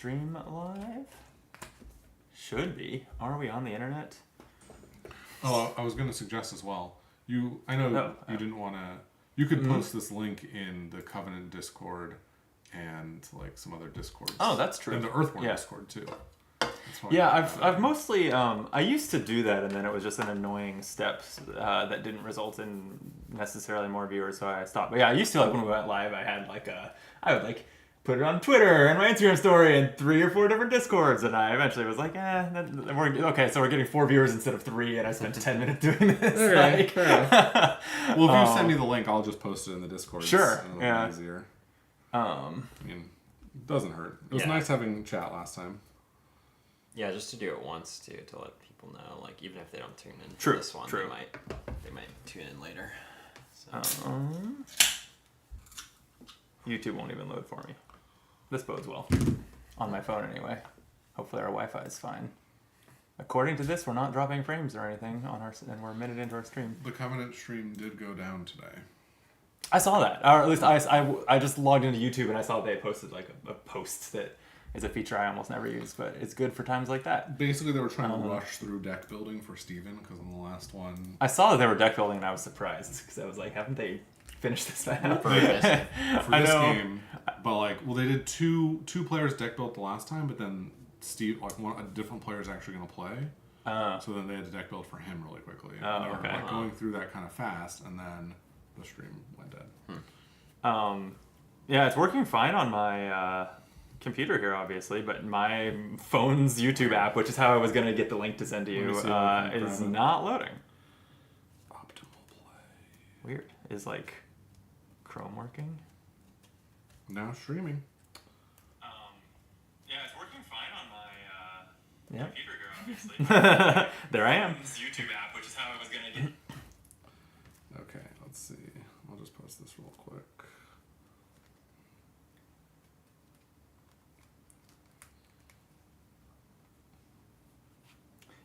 stream live? Should be. Are we on the internet? Oh, I was going to suggest as well. I know you didn't want to. You could post this link in the Covenant Discord and like some other Discords. Oh, that's true. And the Earthborne Discord too. Yeah, I've mostly I used to do that, and then it was just an annoying step that didn't result in necessarily more viewers, so I stopped. But yeah, I used to, like, when we went live, I would like put it on Twitter and my Instagram story and 3 or 4 different Discords, and I eventually was like, so we're getting 4 viewers instead of 3, and I spent 10 minutes doing this. Okay, fair enough. Well, if you send me the link, I'll just post it in the Discord. Sure. Yeah. Easier. I mean, it doesn't hurt. It was nice having chat last time. Yeah, just to do it once too, to let people know, like, even if they don't tune in for this one, they might tune in later. So. YouTube won't even load for me. This bodes well. On my phone anyway. Hopefully our Wi-Fi is fine. According to this, we're not dropping frames or anything and we're a minute into our stream. The Covenant stream did go down today. I saw that, or at least I just logged into YouTube and I saw they posted like a post that is a feature I almost never use, but it's good for times like that. Basically, they were trying to rush through deck building for Steven, because in the last one... I saw that they were deck building and I was surprised, because I was like, haven't they finished this now? For this game. But like, well, they did two players deck built the last time, but then a different player is actually going to play. So then they had to deck build for him really quickly. And they were like going through that kind of fast, and then the stream went dead. Yeah, it's working fine on my computer here, obviously, but my phone's YouTube app, which is how I was going to get the link to send to you, is not loading. Optimal play. Weird. Is like Chrome working? Now streaming. Yeah, it's working fine on my computer here, obviously. There I am. YouTube app, which is how I was going to get... Okay, let's see. I'll just post this real quick.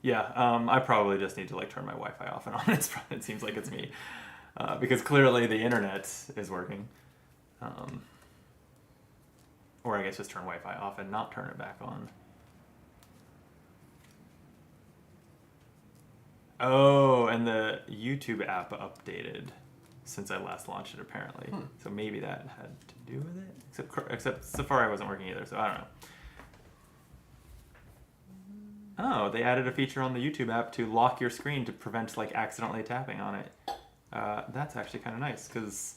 Yeah, I probably just need to like turn my Wi-Fi off and on. It seems like it's me. Because clearly the internet is working. Or I guess just turn Wi-Fi off and not turn it back on. Oh, and the YouTube app updated since I last launched it, apparently. So maybe that had to do with it. Except Safari wasn't working either, so I don't know. Oh, they added a feature on the YouTube app to lock your screen to prevent like accidentally tapping on it. That's actually kind of nice, because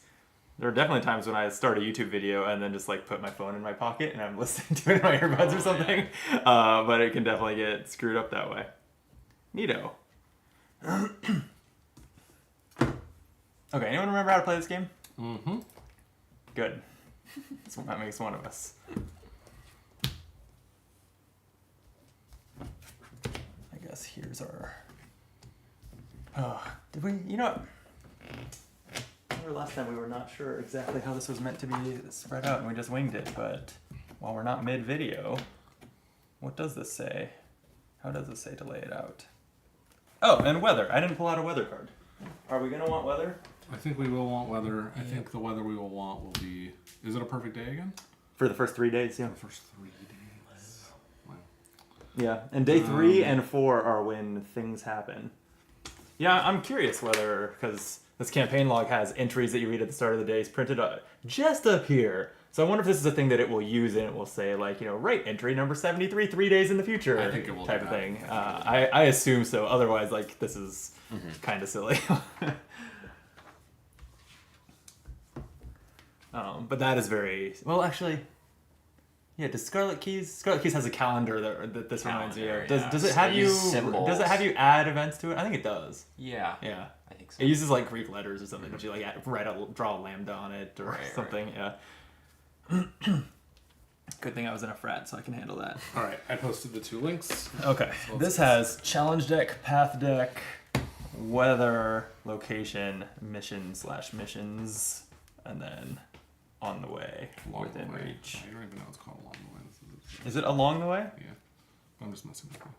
there are definitely times when I start a YouTube video and then just like put my phone in my pocket and I'm listening to it in my earbuds or something. But it can definitely get screwed up that way. Neato. Okay, anyone remember how to play this game? Mm-hmm. Good. That makes one of us. I guess here's our... did we... You know what? I remember last time we were not sure exactly how this was meant to be spread out, and we just winged it, but while we're not mid-video, what does this say? How does this say to lay it out? Oh, and weather. I didn't pull out a weather card. Are we going to want weather? I think we will want weather. I think the weather we will want will be... Is it a perfect day again? For the first 3 days, yeah. The first 3 days. Wow. Yeah, and day 3 and 4 are when things happen. Yeah, I'm curious whether, because this campaign log has entries that you read at the start of the days printed just up here. So I wonder if this is a thing that it will use, and it will say, like, right entry number 73, 3 days in the future. I think it will type of thing. I assume so. Otherwise, like, this is kind of silly. But that is very well. Actually, yeah. Does Scarlet Keys has a calendar that this reminds me of. Does it have you? Symbols. Does it have you add events to it? I think it does. Yeah. Yeah. I think so. It uses like Greek letters or something. But you like draw a lambda on it or something. Right. Yeah. Good thing I was in a frat, so I can handle that. All right, I posted the 2 links. Okay. So this has challenge deck, path deck, weather, location, mission/missions, and then on the way, within reach. I don't even know what's called along the way. Is it along the way? Yeah. I'm just messing with you.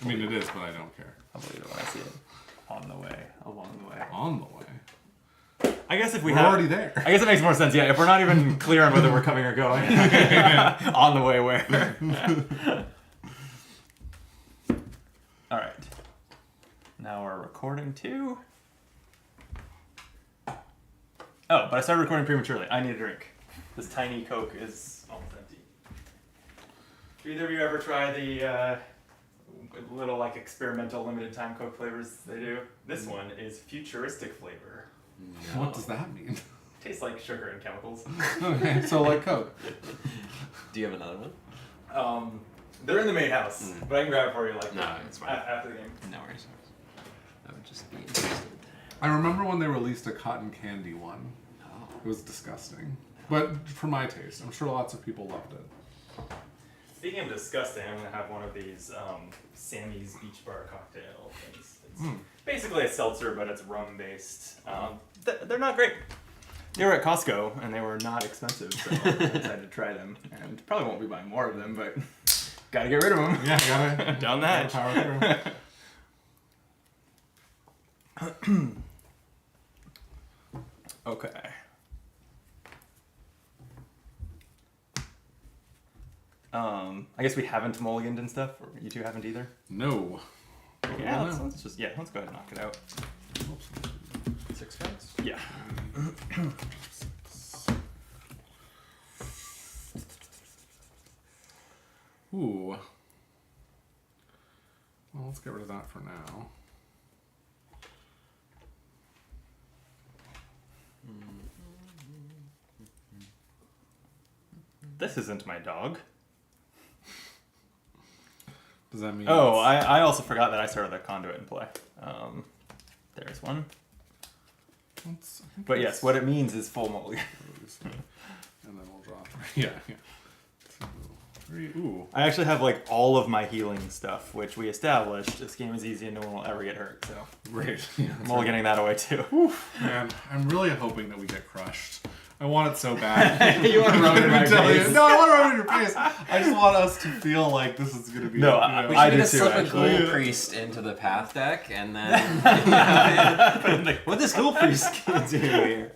I mean, it is, but I don't care. I'll believe it when I see it. On the way, along the way. On the way. I guess if we're already there. I guess it makes more sense. Yeah, if we're not even clear on whether we're coming or going, on the way where. All right. Now we're recording too. Oh, but I started recording prematurely. I need a drink. This tiny Coke is almost empty. Do either of you ever try the little like experimental limited time Coke flavors they do? This one is futuristic flavor. No. What does that mean? Tastes like sugar and chemicals. Okay, so like Coke. Do you have another one? They're in the main house, but I can grab it for you like it's fine. After the game. No worries. I would just be interested. I remember when they released a cotton candy one. Oh. It was disgusting. But for my taste, I'm sure lots of people loved it. Speaking of disgusting, I'm going to have one of these Sammy's Beach Bar cocktail things. It's basically a seltzer, but it's rum-based. They're not great. They were at Costco, and they were not expensive, so I decided to try them. And probably won't be buying more of them, but gotta get rid of them. Yeah, gotta down the hatch. Power through. Okay. I guess we haven't mulliganed and stuff, or you two haven't either? No. Yeah, let's go ahead and knock it out. 6 cards? Yeah. Ooh. Well, let's get rid of that for now. This isn't my dog. Does that mean? Oh, I also forgot that I started the conduit in play. There's one. But yes, what it means is full mulligan. And then we'll draw 3. Yeah. 2, 3. Ooh. I actually have like all of my healing stuff, which we established. This game is easy and no one will ever get hurt. So Great. Yeah, mulliganing that away too. Man, I'm really hoping that we get crushed. I want it so bad. You want to rub it in my face? No, I want to rub it in your face. I just want us to feel like this is going to be... No, We I should do just too, slip a actually. Ghoul Priest into the Path deck, and then... what does Ghoul Priest do here?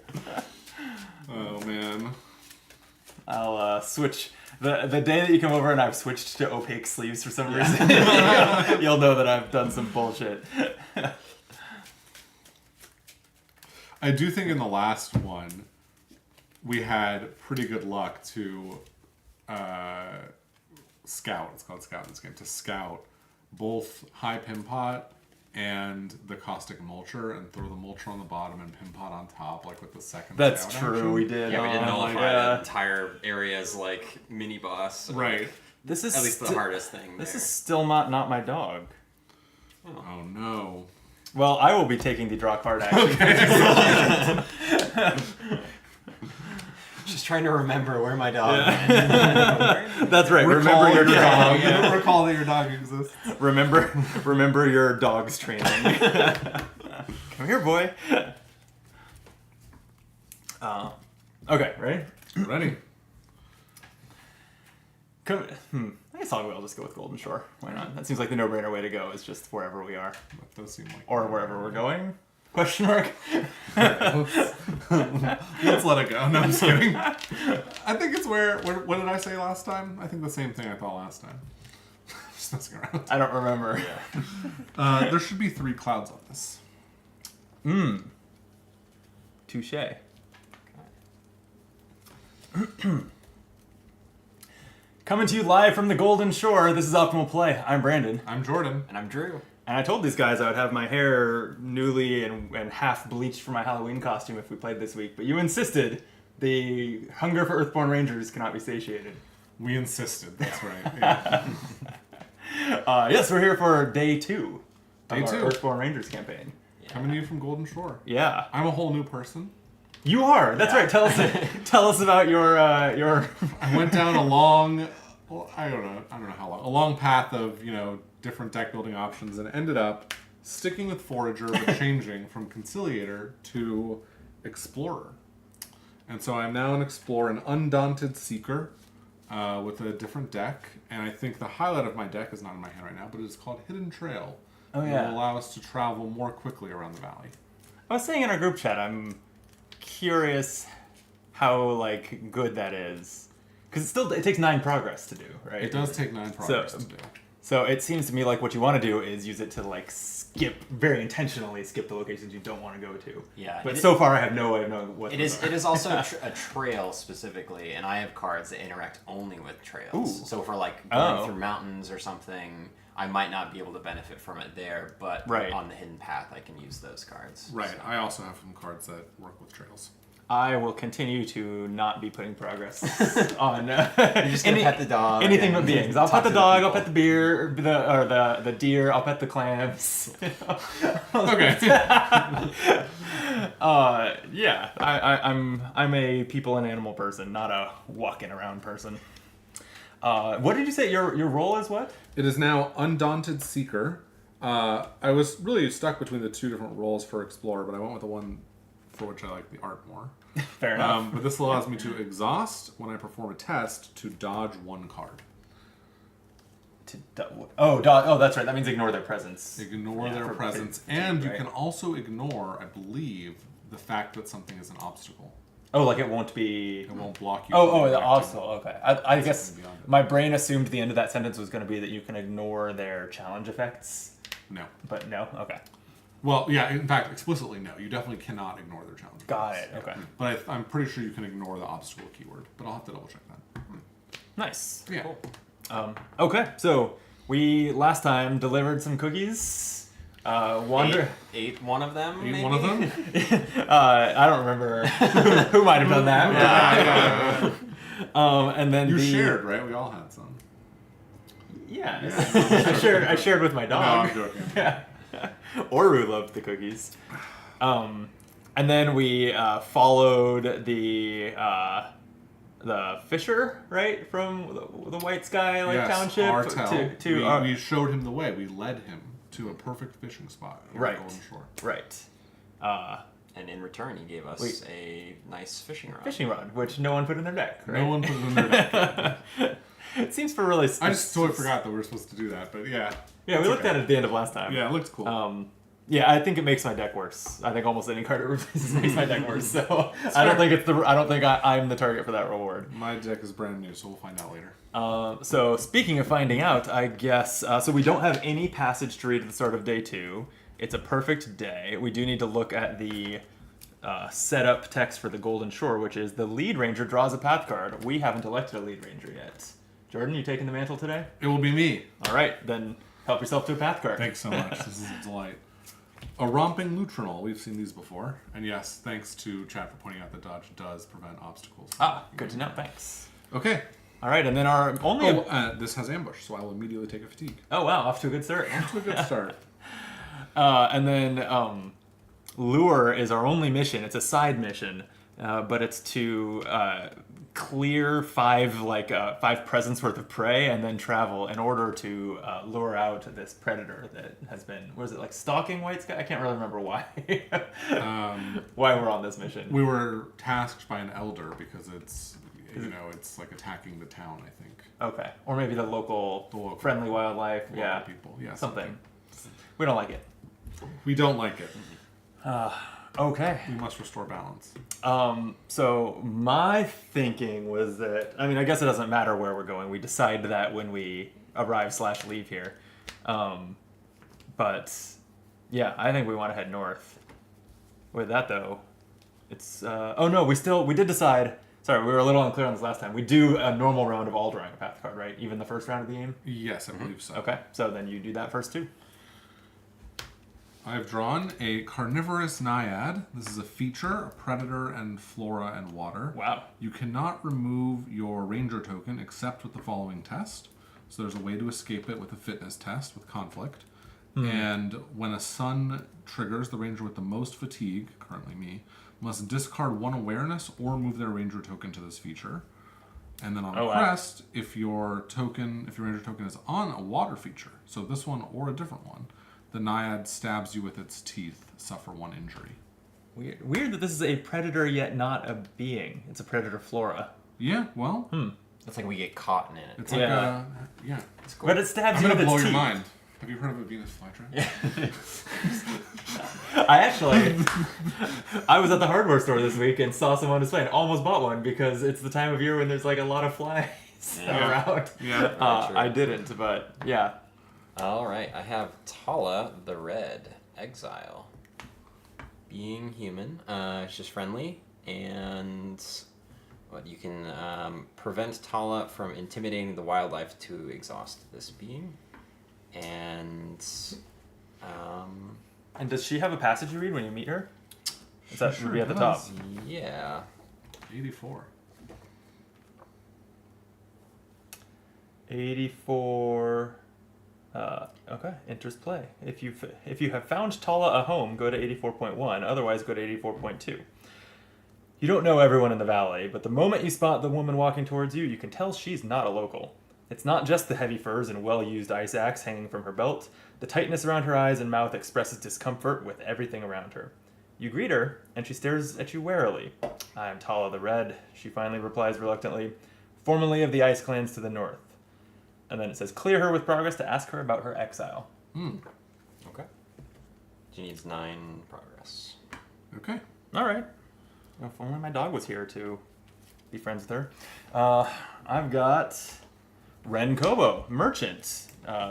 Oh, man. I'll switch... The day that you come over and I've switched to opaque sleeves for some reason, you'll know that I've done some bullshit. I do think in the last one, we had pretty good luck to scout. It's called scout in this game. To scout both High Pimpot and the Caustic Mulcher and throw the Mulcher on the bottom and Pimpot on top, like with the second That's scout true, action. we did. Yeah, we did nullify yeah. the entire area's like mini boss. So Right. This is at least the hardest thing. This there. is still not my dog. Oh, no. Well, I will be taking the draw card action. Just trying to remember where my dog went. That's right. Remember your dog. Yeah. Recall that your dog exists. Remember your dog's training. Come here, boy. Okay, ready? Ready. I guess I'll just go with Golden Shore. Why not? That seems like the no-brainer way to go. Is just wherever we are, That does seem like... or wherever we're going. Question mark. Let's let it go. No, I'm just kidding. I think it's where what did I say last time? I think the same thing I thought last time. Just messing around. I don't remember. There should be 3 clouds on this. Touche. Coming to you live from the Golden Shore, this is Optimal Play. I'm Brandon. I'm Jordan. And I'm Drew. And I told these guys I would have my hair newly and half bleached for my Halloween costume if we played this week, but you insisted the hunger for Earthborne Rangers cannot be satiated. We insisted, that's right. Yeah. Yes, we're here for day 2 of Day our 2. Earthborne Rangers campaign. Yeah. Coming to you from Golden Shore. Yeah. I'm a whole new person. You are. That's right. Tell us about your I went down a long, well, I don't know how long, a long path of, different deck building options and ended up sticking with Forager but changing from Conciliator to Explorer. And so I'm now an Explorer, an Undaunted Seeker with a different deck. And I think the highlight of my deck is not in my hand right now, but it is called Hidden Trail. Oh, It yeah. will allow us to travel more quickly around the valley. I was saying in our group chat, I'm curious how like good that is, because it takes 9 progress to do, right? It does take 9 progress to do. So it seems to me like what you want to do is use it to like very intentionally skip the locations you don't want to go to. Yeah. But so far I have no way of knowing what. It is also a trail specifically, and I have cards that interact only with trails. Ooh. So for like going through mountains or something, I might not be able to benefit from it there, but on the hidden path I can use those cards. Right. So. I also have some cards that work with trails. I will continue to not be putting progress on. You're just gonna pet the dog. Anything but beings. I'll pet the dog. I'll pet the beer. The deer. I'll pet the clams. Okay. Yeah. I'm a people and animal person, not a walking around person. What did you say? Your role is what? It is now Undaunted Seeker. I was really stuck between the 2 different roles for Explorer, but I went with the one for which I like the art more. Fair enough. But this allows me to exhaust when I perform a test to dodge 1 card. Oh, that's right. That means ignore their presence. Ignore their presence. And you can also ignore, I believe, the fact that something is an obstacle. Oh, like it won't be... It won't block you. Oh, the obstacle. Okay. I guess my brain assumed the end of that sentence was going to be that you can ignore their challenge effects. No. But no? Okay. Well, yeah, in fact, explicitly no. You definitely cannot ignore their challenge effects. Got it. Okay. But I'm pretty sure you can ignore the obstacle keyword. But I'll have to double check that. Nice. Yeah. Cool. Okay, so we last time delivered some cookies. Ate one of them. Ate one of them? I don't remember who might have done that. And then you shared, right? We all had some. Yeah. I shared with my dog. No, I'm joking. Yeah. Oru loved the cookies. And then we followed the fisher, right, from the White Sky township. Artel. We showed him the way. We led him to a perfect fishing spot on the Golden Shore. Right. And in return, he gave us a nice fishing rod. Fishing rod, which no one put in their deck, right? No one put it in their deck. It seems for really... I just totally forgot that we were supposed to do that, but yeah. Yeah, we looked at it at the end of last time. Yeah, it looked cool. Yeah, I think it makes my deck worse. I think almost any card it replaces makes my deck worse. So I don't think I'm the target for that reward. My deck is brand new, so we'll find out later. So speaking of finding out, I guess so we don't have any passage to read at the start of day 2. It's a perfect day. We do need to look at the setup text for the Golden Shore, which is the lead ranger draws a path card. We haven't elected a lead ranger yet. Jordan, you taking the mantle today? It will be me. All right, then help yourself to a path card. Thanks so much. This is a delight. A romping Lutrinol. We've seen these before. And yes, thanks to chat for pointing out that dodge does prevent obstacles. Good to know. Thanks. Okay. All right, and then our only... this has ambush, so I will immediately take a fatigue. Oh, wow. Off to a good start. Off to a good start. And then Lure is our only mission. It's a side mission, but it's to clear 5 presents worth of prey and then travel in order to lure out this predator that has been, stalking White Sky? I can't really remember why. Why we're on this mission. We were tasked by an elder because it's like attacking the town, I think. Okay. Or maybe the local friendly wildlife. Yeah. People. Yeah. Something. We don't like it. We don't like it. Okay. We must restore balance. So my thinking was that, I guess it doesn't matter where we're going. We decide that when we arrive/leave here. But yeah, I think we want to head north. With that though, it's, we did decide, sorry, we were a little unclear on this last time. We do a normal round of all drawing a path card, right? Even the first round of the game? Yes, I believe so. Okay, so then you do that first too. I've drawn a carnivorous naiad. This is a feature, a predator, and flora and water. Wow. You cannot remove your ranger token except with the following test. So there's a way to escape it with a fitness test with conflict. And when a sun triggers, the ranger with the most fatigue, currently me, must discard 1 awareness or move their ranger token to this feature. And then on a crest, if your ranger token is on a water feature, so this one or a different one, the naiad stabs you with its teeth, suffer 1 injury. Weird that this is a predator yet not a being. It's a predator flora. Yeah, well. It's like we get caught in it. It's like yeah. It's cool. But it stabs you with its teeth. I'm gonna blow your mind. Have you heard of a Venus flytrap? Yeah. I was at the hardware store this week and saw someone display and almost bought one because it's the time of year when there's like a lot of flies around. Yeah. I didn't, but yeah. All right, I have Tala the Red, Exile. Being human, it's just friendly, and you can prevent Tala from intimidating the wildlife to exhaust this being. And does she have a passage you read when you meet her? Is that Sure would be at the top? Yeah. 84. 84. Okay, enters play. If you have found Tala a home, go to 84.1. Otherwise, go to 84.2. You don't know everyone in the valley, but the moment you spot the woman walking towards you, you can tell she's not a local. It's not just the heavy furs and well-used ice axe hanging from her belt. The tightness around her eyes and mouth expresses discomfort with everything around her. You greet her, and she stares at you warily. I am Tala the Red, she finally replies reluctantly, formerly of the Ice Clans to the north. And then it says, clear her with progress to ask her about her exile. Okay. She needs 9 progress. Okay. All right. If only my dog was here to be friends with her. I've got Ren Kobo, Merchant.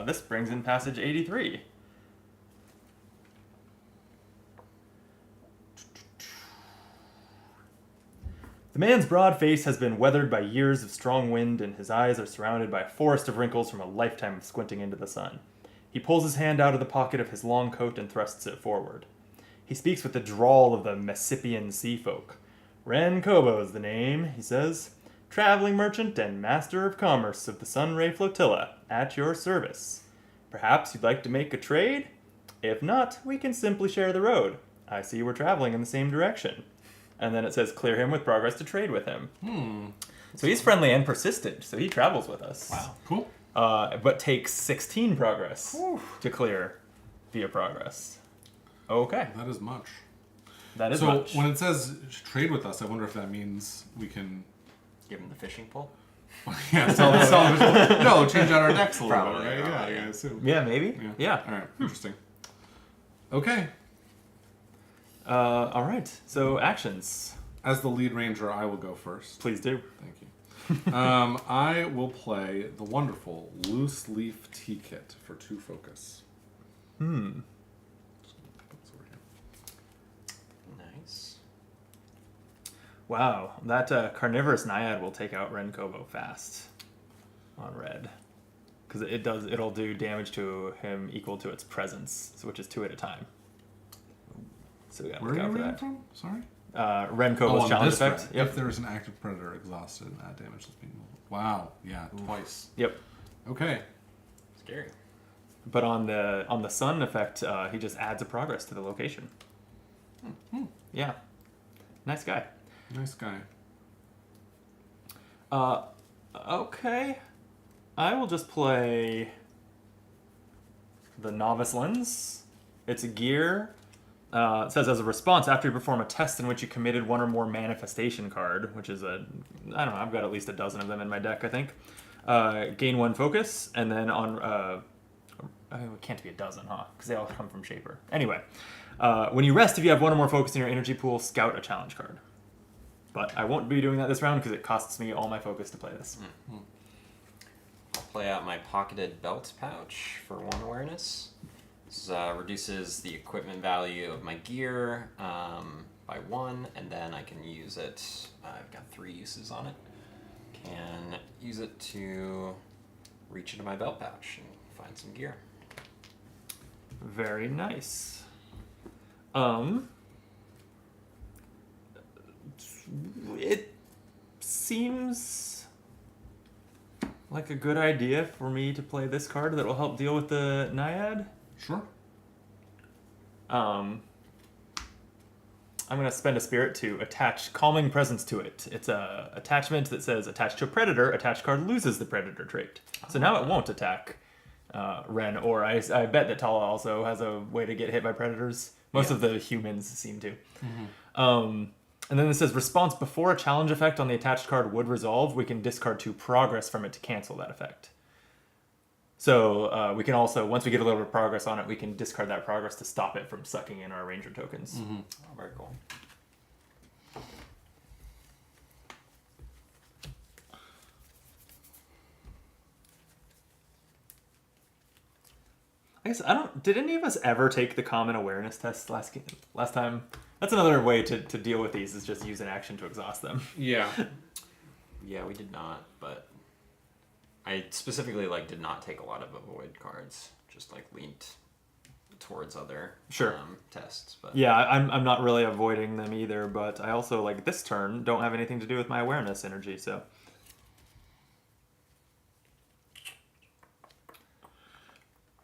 This brings in passage 83. The man's broad face has been weathered by years of strong wind, and his eyes are surrounded by a forest of wrinkles from a lifetime of squinting into the sun. He pulls his hand out of the pocket of his long coat and thrusts it forward. He speaks with the drawl of the Messipian sea folk. Ren Kobo is the name, he says. Traveling merchant and master of commerce of the Sunray Flotilla, at your service. Perhaps you'd like to make a trade? If not, we can simply share the road. I see we're traveling in the same direction. And then it says, clear him with progress to trade with him. So he's friendly and persistent, so he travels with us. Wow. Cool. But takes 16 progress to clear via progress. Okay. That is much. That is much. So when it says trade with us, I wonder if that means we can... Give him the fishing pole? Yeah, no, change out our decks a little bit, right? Yeah, I assume. Yeah, maybe. Yeah. All right, interesting. Okay. All right. So actions. As the lead ranger, I will go first. Please do. Thank you. I will play the wonderful Loose Leaf Tea Kit for 2 focus. Nice. Wow, that carnivorous naiad will take out Ren Kobo fast on red. Because it'll do damage to him equal to its presence, which is 2 at a time. So we gotta look out for that. From? Sorry? Ren Kobo's challenge effect. Yep. If there is an active predator exhausted, that damage is being rolled. Wow, yeah, twice. Yep. Okay. Scary. But on the sun effect, he just adds a progress to the location. Yeah. Nice guy. Nice guy. Okay. I will just play the Novice Lens. It's a gear. It says, as a response, after you perform a test in which you committed 1 or more manifestation card, which is I don't know, I've got at least a dozen of them in my deck, I think. Gain 1 focus, and then on, it can't be a dozen, huh? Because they all come from Shaper. Anyway, when you rest, if you have 1 or more focus in your energy pool, scout a challenge card. But I won't be doing that this round because it costs me all my focus to play this. I'll play out my pocketed belt pouch for 1 awareness. This reduces the equipment value of my gear by 1, and then I can use it. I've got 3 uses on it. Can use it to reach into my belt pouch and find some gear. Very nice. It seems like a good idea for me to play this card that will help deal with the Naiad. Sure. I'm going to spend a spirit to attach Calming Presence to it. It's a attachment that says attached to a predator, attached card loses the predator trait. So now it won't attack Ren, or I bet that Tala also has a way to get hit by predators. Most of the humans seem to. And then it says response before a challenge effect on the attached card would resolve, we can discard 2 progress from it to cancel that effect. So we can also, once we get a little bit of progress on it, we can discard that progress to stop it from sucking in our ranger tokens. Oh, very cool. I guess did any of us ever take the common awareness test last time? That's another way to deal with these, is just use an action to exhaust them. Yeah. Yeah, we did not, but I specifically did not take a lot of avoid cards. Just leaned towards other tests. But yeah, I'm not really avoiding them either, but I also this turn don't have anything to do with my awareness energy, so.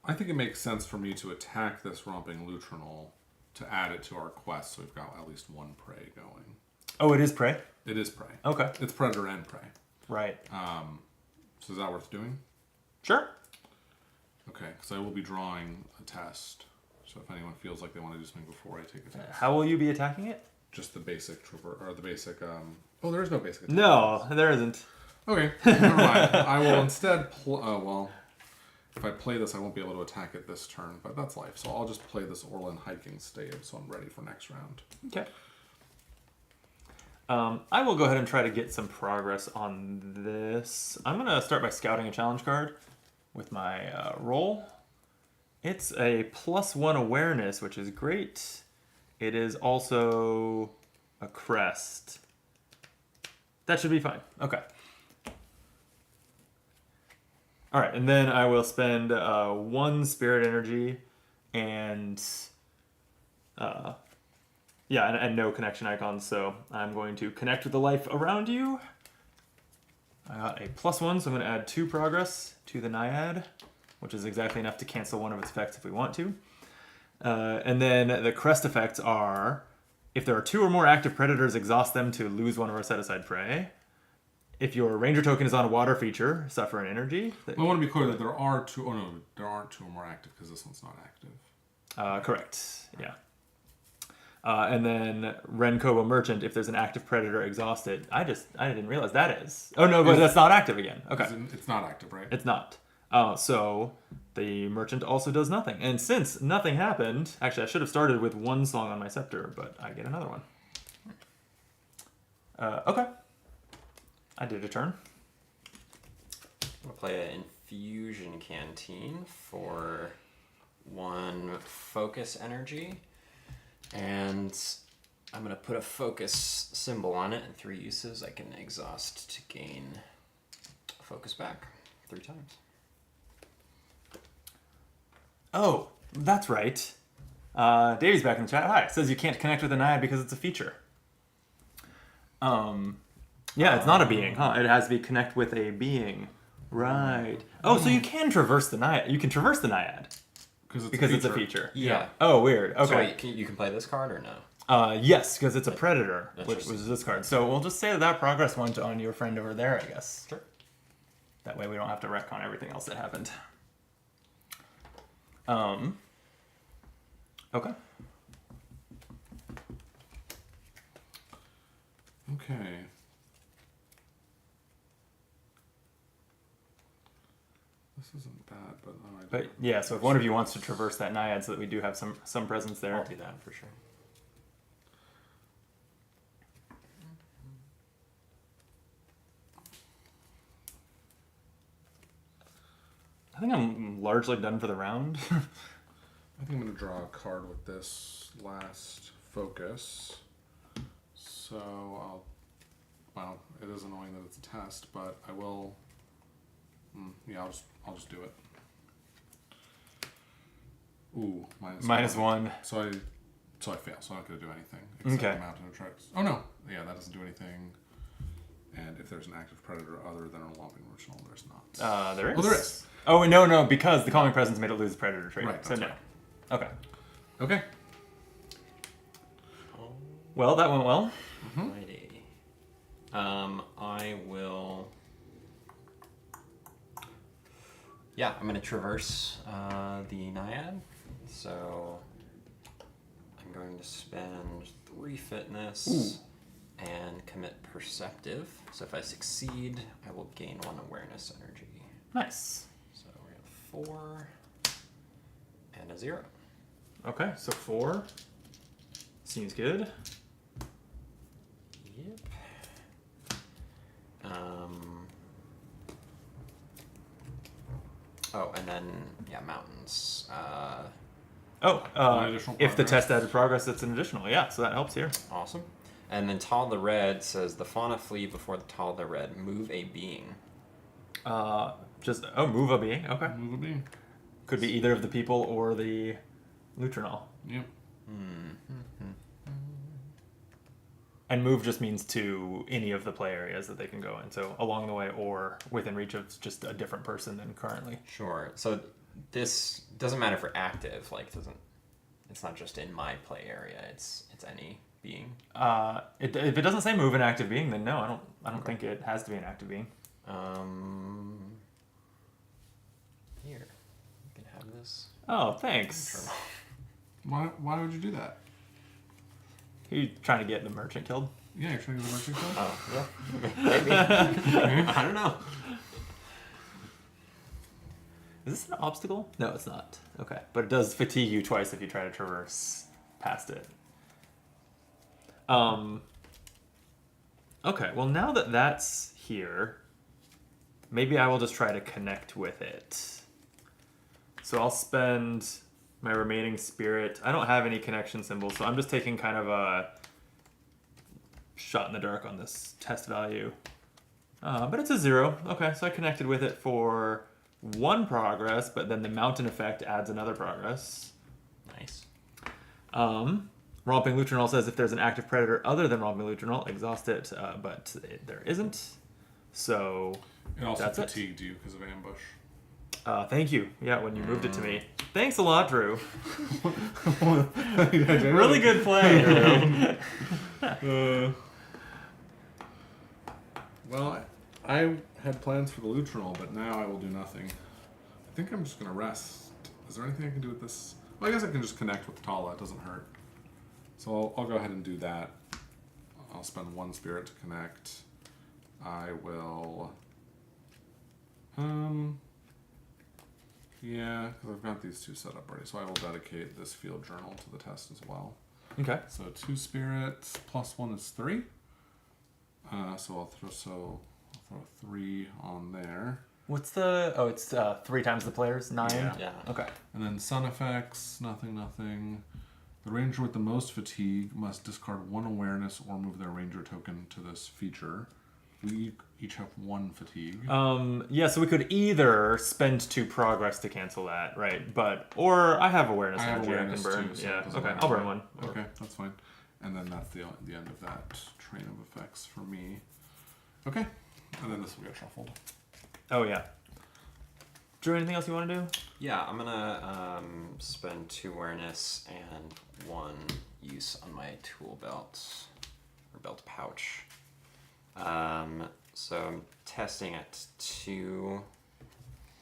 I think it makes sense for me to attack this romping Lutrinol to add it to our quest, so we've got at least one prey going. Oh, it is prey? It is prey. Okay. It's predator and prey. Right. So is that worth doing? Sure. Okay, because I will be drawing a test. So if anyone feels like they want to do something before I take a test. How will you be attacking it? Just the basic or the basic. Oh, there is no basic attack. No, there isn't. Okay, never mind. I will instead. If I play this, I won't be able to attack it this turn, but that's life. So I'll just play this Orlan hiking stave, so I'm ready for next round. Okay. I will go ahead and try to get some progress on this. I'm going to start by scouting a challenge card with my roll. It's a +1 awareness, which is great. It is also a crest. That should be fine. Okay. All right, and then I will spend 1 spirit energy and and no connection icons. So I'm going to connect with the life around you. I got a +1, so I'm going to add 2 progress to the Naiad, which is exactly enough to cancel one of its effects if we want to. And then the crest effects are, if there are 2 or more active predators, exhaust them to lose one of our set-aside prey. If your ranger token is on a water feature, suffer an energy. I want to be clear that there are 2. Oh no, there aren't 2 or more active because this one's not active. Correct. Yeah. And then Renkobo Merchant, if there's an active predator exhausted. I didn't realize that is. Oh no, but that's not active again. Okay. It's not active, right? It's not. So the merchant also does nothing. And since nothing happened, actually I should have started with 1 song on my scepter, but I get another one. Okay. I did a turn. I'm going to play an Infusion Canteen for 1 focus energy. And I'm going to put a focus symbol on it in 3 uses. I can exhaust to gain focus back 3 times. Oh, that's right. Davey's back in the chat. Hi. It says you can't connect with a Naiad because it's a feature. Yeah, it's not a being, huh? It has to be connect with a being. Right. Oh, so you can traverse the Naiad. You can traverse the Naiad. Because it's a feature. Yeah. Oh, weird. Okay. So wait, you can play this card or no? Yes, because it's a predator, which was this card. So we'll just say that progress went on your friend over there, I guess. Sure. That way we don't have to retcon everything else that happened. Okay. Okay. This isn't bad, but But yeah, so if one of you wants to traverse that Naiad so that we do have some presence there. I'll do that for sure. I think I'm largely done for the round. I think I'm going to draw a card with this last focus. So well, it is annoying that it's a test, but I will. Yeah, I'll just do it. Ooh, -1. So I fail. So I'm not going to do anything except Okay. Mountain Attracts. Oh no, yeah, that doesn't do anything. And if there's an active predator other than a Whomping Original, there's not. There is. Oh, there is. Oh no, because the Calming Presence made it lose the predator trait. Right. So That's no. right. Okay. Okay. Well, that went well. Righty. I will. Yeah, I'm going to traverse the Naiad. So I'm going to spend 3 fitness and commit perceptive. So if I succeed, I will gain 1 awareness energy. Nice. So we have 4 and a 0. Okay, so 4 seems good. Yep. Oh, and then mountains. If the test added progress, it's an additional. Yeah, so that helps here. Awesome. And then Tall the Red says the fauna flee before the Tall the Red. Move a being. Move a being. Okay. Move a being. Could be either of the people or the Lutronol. Yep. And move just means to any of the play areas that they can go in. So along the way or within reach of just a different person than currently. Sure. So this doesn't matter for active. It's not just in my play area. It's any being. If it doesn't say move an active being, then no, I don't think it has to be an active being. Here, you can have this. Oh, thanks. Why would you do that? You trying to get the merchant killed? Yeah, you're trying to get the merchant killed? Oh, yeah. Maybe. I don't know. Is this an obstacle? No, it's not. Okay. But it does fatigue you twice if you try to traverse past it. Okay, well now that that's here, maybe I will just try to connect with it. So I'll spend my remaining spirit. I don't have any connection symbols, so I'm just taking kind of a shot in the dark on this test value. But it's a 0. Okay, so I connected with it for 1 progress, but then the mountain effect adds another progress. Nice. Romping Lutronol says if there's an active predator other than Romping Lutronol, exhaust it, but there isn't. So it also that's fatigued you because of ambush. Thank you. Yeah, when you moved it to me. Thanks a lot, Drew. Really good play, Drew. Well, I had plans for the Lutronol, but now I will do nothing. I think I'm just going to rest. Is there anything I can do with this? Well, I guess I can just connect with Tala. It doesn't hurt. So I'll go ahead and do that. I'll spend 1 spirit to connect. I will... Yeah, because I've got these 2 set up already. So I will dedicate this field journal to the test as well. Okay. So 2 spirits plus 1 is 3. So I'll throw 3 on there. What's the... Oh, it's 3 times the players? 9? Yeah. Okay. And then sun effects, nothing. The ranger with the most fatigue must discard 1 awareness or move their ranger token to this feature. We each have 1 fatigue. Yeah, so we could either spend 2 progress to cancel that, right? Or I have awareness energy I can burn. Too, so yeah, okay, matter. I'll burn 1. Okay, that's fine. And then that's the end of that train of effects for me. Okay, and then this will get shuffled. Oh, yeah. Drew, anything else you want to do? Yeah, I'm gonna spend 2 awareness and 1 use on my tool belt or belt pouch. So I'm testing at 2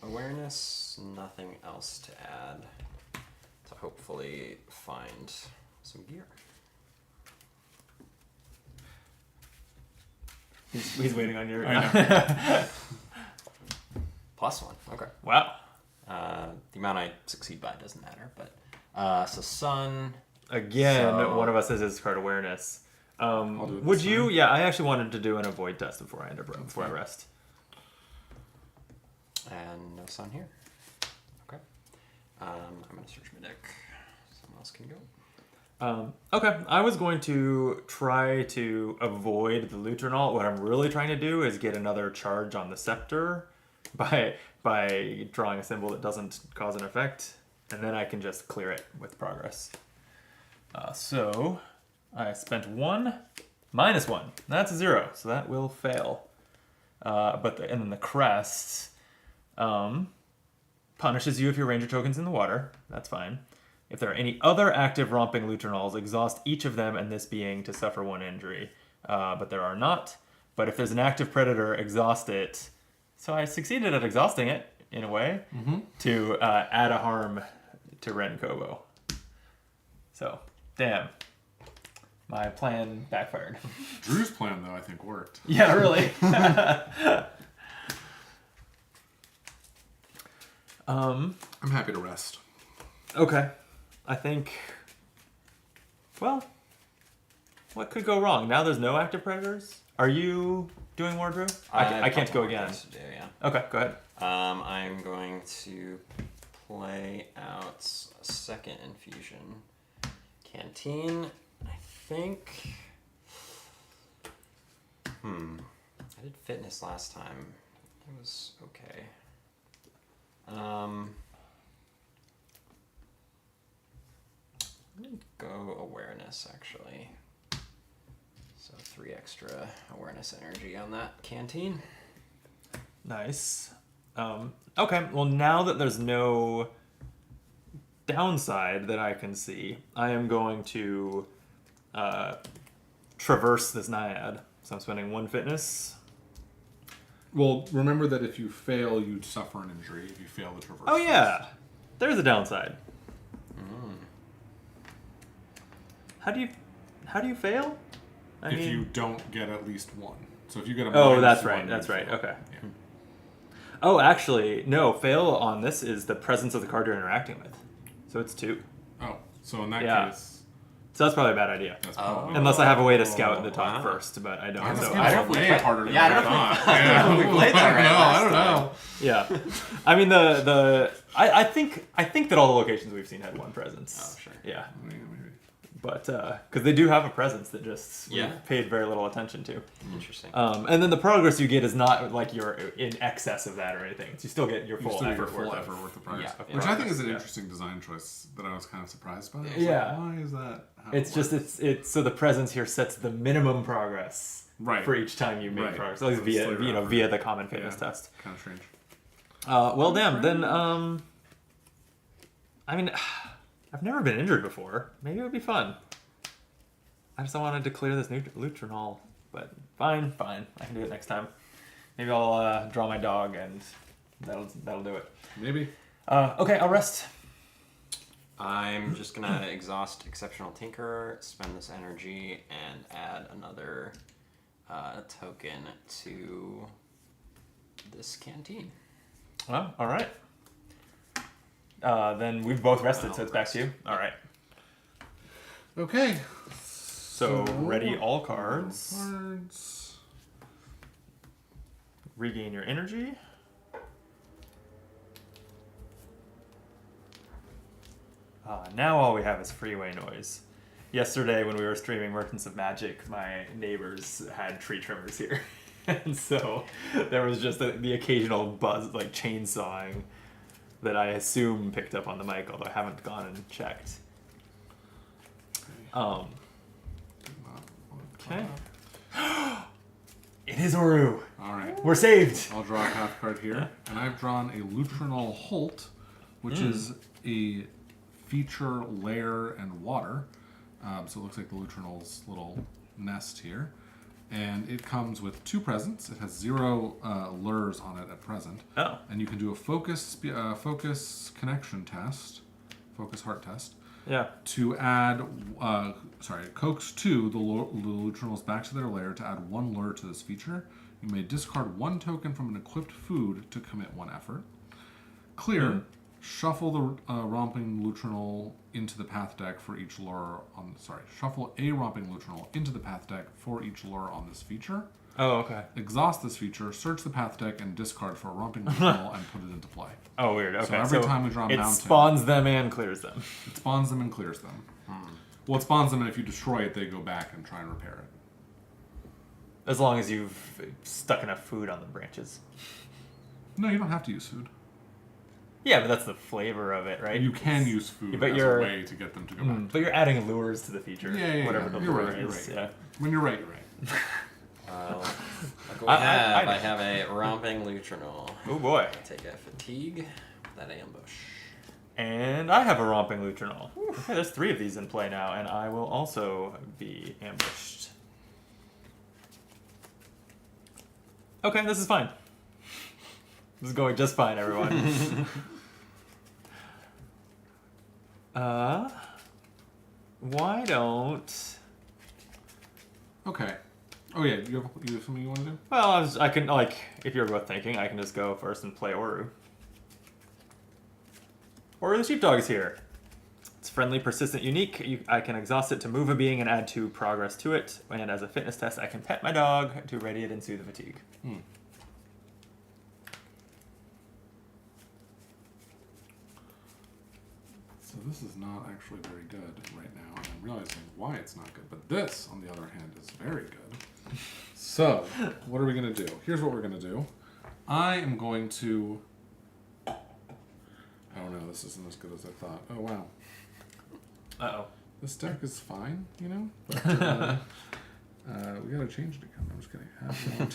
awareness, nothing else to add to hopefully find some gear. He's waiting on your... +1, okay. Wow. The amount I succeed by doesn't matter, but so sun. Again, one of us has his card awareness. Would you? Time. Yeah, I actually wanted to do an avoid test before I before I rest. And no sun here. Okay. I'm gonna search my deck. Someone else can go. Okay, I was going to try to avoid the Lutronol. What I'm really trying to do is get another charge on the scepter by drawing a symbol that doesn't cause an effect, and then I can just clear it with progress. So I spent 1, -1. That's a 0, so that will fail. And then the crest punishes you if your ranger token's in the water. That's fine. If there are any other active romping Lutronols, exhaust each of them and this being to suffer 1 injury. But there are not. But if there's an active predator, exhaust it. So I succeeded at exhausting it, in a way, to add a harm to Ren Kobo. So, damn. My plan backfired. Drew's plan, though, I think worked. Yeah, really. I'm happy to rest. Okay. I think... Well, what could go wrong? Now there's no active predators? Are you doing more, Drew? I can't go again. To do, yeah. Okay, go ahead. I'm going to play out a second infusion. Canteen, I think... I did fitness last time. It was okay. I'm gonna go awareness, actually. So 3 extra awareness energy on that canteen. Nice. Okay, well now that there's no downside that I can see, I am going to traverse this naiad. So I'm spending 1 fitness. Well, remember that if you fail, you'd suffer an injury if you fail the traverse. Oh yeah, there's a downside. How do you fail? I mean, you don't get at least 1. So if you get a oh, minus that's 1, right. That's you right. fail. Okay. Yeah. Oh, actually, no. Fail on this is the presence of the card you're interacting with. So it's 2. Oh, so in that case... So that's probably a bad idea. That's probably Unless I have a way to scout the top wow. first, but I don't. This So game's I don't. way harder than I I don't thought. know. We played that right I don't last know. Yeah, I mean I think that all the locations we've seen had 1 presence. Oh, sure. Yeah, Maybe. but because they do have a presence that just Yeah. we've paid very little attention to. Interesting. And then the progress you get is not like you're in excess of that or anything. You still get your You full still get effort your full worth effort of- worth the price. yeah, Which I think is an yeah. interesting design choice that I was kind of surprised by. I was Yeah. like, why is that? How It's it just works? it's so the presence here sets the minimum progress Right. for each time you make Right. progress. At least So via it's like via the common fitness Yeah. test. Kind of strange. Well, damn. Then I mean, I've never been injured before. Maybe it would be fun. I just wanted to clear this Lutrinol, but fine. I can do it next time. Maybe I'll draw my dog, and that'll do it. Maybe. Okay, I'll rest. I'm just gonna exhaust Exceptional Tinker, spend this energy, and add another token to this canteen. Well, all right. Then we've both rested, so it's back to you. All right. Okay. So ready all cards. Cards. Regain your energy. Now all we have is freeway noise. Yesterday when we were streaming Merchants of Magic, my neighbors had tree trimmers here. And so there was just the occasional buzz, like chainsawing, that I assume picked up on the mic, although I haven't gone and checked. Okay. It is Oru. All right. We're saved. I'll draw a path card here, and I've drawn a Lutrinol Holt, which is a feature lair and water. So it looks like the Lutrinol's little nest here. And it comes with 2 presents. It has 0 lures on it at present. Oh. And you can do a focus connection test, focus heart test, Yeah. to add, coax 2 the Lutrinals back to their lair to add 1 lure to this feature. You may discard 1 token from an equipped food to commit 1 effort. Clear. Shuffle the romping Lutrinol into the path deck for each lure on. Shuffle a romping Lutrinol into the path deck for each lure on this feature. Oh, okay. Exhaust this feature, search the path deck, and discard for a romping Lutrinol and put it into play. Oh, weird. Okay. So every time we draw a it mountain, spawns them and clears them. it spawns them and clears them. Well, it spawns them, and if you destroy it, they go back and try and repair it. As long as you've stuck enough food on the branches. No, you don't have to use food. Yeah, but that's the flavor of it, right? You can use food but as you're- a way to get them to go back. But you're adding lures to the feature. Yeah, whatever yeah. the You're lure right, you're is. right. Yeah. When you're right, you're right. Look what we I have. know. I have a romping Lutrinol. Oh boy. I take a fatigue with that ambush. And I have a romping Lutrinol. Okay, there's 3 of these in play now, and I will also be ambushed. Okay, this is fine. This is going just fine, everyone. Why don't... Okay. Oh yeah, you have something you want to do? Well, I can, like, if you're both thinking, I can just go first and play Oru. Or the sheepdog is here. It's friendly, persistent, unique. I can exhaust it to move a being and add 2 progress to it. And as a fitness test, I can pet my dog to ready it and soothe the fatigue. So this is not actually very good right now, and I'm realizing why it's not good. But this, on the other hand, is very good. So, what are we going to do? Here's what we're going to do. I am going to... I don't know, this isn't as good as I thought. Oh, wow. Uh-oh. This deck is fine, you know? But we got to change it again. I'm just kidding. Have one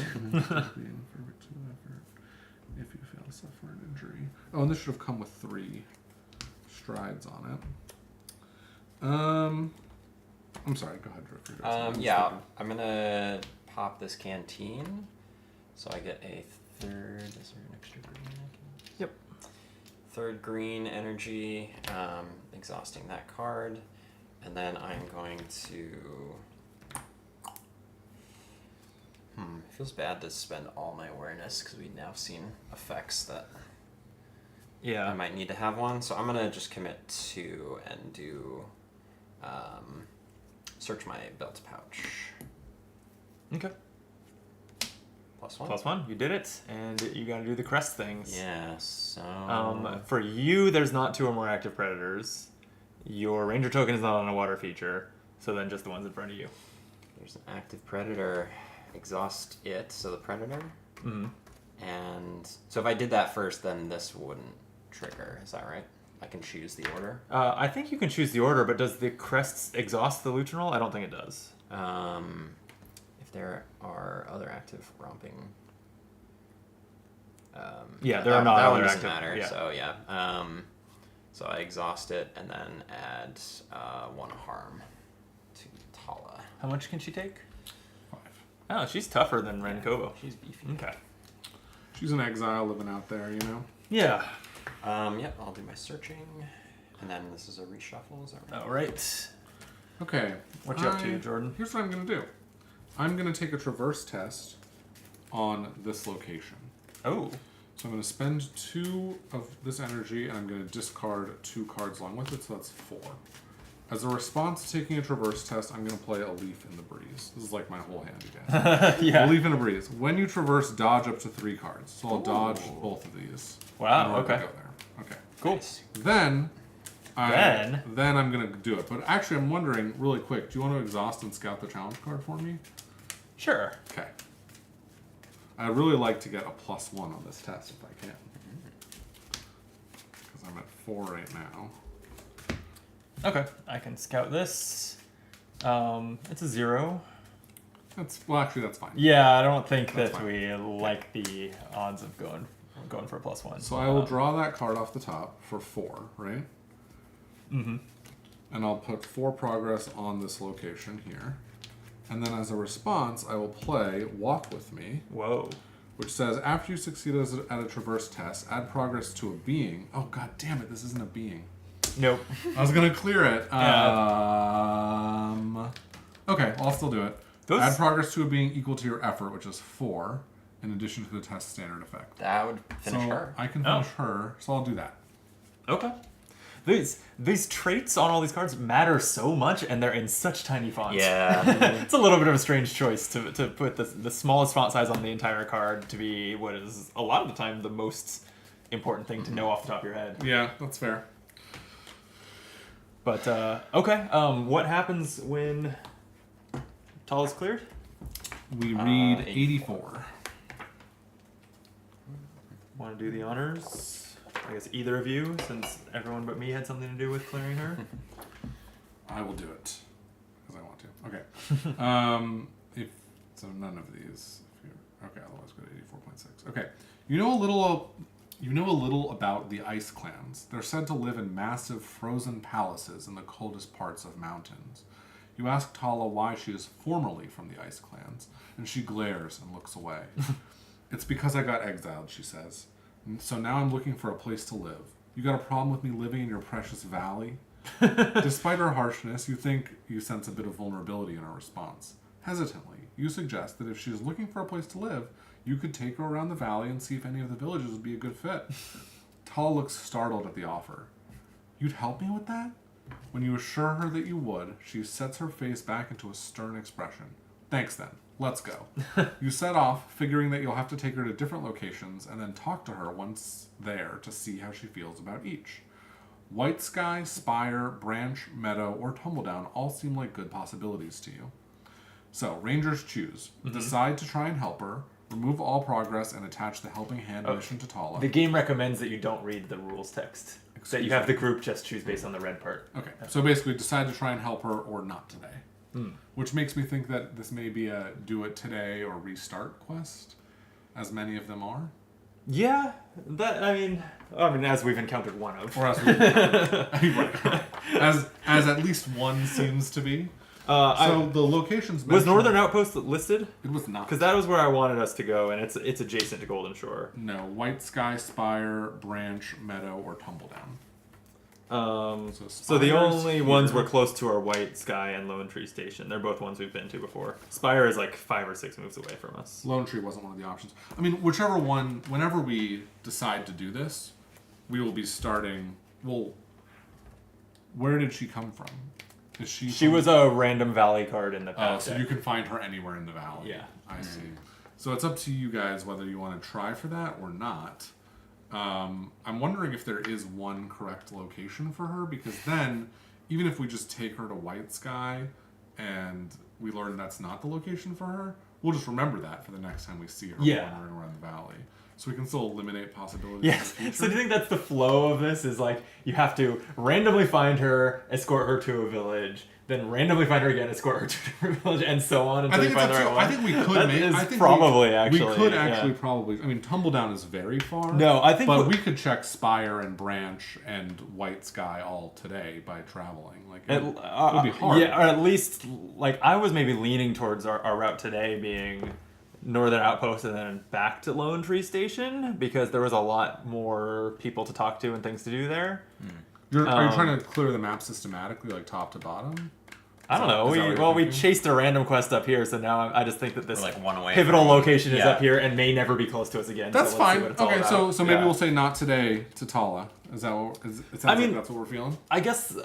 being perfect to effort. If you fail to suffer an injury. Oh, and this should have come with 3 strides on it. I'm sorry, go ahead, Drifter. Yeah, I'm gonna pop this canteen, so I get a 3rd. Is there an extra green I can? Yep. 3rd green energy, exhausting that card, and then I'm going to. It feels bad to spend all my awareness because we've now seen effects that. Yeah. I might need to have one, so I'm gonna just commit 2 and do search my belt pouch. Okay. +1. +1. You did it, and you got to do the crest things. Yeah. So. For you, there's not 2 or more active predators. Your ranger token is not on a water feature, so then just the ones in front of you. There's an active predator. Exhaust it. So the predator. Mm-hmm. And so if I did that first, then this wouldn't trigger. Is that right? I can choose the order. I think you can choose the order, but does the crest exhaust the Lutron roll? I don't think it does. If there are other active romping. Yeah, there are not that other one doesn't active. matter. Yeah. So yeah. So I exhaust it and then add 1 harm to Tala. How much can she take? 5. Oh, she's tougher than Renkovo. She's beefy. Okay. She's an exile living out there, you know? Yeah. Yep, I'll do my searching. And then this is a reshuffle, is that right? All right. Okay. What you up to, Jordan? Here's what I'm going to do. I'm going to take a traverse test on this location. Oh. So I'm going to spend 2 of this energy, and I'm going to discard 2 cards along with it, so that's 4. As a response to taking a traverse test, I'm going to play a Leaf in the Breeze. This is like my whole hand again. Yeah. A Leaf in a Breeze. When you traverse, dodge up to 3 cards. So I'll dodge both of these. Wow, in order to okay. go there. Okay. Cool. Nice. Then I'm going to do it. But actually, I'm wondering, really quick, do you want to exhaust and scout the challenge card for me? Sure. Okay. I'd really like to get a +1 on this test if I can. Because I'm at 4 right now. Okay. I can scout this. It's a 0. Actually, that's fine. Yeah, I don't think That's that fine. we like the odds of going for a +1. So I will draw that card off the top for 4, right? Mm-hmm. And I'll put 4 progress on this location here. And then as a response, I will play Walk With Me, Whoa. which says, after you succeed at a traverse test, add progress to a being. Oh, god damn it, this isn't a being. Nope. I was going to clear it. Yeah. Okay, I'll still do it. Those... Add progress to a being equal to your effort, which is 4, in addition to the test standard effect. That would finish so her. I can finish her, so I'll do that. Okay. These traits on all these cards matter so much, and they're in such tiny fonts. Yeah. It's a little bit of a strange choice to put the smallest font size on the entire card to be what is a lot of the time the most important thing to know off the top of your head. Yeah, that's fair. But, okay. What happens when Tall is cleared? We read 84. Want to do the honors? I guess either of you, since everyone but me had something to do with clearing her. I will do it because I want to. Okay. If so, none of these. Okay, otherwise go to 84.6. Okay. You know a little about the ice clans. They're said to live in massive frozen palaces in the coldest parts of mountains. You ask Tala why she is formerly from the ice clans, and she glares and looks away. It's because I got exiled, she says. So now I'm looking for a place to live. You got a problem with me living in your precious valley? Despite her harshness, you think you sense a bit of vulnerability in her response. Hesitantly, you suggest that if she is looking for a place to live, you could take her around the valley and see if any of the villages would be a good fit. Tala looks startled at the offer. You'd help me with that? When you assure her that you would, she sets her face back into a stern expression. Thanks then. Let's go. You set off, figuring that you'll have to take her to different locations, and then talk to her once there to see how she feels about each. White Sky, Spire, Branch, Meadow, or Tumbledown all seem like good possibilities to you. So, Rangers choose. Decide to try and help her, remove all progress, and attach the helping hand mission to Tala. The game recommends that you don't read the rules text. That you have the group just choose based on the red part. Okay, so basically decide to try and help her or not today. Which makes me think that this may be a do it today or restart quest, as many of them are. Yeah, I mean, as we've encountered one of. Or as we've right. As at least one seems to be. So the locations was Northern Outpost listed? It was not. Because that was where I wanted us to go, and it's adjacent to Golden Shore. No, White Sky, Spire, Branch, Meadow, or Tumbledown. So the only ones we're close to are White Sky and Lone Tree Station. They're both ones we've been to before. Spire is like 5 or 6 moves away from us. Lone Tree wasn't one of the options. I mean, whichever one, whenever we decide to do this, we will be starting. Well, where did she come from? Is she? She was a random valley card in the past. So you can find her anywhere in the valley. Yeah, I see. So it's up to you guys whether you want to try for that or not. I'm wondering if there is one correct location for her, because then, even if we just take her to White Sky and we learn that's not the location for her, we'll just remember that for the next time we see her wandering around the valley. So we can still eliminate possibilities. Yes. So do you think that's the flow of this? Is like you have to randomly find her, escort her to a village, then randomly find her again, escort her to a different village, and so on until you find the right one? I think we could make. I think probably we could actually probably. I mean, Tumbledown is very far. No, I think. But we could check Spire and Branch and White Sky all today by traveling. Like it would be hard. Yeah, or at least like I was maybe leaning towards our route today being Northern Outpost and then back to Lone Tree Station, because there was a lot more people to talk to and things to do there. Are you trying to clear the map systematically, like top to bottom? I don't know. We chased a random quest up here, so now I just think that this like one away pivotal location is up here and may never be close to us again. That's so fine. See what it's all about. So maybe we'll say not today to Tala. Is that what? It sounds like that's what we're feeling. I guess.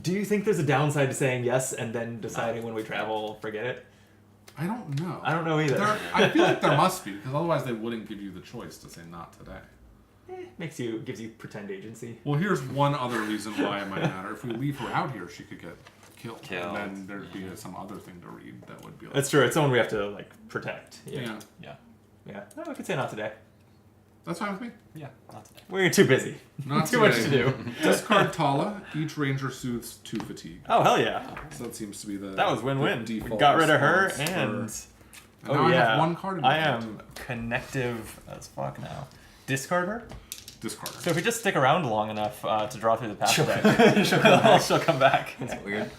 Do you think there's a downside to saying yes and then deciding when we travel, forget it? I don't know. I don't know either. I feel like there must be, because otherwise they wouldn't give you the choice to say not today. Gives you pretend agency. Well, here's one other reason why it might matter. If we leave her out here, she could get killed. And then there'd be some other thing to read that would be like... That's true. It's someone we have to like protect. Yeah. No, I could say not today. That's fine with me. Yeah, not today. We're too busy. Not too much to do. Discard Tala. Each ranger soothes 2 fatigue. Oh, hell yeah. So that seems to be the... That was win-win. We got rid of her and... I have 1 card in I am connective as fuck now. Discard her? Discard her. So if we just stick around long enough to draw through the path deck, she'll come back. That's weird.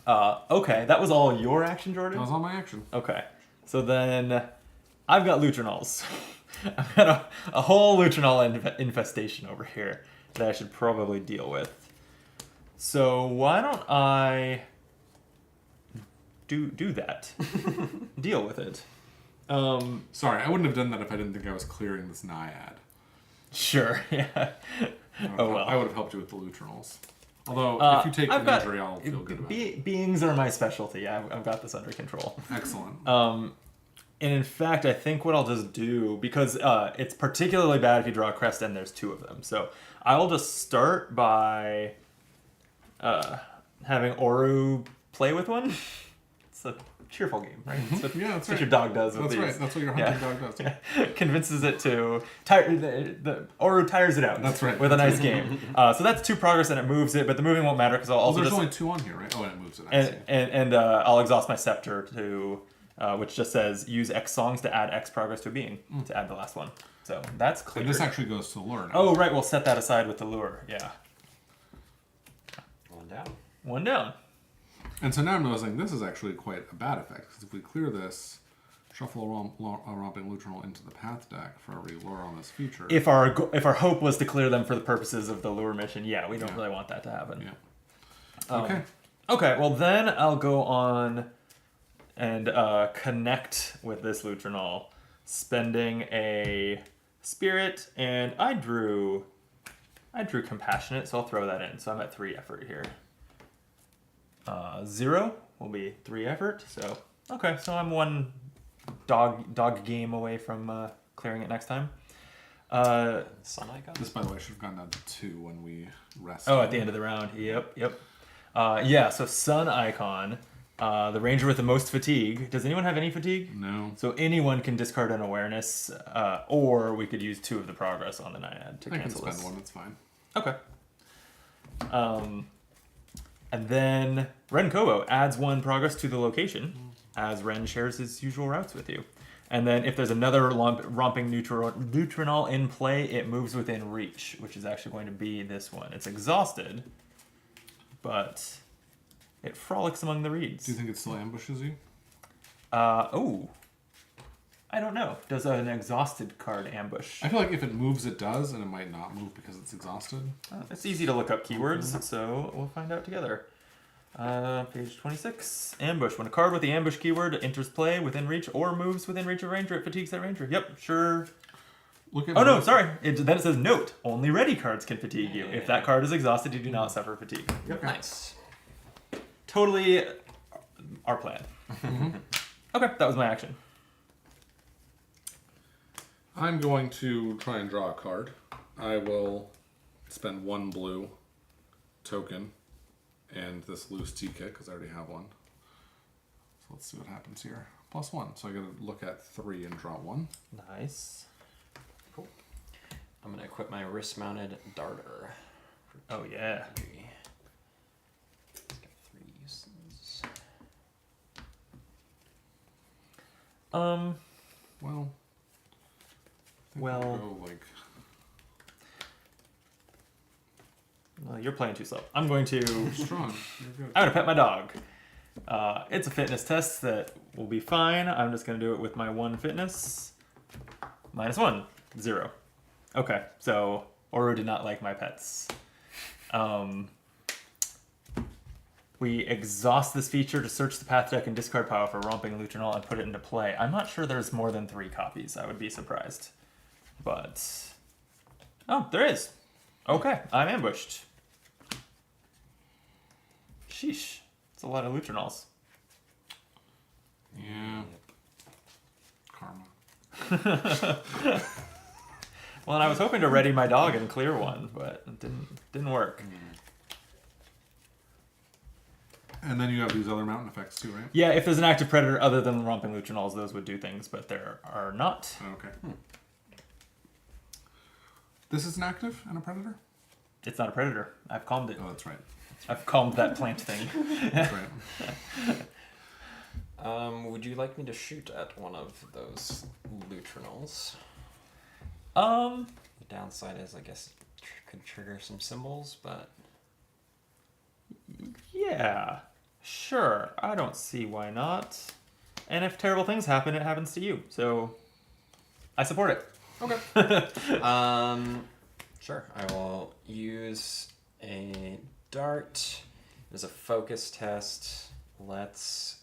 Okay, that was all your action, Jordan? That was all my action. Okay. So then I've got Lutrinals. I've got a whole Lutrinal infestation over here that I should probably deal with. So why don't I do that? Deal with it. Sorry, I wouldn't have done that if I didn't think I was clearing this Naiad. Sure, yeah. I would have helped you with the Lutrinals. Although, if you take an injury, I'll feel good about it. Beings are my specialty. I've got this under control. Excellent. And in fact, I think what I'll just do, because it's particularly bad if you draw a crest and there's 2 of them. So I will just start by having Oru play with one. It's a cheerful game, right? Mm-hmm. That's that's what your dog does with That's these. right. That's what your hunting dog does. Yeah. Convinces it to the Oru tires it out. That's right. With a nice game. So that's 2 progress and it moves it, but the moving won't matter because I'll also there's just... only 2 on here, right? Oh, and it moves it. And I'll exhaust my scepter to, which just says use X songs to add X progress to a being to add the last one. So that's clear. And this actually goes to learn. Oh right, we'll set that aside with the lure. Yeah. 1 down. 1 down. And so now I'm noticing this is actually quite a bad effect, because if we clear this, shuffle a romping Lutrinal into the path deck for every lure on this feature. If our hope was to clear them for the purposes of the lure mission, we don't really want that to happen. Yeah. Okay, well then I'll go on and connect with this Lutrinal, spending a spirit, and I drew I drew compassionate, so I'll throw that in. So I'm at 3 effort here. 0 will be 3 effort. So okay, so I'm 1 dog game away from clearing it next time. Sun icon. This, by the way, should have gone down to 2 when we rest. Oh, at the end of the round. Yep. Yeah. So sun icon. The ranger with the most fatigue. Does anyone have any fatigue? No. So anyone can discard an awareness, or we could use 2 of the progress on the naiad to cancel this. I can spend 1. That's fine. Okay. And then Ren Kobo adds 1 progress to the location as Ren shares his usual routes with you. And then if there's another romping neutronol in play, it moves within reach, which is actually going to be this one. It's exhausted, but it frolics among the reeds. Do you think it still ambushes you? I don't know. Does an exhausted card ambush? I feel like if it moves, it does, and it might not move because it's exhausted. It's easy to look up keywords, so we'll find out together. Page 26. Ambush. When a card with the ambush keyword enters play within reach or moves within reach of ranger, it fatigues that ranger. Yep, sure. Sorry. Then it says note. Only ready cards can fatigue you. If that card is exhausted, you do not suffer fatigue. Yep. Nice. Totally our plan. Okay, that was my action. I'm going to try and draw a card. I will spend 1 blue token and this loose T-kit, because I already have one. So let's see what happens here. +1. So I got to look at 3 and draw 1. Nice. Cool. I'm going to equip my wrist-mounted darter. Oh, yeah. It's got 3 uses. Well... Well, go well, you're playing too slow. I'm going to... strong. You're good. I'm going to pet my dog. It's a fitness test that will be fine. I'm just going to do it with my 1 fitness. -1. 0. Okay, so Oru did not like my pets. We exhaust this feature to search the path deck and discard power for romping Lutrinol and put it into play. I'm not sure there's more than 3 copies. I would be surprised. But... oh, there is. Okay, I'm ambushed. Sheesh. It's a lot of Lutrinols. Yeah. Karma. Well, and I was hoping to ready my dog and clear 1, but it didn't work. And then you have these other mountain effects too, right? Yeah, if there's an active predator other than romping Lutrinols, those would do things, but there are not. Okay. This is an active and a predator? It's not a predator. I've calmed it. Oh, that's right. I've calmed that plant thing. That's right. Would you like me to shoot at one of those Lutrinols? The The downside is, I guess, could trigger some symbols, but... yeah, sure. I don't see why not. And if terrible things happen, it happens to you. So, I support it. Okay. Sure. I will use a dart. There's a focus test. Let's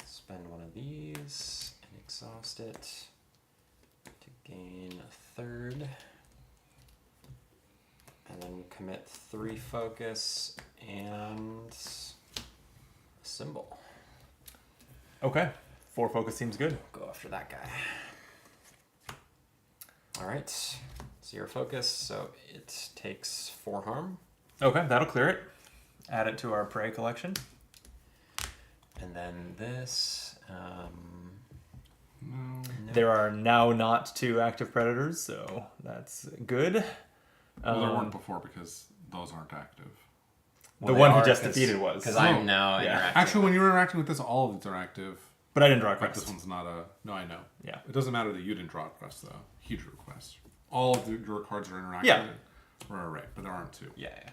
spend one of these and exhaust it to gain a 3rd. And then commit 3 focus and a symbol. Okay. 4 focus seems good. Go after that guy. Alright. 0 focus, so it takes 4 harm. Okay, that'll clear it. Add it to our prey collection. And then this. No. There are now not 2 active predators, so that's good. Well, there weren't before because those aren't active. The one who just defeated was. Because I'm now interacting. Actually, when you're interacting with this, all of these are active. But I didn't draw a But quest. this one's not a... No, I know. Yeah. It doesn't matter that you didn't draw a quest, though. He drew a quest. All of your cards are interactive. Yeah. Right, but there aren't 2. Yeah.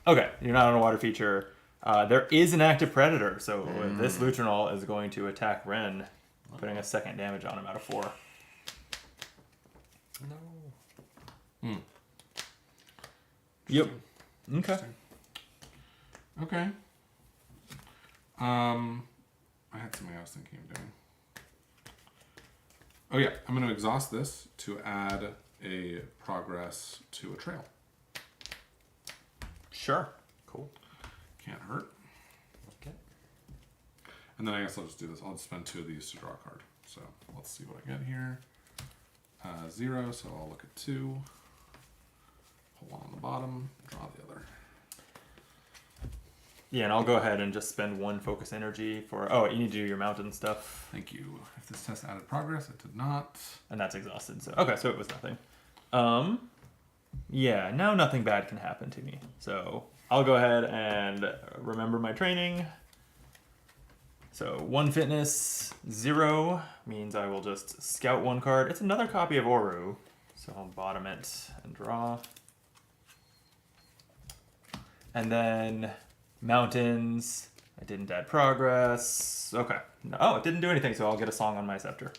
Okay, you're not on a water feature. There is an active predator, so this Lutrinol is going to attack Ren, putting a 2nd damage on him out of 4. No. Yep. Okay. Okay. I had something I was thinking of doing. Oh yeah, I'm going to exhaust this to add a progress to a trail. Sure. Cool. Can't hurt. Okay. And then I guess I'll just do this. I'll just spend 2 of these to draw a card. So let's see what I get here. 0, so I'll look at 2. Put 1 on the bottom, draw the other. Yeah, and I'll go ahead and just spend 1 focus energy for... Oh, you need to do your mountain stuff. Thank you. If this test added progress, it did not. And that's exhausted. So okay, so it was nothing. Yeah, now nothing bad can happen to me. So I'll go ahead and remember my training. So 1 fitness, 0 means I will just scout 1 card. It's another copy of Oru. So I'll bottom it and draw. And then mountains. I didn't add progress. Okay. No, oh, it didn't do anything, so I'll get a song on my scepter.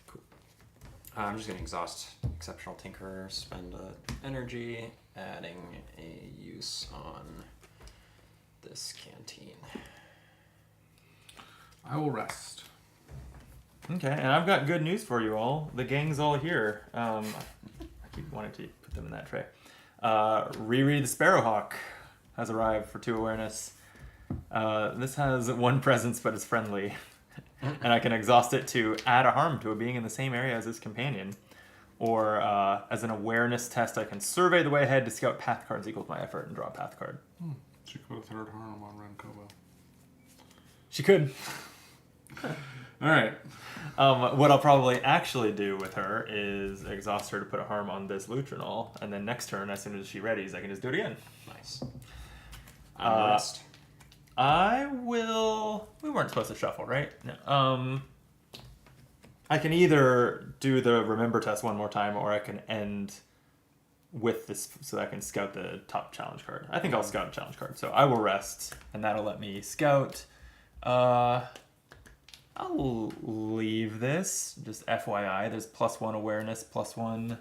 Cool. I'm just going to exhaust Exceptional Tinker, spend energy, adding a use on this canteen. I will rest. Okay, and I've got good news for you all. The gang's all here. I keep wanting to put them in that tray. Riri the Sparrowhawk has arrived for 2 awareness. This has 1 presence, but it's friendly. And I can exhaust it to add a harm to a being in the same area as his companion. Or as an awareness test, I can survey the way ahead to scout path cards equal to my effort and draw a path card. She could put a 3rd harm on Renkobo. She could. All right. What I'll probably actually do with her is exhaust her to put a harm on this Lutrinol, and then next turn, as soon as she readies, I can just do it again. Nice. Rest. I will... We weren't supposed to shuffle, right? No. I can either do the remember test 1 more time, or I can end with this so that I can scout the top challenge card. I think I'll scout a challenge card, so I will rest, and that'll let me scout. I'll leave this, just FYI. There's +1 awareness, +1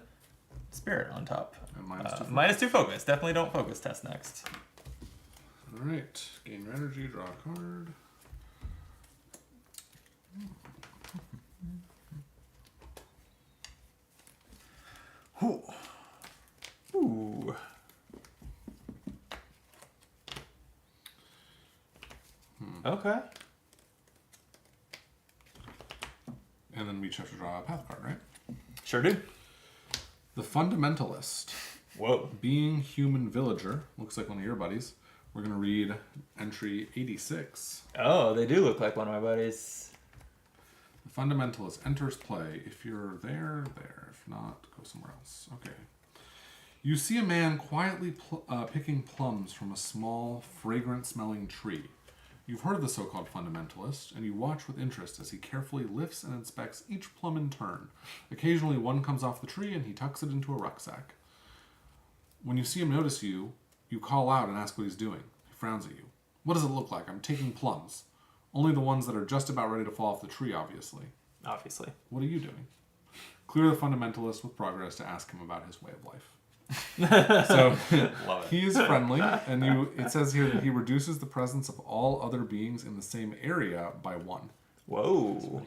spirit on top. And -2 focus. Definitely don't focus test next. All right. Gain your energy, draw a card. Ooh. Ooh. Okay. And then we each have to draw a path card, right? Sure do. The Fundamentalist. Whoa. Being Human Villager. Looks like one of your buddies. We're going to read entry 86. Oh, they do look like one of my buddies. The Fundamentalist enters play. If you're there, there. If not, go somewhere else. Okay. You see a man quietly picking plums from a small, fragrant-smelling tree. You've heard of the so-called fundamentalist, and you watch with interest as he carefully lifts and inspects each plum in turn. Occasionally one comes off the tree and he tucks it into a rucksack. When you see him notice you, you call out and ask what he's doing. He frowns at you. What does it look like? I'm taking plums. Only the ones that are just about ready to fall off the tree, obviously. Obviously. What are you doing? Clear the fundamentalist with progress to ask him about his way of life. So he is friendly, and it says here that he reduces the presence of all other beings in the same area by 1. Whoa.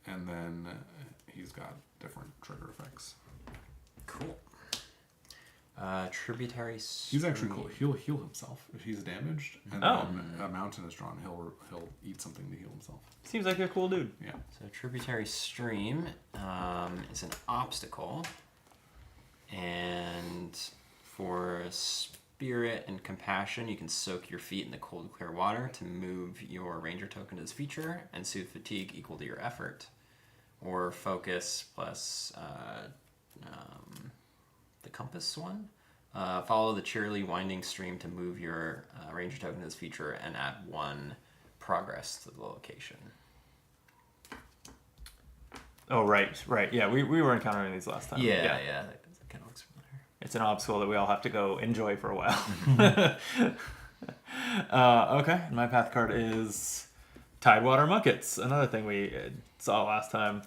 And then he's got different trigger effects. Cool. Tributary Stream. He's actually cool. He'll heal himself if he's damaged, and then a mountain is drawn. He'll eat something to heal himself. Seems like a cool dude. Yeah. So Tributary Stream is an obstacle. And for Spirit and Compassion, you can soak your feet in the cold, clear water to move your Ranger token to this feature and soothe fatigue equal to your effort. Or Focus plus the Compass one. Follow the cheerily winding stream to move your Ranger token to this feature and add 1 progress to the location. Oh, right. Yeah, we were encountering these last time. Yeah. Kind of looks familiar. It's an obstacle that we all have to go enjoy for a while. Okay, my path card is Tidewater Muckets, another thing we saw last time.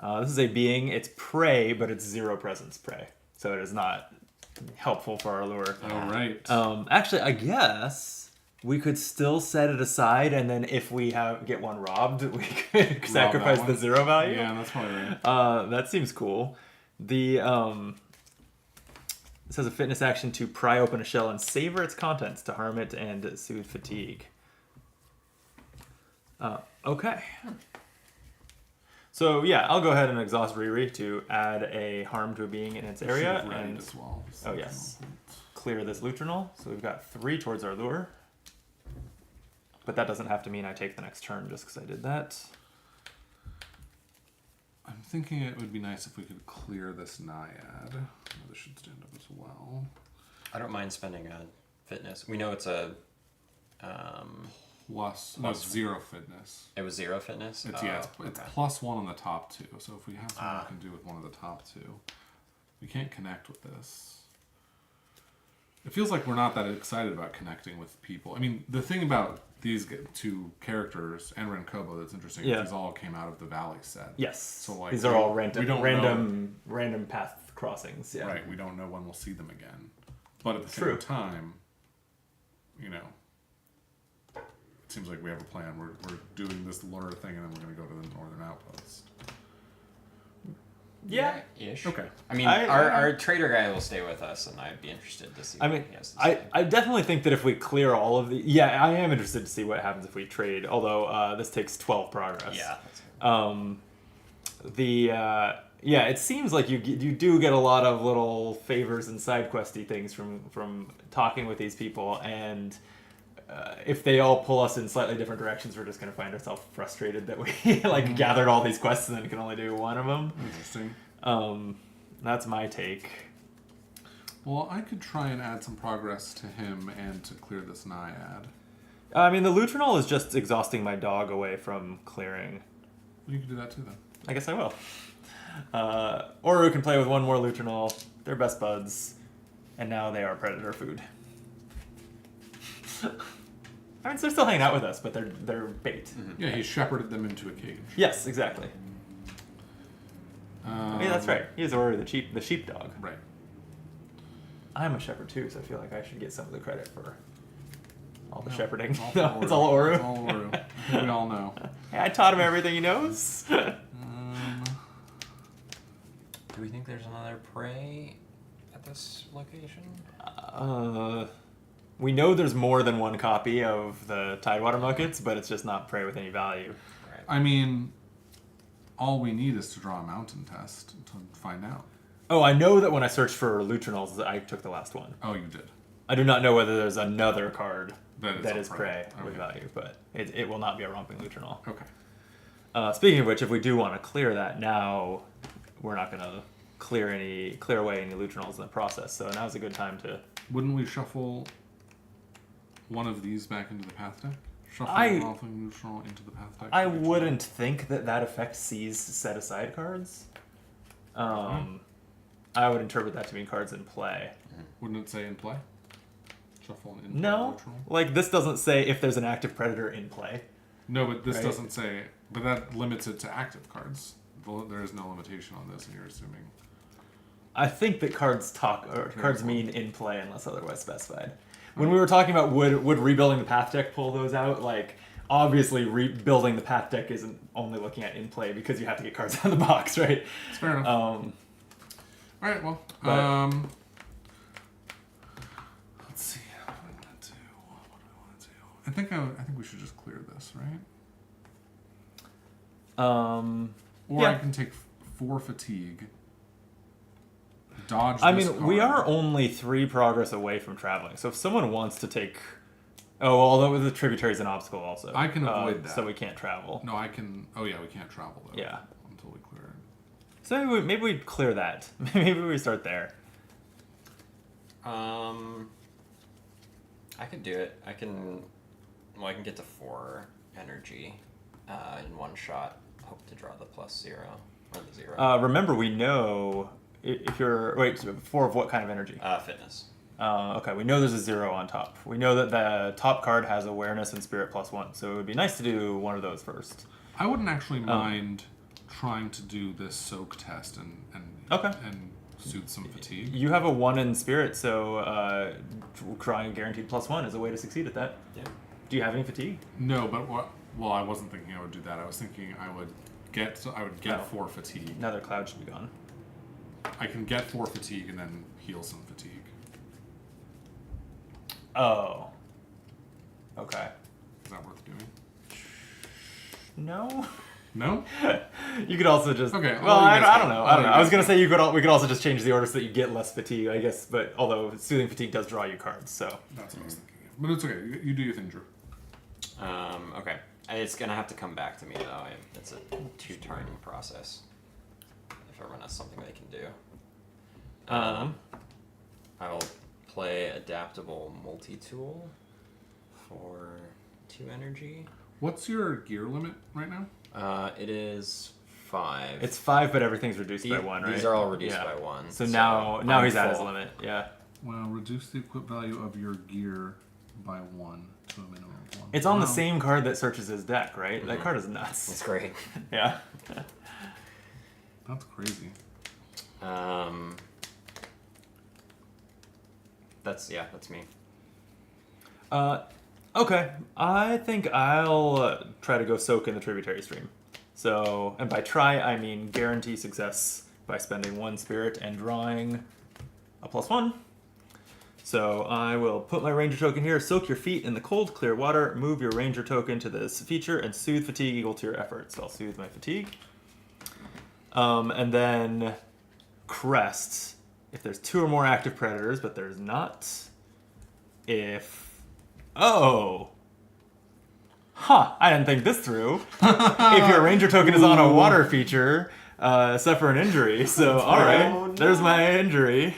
This is a being, it's prey, but it's 0 presence prey. So it is not helpful for our lure. All right. Actually, I guess We could still set it aside, and then if we get one robbed, we could sacrifice the 0 value. Yeah, that's probably right. That seems cool. The This has a fitness action to pry open a shell and savor its contents to harm it and soothe fatigue. Okay. So yeah, I'll go ahead and exhaust Riri to add a harm to a being in its area, and as well. Oh yes, clear this Lutrinol. So we've got 3 towards our lure. But that doesn't have to mean I take the next turn just because I did that. I'm thinking it would be nice if we could clear this Naiad. This should stand up as well. I don't mind spending a fitness. We know it's a... Plus 0 fitness. It was 0 fitness? It's +1 on the top 2. So if we have something we can do with one of the top 2, we can't connect with this. It feels like we're not that excited about connecting with people. I mean, the thing about these 2 characters and Renkobo that's interesting is these all came out of the Valley set. Yes. So like these are all random path crossings. Yeah. Right. We don't know when we'll see them again. But at the same time, you know, it seems like we have a plan. We're doing this lure thing, and then we're going to go to the northern outpost. Yeah. Ish. Okay. I mean, our trader guy will stay with us, and I'd be interested to see what he has to say. I definitely think that if we clear all of the... Yeah, I am interested to see what happens if we trade, although this takes 12 progress. Yeah. Yeah, it seems like you do get a lot of little favors and side questy things from talking with these people, and if they all pull us in slightly different directions, we're just going to find ourselves frustrated that we gathered all these quests and then can only do one of them. Interesting. That's my take. Well, I could try and add some progress to him and to clear this Naiad. I mean, the Lutrinol is just exhausting my dog away from clearing. Well, you can do that too, then. I guess I will. Oru can play with one more Lutrinol. They're best buds. And now they are predator food. I mean, they're still hanging out with us, but they're bait. Mm-hmm. Yeah, he shepherded them into a cage. Yes, exactly. Yeah, that's right. He is Oru, the sheepdog. Right. I'm a shepherd too, so I feel like I should get some of the credit for all the shepherding. It's all Oru. It's all Oru. I think we all know. Hey, I taught him everything he knows. Do we think there's another prey at this location? We know there's more than one copy of the Tidewater Muckets, but it's just not prey with any value. Right. I mean, all we need is to draw a mountain test to find out. Oh, I know that when I searched for Lutrinols, I took the last one. Oh, you did. I do not know whether there's another card that is prey okay. with value, but it will not be a Romping Lutrinol. Okay. Speaking of which, if we do want to clear that now, we're not going to clear away any Lutrinols in the process. So now's a good time to. Wouldn't we shuffle one of these back into the path deck? Shuffle Romping Lutrinol into the path deck. I wouldn't think that effect sees set aside cards. I would interpret that to mean cards in play. Wouldn't it say in play? Shuffle in play. No, like this doesn't say if there's an active predator in play. No, but this doesn't say. But that limits it to active cards. There is no limitation on this, and you're assuming. I think that cards mean in play unless otherwise specified. When we were talking about would rebuilding the path deck pull those out, like obviously rebuilding the path deck isn't only looking at in play because you have to get cards out of the box, right? It's fair enough. All right, well, let's see. What do I want to do? I think we should just clear this, right? Or I can take 4 fatigue. Dodge. We are only 3 progress away from traveling. So if someone wants to take, although the tributary is an obstacle also. I can avoid that. So we can't travel. No, I can. Oh yeah, we can't travel though. Yeah. Until we clear it. So maybe we clear that. Maybe we start there. I could do it. I can get to 4 energy in one shot. Hope to draw the +0 or the 0. Remember, we know if you're 4 of what kind of energy? Fitness. Okay, we know there's a 0 on top. We know that the top card has awareness and spirit +1, so it would be nice to do one of those first. I wouldn't actually mind trying to do this soak test and soothe some fatigue. You have a 1 in spirit, so drawing a guaranteed +1 is a way to succeed at that. Yeah. Do you have any fatigue? No, but well, I wasn't thinking I would do that. I was thinking I would get 4 fatigue. Another cloud should be gone. I can get 4 fatigue and then heal some fatigue. Oh. Okay. Is that worth doing? No. No? You could also just. Okay. Well, I don't know. I was gonna say we could also just change the order so that you get less fatigue, I guess. But although soothing fatigue does draw you cards, so. That's what I was thinking. But it's okay. You do your thing, Drew. Okay. It's gonna have to come back to me though. It's a 2-turn process. If everyone has something they can do. I will play adaptable multi-tool for 2 energy. What's your gear limit right now? It is 5. It's 5, but everything's reduced by 1, right? These are all reduced by 1. So now he's at his full. limit. Yeah. Well, reduce the equip value of your gear by 1 to a minimum of 1. It's on the same card that searches his deck, right? Mm-hmm. That card is nuts. It's great. Yeah. That's crazy. That's me. Okay. I think I'll try to go soak in the tributary stream. So, and by try, I mean guarantee success by spending 1 spirit and drawing a +1. So I will put my ranger token here, soak your feet in the cold, clear water, move your ranger token to this feature, and soothe fatigue equal to your effort. So I'll soothe my fatigue. And then crest. If there's 2 or more active predators, but there's not. Oh! Huh, I didn't think this through. If your ranger token is on a water feature, suffer an injury. So, alright, there's my injury.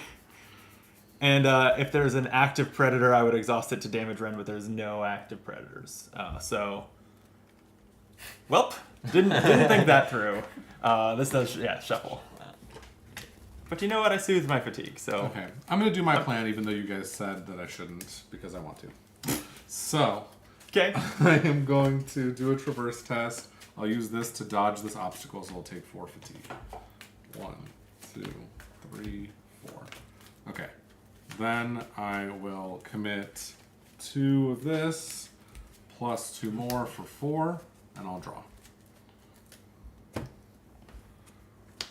And if there's an active predator, I would exhaust it to damage Ren, but there's no active predators. Welp, didn't think that through. This does, shuffle. But you know what? I soothed my fatigue, so... Okay. I'm going to do my plan, even though you guys said that I shouldn't, because I want to. So... Okay. I am going to do a traverse test. I'll use this to dodge this obstacle, so I'll take 4 fatigue. 1, 2, 3, 4. Okay. Then I will commit 2 of this, plus 2 more for 4, and I'll draw.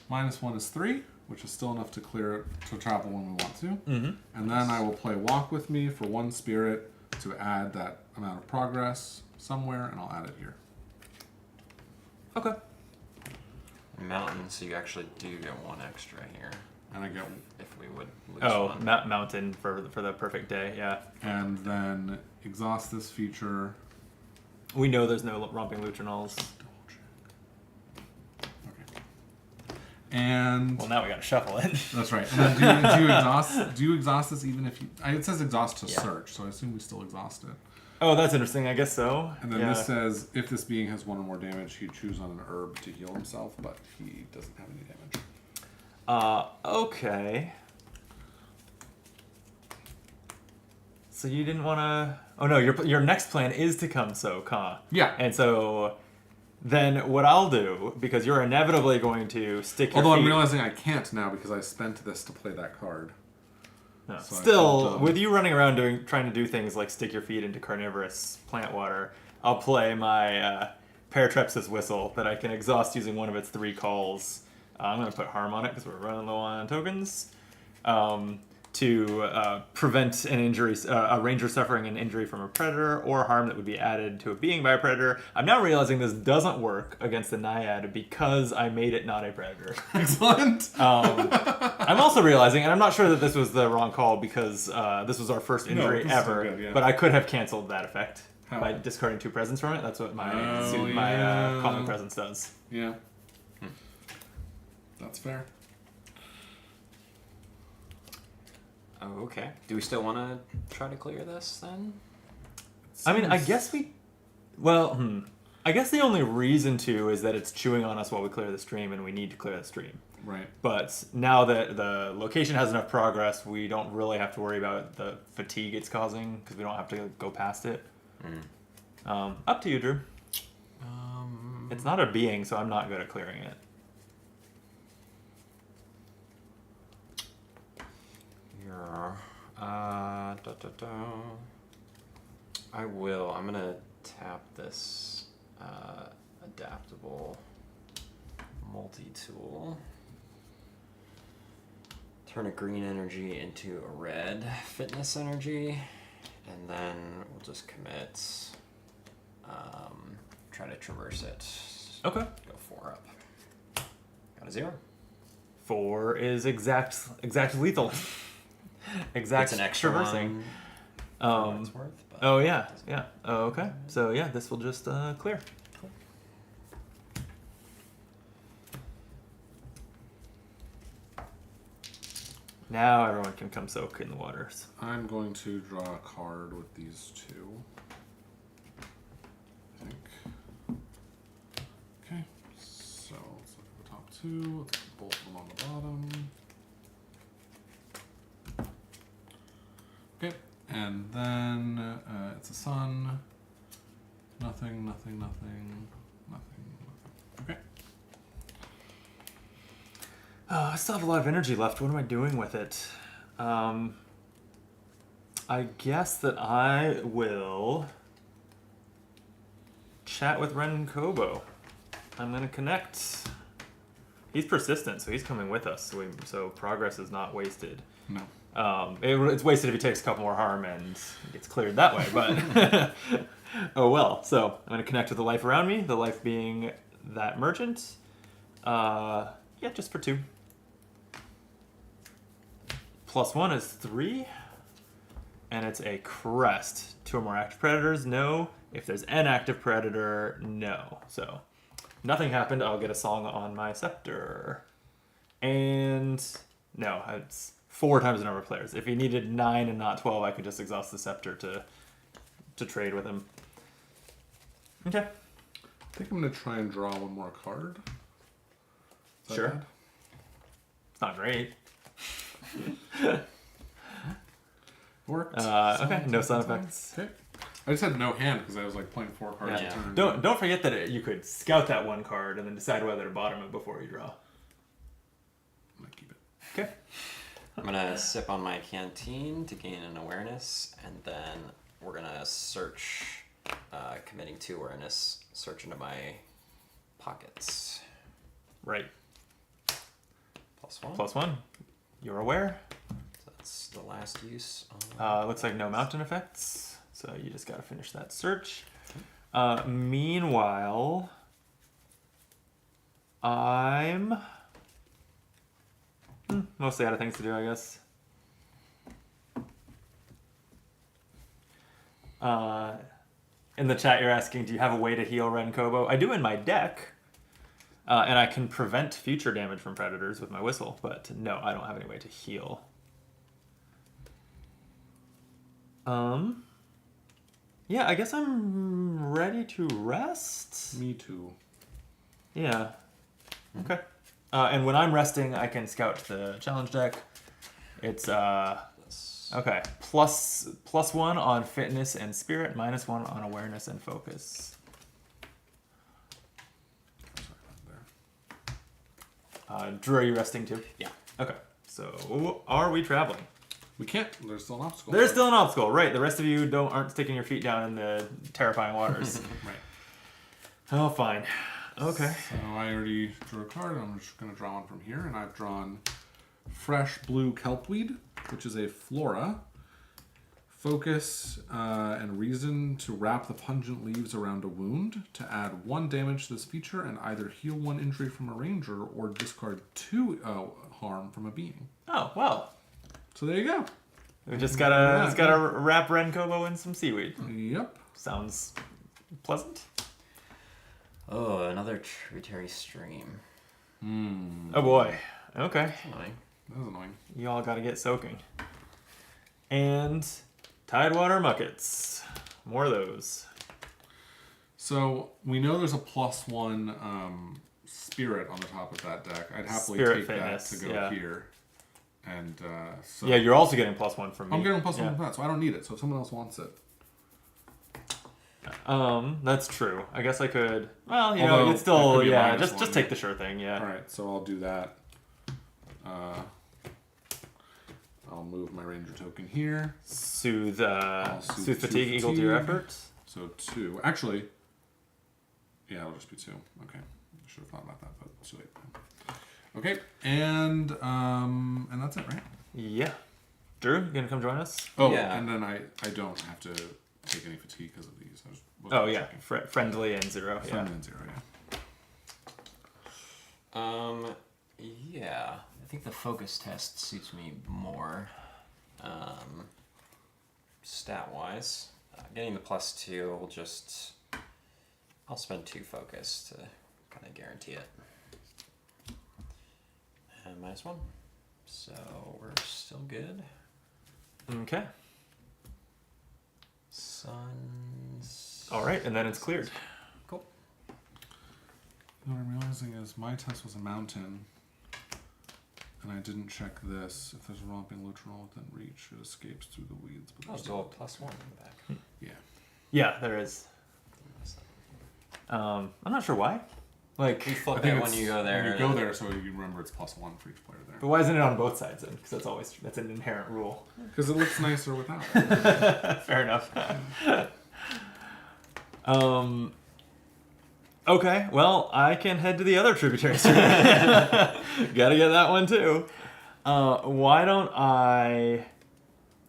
-1 is 3, which is still enough to clear to travel when we want to. Mm-hmm. And then I will play Walk With Me for 1 spirit to add that amount of progress somewhere, and I'll add it here. Okay. Mountain, so you actually do get 1 extra here. And I get... If we would lose Oh, 1. mountain for the perfect day, yeah. And then exhaust this feature. We know there's no romping Luchernals. And Well, now we gotta shuffle it. that's right. And then do you exhaust? Do you exhaust this even if you? It says exhaust to search, so I assume we still exhaust it. Oh, that's interesting. I guess so. And then this says if this being has 1 or more damage, he choose on an herb to heal himself, but he doesn't have any damage. Okay. So you didn't want to... Oh, no, your next plan is to come soak, huh? Yeah. And so then what I'll do, because you're inevitably going to stick your Although feet... I'm realizing I can't now because I spent this to play that card. No. So Still, with you running around trying to do things like stick your feet into carnivorous plant water, I'll play my Paratrepsis whistle that I can exhaust using 1 of its 3 calls. I'm going to put harm on it because we're running low on tokens. To prevent an injury, a ranger suffering an injury from a predator or harm that would be added to a being by a predator. I'm now realizing this doesn't work against the Naiad because I made it not a predator. Excellent. I'm also realizing, and I'm not sure that this was the wrong call because this was our first injury this is ever, good, yeah. but I could have canceled that effect How? by discarding 2 presents from it. That's what my yeah. calming presence does. Yeah. That's fair. Oh, okay. Do we still want to try to clear this then? I mean, I guess we... Well, I guess the only reason to is that it's chewing on us while we clear the stream, and we need to clear the stream. Right. But now that the location has enough progress, we don't really have to worry about the fatigue it's causing, because we don't have to go past it. Up to you, Drew. It's not a being, so I'm not good at clearing it. Yeah. I will. I'm gonna tap this adaptable multi-tool. Turn a green energy into a red fitness energy, and then we'll just commit. Try to traverse it. Okay. Go 4 up. Got a 0. 4 is exact lethal. Exact It's an extra traversing. one. For what it's worth, but Oh yeah, yeah. Oh, okay. So yeah, this will just clear. Cool. Now everyone can come soak in the waters. I'm going to draw a card with these two. I think. Okay, so let's look at the top 2. Let's put both of them on the bottom. Okay, and then it's a sun. Nothing. Okay. I still have a lot of energy left. What am I doing with it? I guess that I will chat with Ren Kobo. I'm going to connect. He's persistent, so he's coming with us. So progress is not wasted. No. It's wasted if he takes a couple more harm and gets cleared that way, but oh well. So I'm going to connect with the life around me, the life being that merchant. Yeah, just for 2. +1 is 3, and it's a crest. 2 or more active predators, no. If there's an active predator, no. So nothing happened. I'll get a song on my scepter. And no, it's 4 times the number of players. If he needed 9 and not 12, I could just exhaust the scepter to trade with him. Okay. I think I'm going to try and draw one more card. Is that Sure. bad? It's not great. Worked. Okay, no sound effects. Okay. I just had no hand because I was like playing 4 cards Yeah. a turn. Don't forget that you could scout that one card and then decide whether to bottom it before you draw. I'm going to keep it. Okay. I'm gonna sip on my canteen to gain an awareness, and then we're gonna search, committing 2 awareness, search into my pockets. Right. +1. +1. You're aware. So that's the last use. Looks like no mountain effects, so you just gotta finish that search. Meanwhile, I'm mostly out of things to do, I guess. In the chat, you're asking, do you have a way to heal Ren Kobo? I do in my deck, and I can prevent future damage from predators with my whistle, but no, I don't have any way to heal. Yeah, I guess I'm ready to rest. Me too. Yeah. Okay. And when I'm resting, I can scout the challenge deck. It's okay. +1 on fitness and spirit, -1 on awareness and focus. Drew, are you resting too? Yeah. Okay. So are we traveling? We can't. There's still an obstacle. There's still an obstacle, right? The rest of you aren't sticking your feet down in the terrifying waters. Right. Oh, fine. Okay. So I already drew a card. I'm just going to draw one from here, and I've drawn fresh blue kelpweed, which is a flora. Focus and reason to wrap the pungent leaves around a wound to add 1 damage to this feature and either heal 1 injury from a ranger or discard 2 harm from a being. Oh, well. So there you go. We just gotta wrap Ren Kobo in some seaweed. Yep. Sounds pleasant. Oh, another tributary stream. Oh boy. Okay. Annoying. That was annoying. You all gotta get soaking. And Tidewater Muckets. More of those. So we know there's a +1 spirit on the top of that deck. I'd happily Spirit take fitness, that to go yeah. here. And so Yeah, you're also getting +1 from me. I'm getting +1 Yeah. from that, so I don't need it. So if someone else wants it, That's true. I guess I could. Well, you Although, know, it's still that could be a yeah. minus Just one. take the sure thing. Yeah. all right. So I'll do that. I'll move my ranger token here. Soothe fatigue equal to your effort. So 2. Actually, yeah, it'll just be 2. Okay. I should have thought about that, but it's too late. Okay, and that's it, right? Yeah. Drew, you gonna come join us? Oh, Yeah. and then I don't have to take any fatigue because of these. Oh yeah, friendly and 0. Friendly and 0, yeah. Yeah. I think the focus test suits me more, stat-wise. Getting the +2 will just... I'll spend 2 focus to kind of guarantee it. And -1. So we're still good. Okay. Suns... All right, and then it's cleared. Cool. What I'm realizing is my test was a mountain, and I didn't check this. If there's a romping lutronol within reach, it escapes through the weeds. But Oh, there's so a +1 in the back. Yeah. Yeah, there is. I'm not sure why. Like, You flip I think it when you go there. When you go there, so you remember it's +1 for each player there. but why isn't it on both sides then? Because that's an inherent rule. Because it looks nicer without it. Fair enough. Okay, well, I can head to the other tributary stream. Gotta get that one too. Why don't I...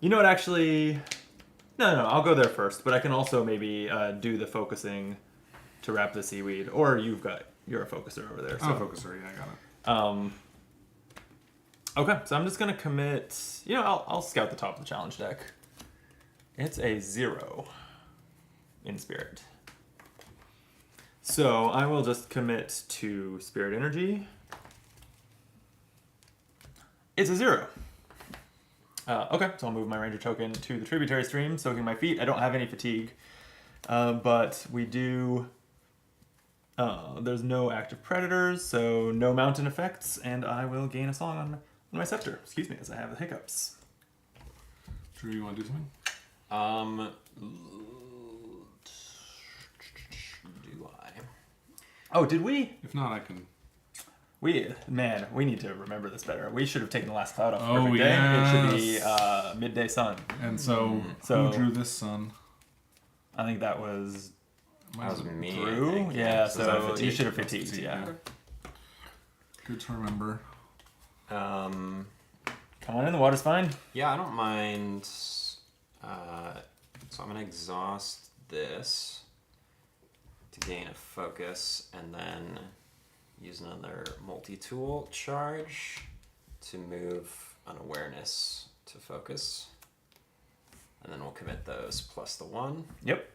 You know what, actually... No, I'll go there first, but I can also maybe do the focusing to wrap the seaweed. Or you're a focuser over there. So. Oh, focuser, yeah, I got it. Okay, so I'm just gonna commit... I'll scout the top of the challenge deck. It's a 0 in spirit. So I will just commit to spirit energy. It's a 0. Okay, so I'll move my ranger token to the tributary stream, soaking my feet. I don't have any fatigue, but we do... there's no active predators, so no mountain effects, and I will gain a song on my scepter. Excuse me, as I have the hiccups. Drew, you want to do something? Do I? Oh, did we? If not, I can... We need to remember this better. We should have taken the last cloud off. Oh, Perfect day. It should yes. be midday sun. And so, who drew this sun? I think that was That was me. Drew. I think. Yeah, So so that you should have fatigued, fatigued. Yeah. Good to remember. Come on in. The water's fine. Yeah, I don't mind. So I'm gonna exhaust this to gain a focus, and then use another multi-tool charge to move an awareness to focus, and then we'll commit those plus the 1. Yep.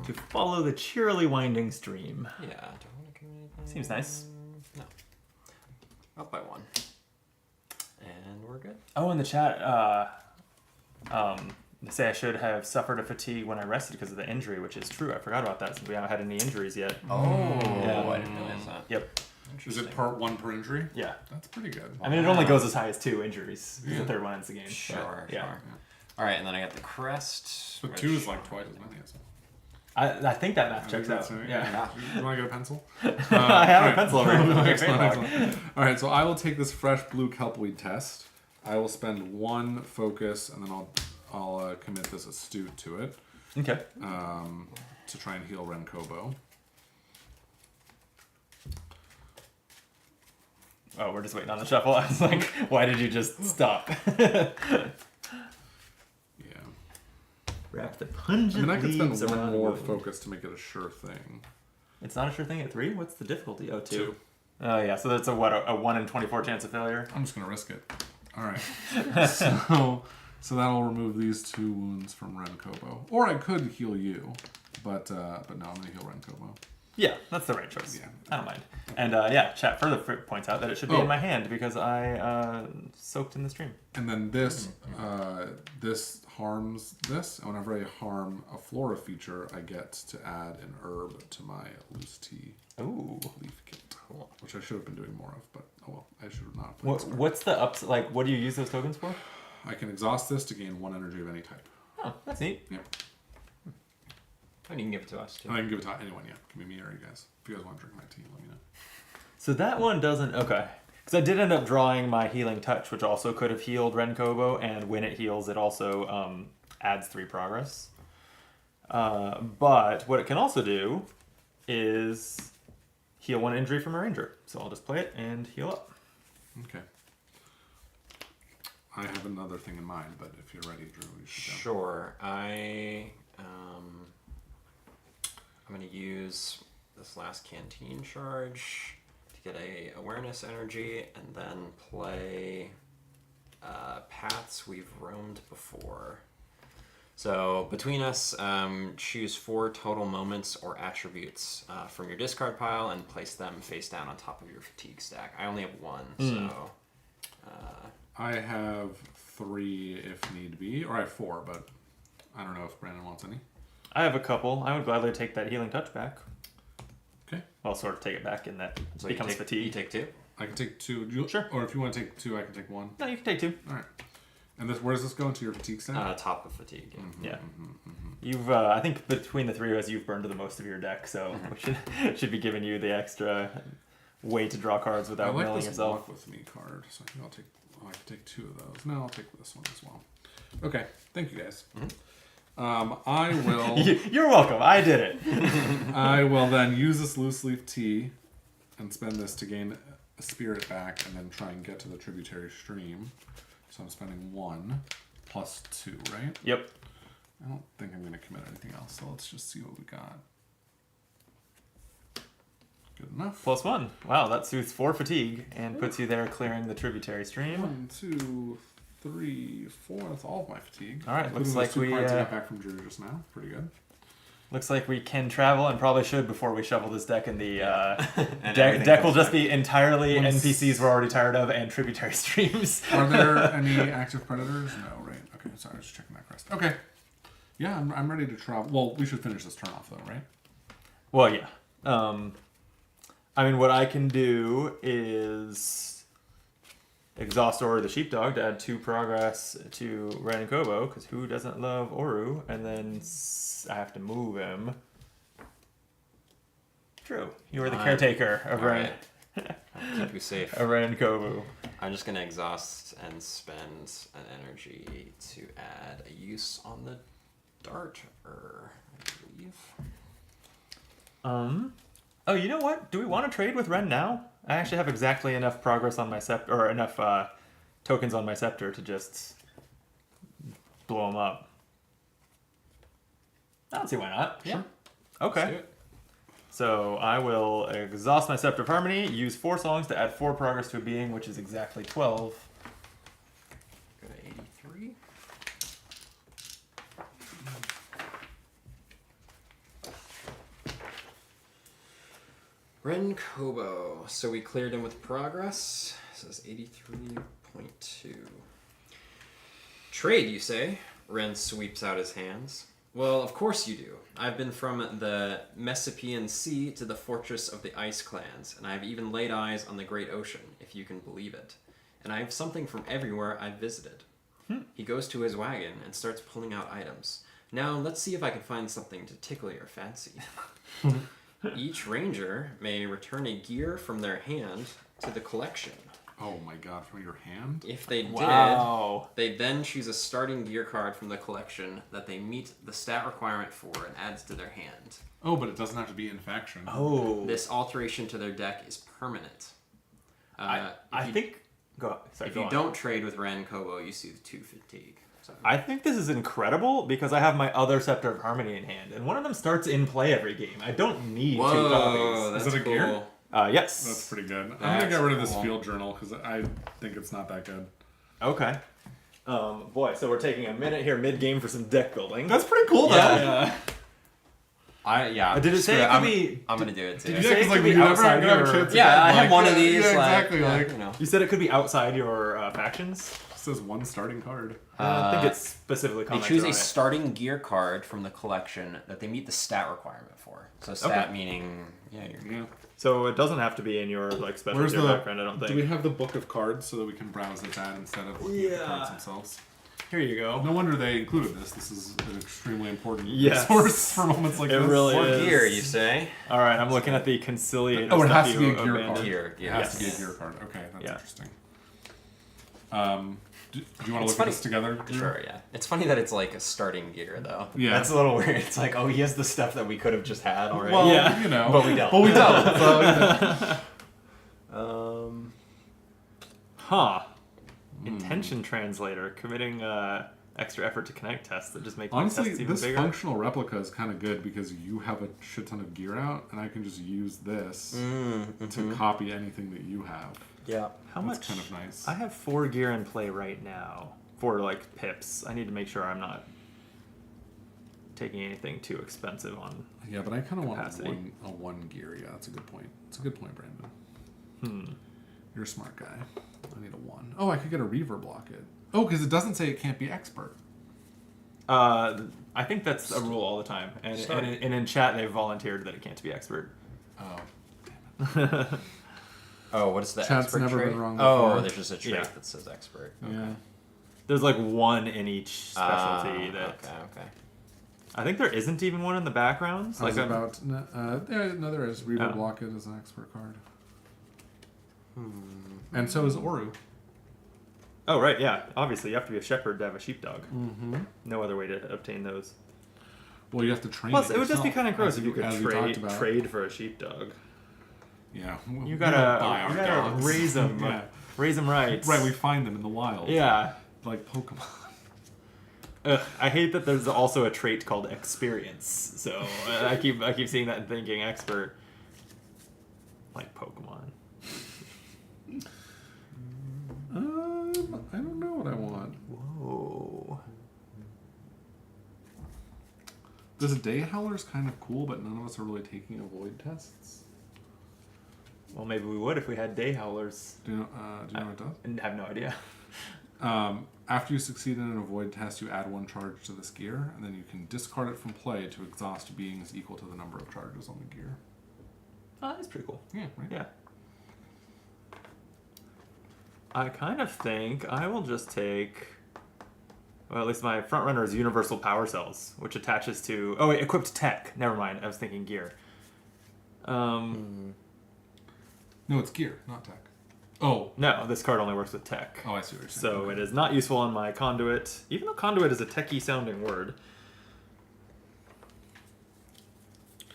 To follow the cheerily winding stream. Yeah. Do I want to commit anything? Seems nice. No. Up by 1. And we're good. Oh, in the chat, they say I should have suffered a fatigue when I rested because of the injury, which is true. I forgot about that since we haven't had any injuries yet. Oh, Yeah. I didn't realize that. Yep. Is it one per injury? Yeah. That's pretty good. I mean, it only goes as high as 2 injuries. Yeah. The third one ends the game. Sure, but, yeah. sure. All right, and then I got the crest. But which- 2 is like twice as many. So. I think that math checks out. Yeah. You want to get a pencil? I have a pencil over here. Excellent. All right, so I will take this fresh blue kelpweed test. I will spend 1 focus, and then I'll commit this astute to it. Okay. To try and heal Renkobo. Oh, we're just waiting on the shuffle. I was like, why did you just stop? Yeah. Wrap the I pungent mean, I could leaves spend 1 around more the wound. focus to make it a sure thing. It's not a sure thing at 3? What's the difficulty? Oh, 2. 2. Oh, yeah. So that's a 1 in 24 chance of failure? I'm just going to risk it. All right. So that'll remove these 2 wounds from Renkobo. Or I could heal you, but no, I'm going to heal Renkobo. Yeah, that's the right choice. Yeah. I don't mind. And yeah, chat further points out that it should be in my hand because I soaked in the stream. And then this this harms this, and whenever I harm a flora feature, I get to add an herb to my loose tea Ooh. leaf kit. Cool. Which I should have been doing more of, but oh well, I should have not. What's the ups? Like, what do you use those tokens for? I can exhaust this to gain 1 energy of any type. Oh, that's neat. Yep. And you can give it to us too. And I can give it to anyone, yeah. Give me or you guys. If you guys want to drink my tea, let me know. So that one doesn't... Okay. Because I did end up drawing my Healing Touch, which also could have healed Renkobo, and when it heals, it also adds 3 progress. But what it can also do is heal 1 injury from a ranger. So I'll just play it and heal up. Okay. I have another thing in mind, but if you're ready, Drew, you should go. Sure. I'm going to use this last canteen charge to get a awareness energy, and then play paths we've roamed before. So between us, choose 4 total moments or attributes from your discard pile and place them face down on top of your fatigue stack. I only have 1, so... I have 3 if need be, or I have 4, but I don't know if Brandon wants any. I have a couple. I would gladly take that Healing Touch back. Okay. Well, sort of take it back in that So becomes fatigue. You take 2? I can take 2. Sure. Or if you want to take 2, I can take 1. No, you can take 2. All right. And where does this go into your fatigue stack? Top of fatigue. Yeah. You've, I think between the 3 of us, you've burned to the most of your deck, so we should be giving you the extra way to draw cards without I like milling this yourself. Walk with me card, so I think I'll take. I can take 2 of those. No, I'll take this one as well. Okay. Thank you guys. I will. You're welcome. I did it. I will then use this loose leaf tea and spend this to gain a spirit back, and then try and get to the tributary stream. So I'm spending 1 plus 2, right? Yep. I don't think I'm going to commit anything else, so let's just see what we got. Good enough. +1. Wow, that soothes 4 fatigue and puts you there clearing the tributary stream. 1, 2, 3, 4. That's all of my fatigue. All right, Including looks those like 2 we cards I got back from Drew just now. Pretty good. Looks like we can travel, and probably should before we shovel this deck. And the And deck will just be entirely NPCs we're already tired of and tributary streams. Are there any active predators? No, right? Okay, sorry, I was just checking that crest. Okay. Yeah, I'm ready to travel. Well, we should finish this turn off though, right? Well, yeah. I mean, what I can do is exhaust Oru the Sheepdog to add 2 progress to Ren and Kobo, because who doesn't love Oru? And then I have to move him. True. You are the caretaker of Ren. Right. I'll keep you safe. Of Ren and Kobo. I'm just going to exhaust and spend an energy to add a use on the darter, I believe. Oh, you know what? Do we want to trade with Ren now? I actually have exactly enough progress on my scepter, or enough tokens on my scepter to just blow him up. I don't see why not. Sure. Okay. Let's do it. So I will exhaust my Scepter of Harmony, use 4 songs to add 4 progress to a being, which is exactly 12. Go to 83. Ren Kobo. So we cleared him with progress. This is 83.2. Trade, you say? Ren sweeps out his hands. Well, of course you do. I've been from the Messapian Sea to the fortress of the Ice Clans, and I've even laid eyes on the Great Ocean, if you can believe it. And I have something from everywhere I've visited. He goes to his wagon and starts pulling out items. Now, let's see if I can find something to tickle your fancy. Each ranger may return a gear from their hand to the collection. Oh my god, from your hand? If they Wow. did, they then choose a starting gear card from the collection that they meet the stat requirement for and adds to their hand. Oh, but it doesn't have to be in faction. Oh. This alteration to their deck is permanent. I think... Sorry, If you don't trade with Ren Kobo, you see the 2 fatigue. So. I think this is incredible because I have my other Scepter of Harmony in hand, and one of them starts in play every game. I don't need 2 copies. That's Is it a cool. gear? Yes. That's pretty good. I'm That's gonna get rid of this cool. field journal because I think it's not that good. Okay. Boy, so we're taking a minute here mid-game for some deck building. That's pretty cool, though. Yeah. Did it say it could be... I'm gonna do it too. Did you Yeah, say it because like could be you never outside have a your... chance to Yeah, get, I have like, one of these. Yeah, like, exactly. yeah, like, you know. You said it could be outside your factions? it says 1 starting card. I think it's specifically They commented choose on a it. starting gear card from the collection that they meet the stat requirement for. So stat meaning, you're Yeah. So it doesn't have to be in your like special Where's tier the background, I don't think. Do we have the book of cards so that we can browse it at instead of looking at the Yeah. cards themselves? Here you go. No wonder they included this. This is an extremely important Yes. resource for moments like It this. really More is. gear, you say? All right, I'm looking at the conciliator. Oh, it has stuff to be you a gear abandoned. card. Gear, It has to be a yes. gear card. Okay, that's Yeah. interesting. Do you want to It's look funny. at this together? Sure, yeah. It's funny that it's like a starting gear, though. Yeah. That's a little weird. It's like, oh, he has the stuff that we could have just had already. Well, Yeah. you know. But we don't. But we don't. So, you know. Huh. Intention translator committing extra effort to connect tests that just make my Honestly, tests even this bigger. functional replica is kind of good because you have a shit ton of gear out, and I can just use this to copy anything that you have. Yeah. How That's much? kind of nice. I have 4 gear in play right now. 4 like pips. I need to make sure I'm not taking anything too expensive on. Yeah, but I kind of want Capacity. a one gear. Yeah, that's a good point. It's a good point, Brandon. You're a smart guy. I need a 1. Oh, I could get a reverb block it. Oh, because it doesn't say it can't be expert. I think that's a rule all the time, and in chat they volunteered that it can't be expert. Oh, damn it. Oh, what is the Chat's expert never trait? been wrong Oh, before. there's just a trait Yeah. that says expert. Yeah. There's like 1 in each specialty that. Okay. I think there isn't even one in the backgrounds. I was Like about... no, there is. Reverb Oh. block it as an expert card. And so is Oru. Oh right, yeah. Obviously, you have to be a shepherd to have a sheepdog. Mm-hmm. No other way to obtain those. Well, you have to train Plus, it it would just be yourself, kind of gross as if you could as we talked about. trade for a sheepdog. Yeah. You we don't buy our gotta dogs. raise them, Yeah. raise them right. Right, we find them in the wild. Yeah. Like Pokemon. Ugh, I hate that there's also a trait called experience. So I keep seeing that and thinking expert, like Pokemon. I don't know what I want. Whoa. This Day Howler's kind of cool, but none of us are really taking avoid tests. Well, maybe we would if we had day howlers. Do you know what it does? And have no idea. After you succeed in an avoid test, you add 1 charge to this gear, and then you can discard it from play to exhaust beings equal to the number of charges on the gear. Oh, that's pretty cool. Yeah, right? Yeah. I kind of think I will just take... Well, at least my front runner is universal power cells, which attaches to... Oh, wait, equipped tech. Never mind. I was thinking gear. No, it's gear, not tech. Oh. No, this card only works with tech. Oh, I see what you're saying. So Okay. it is not useful on my conduit, even though conduit is a techie sounding word.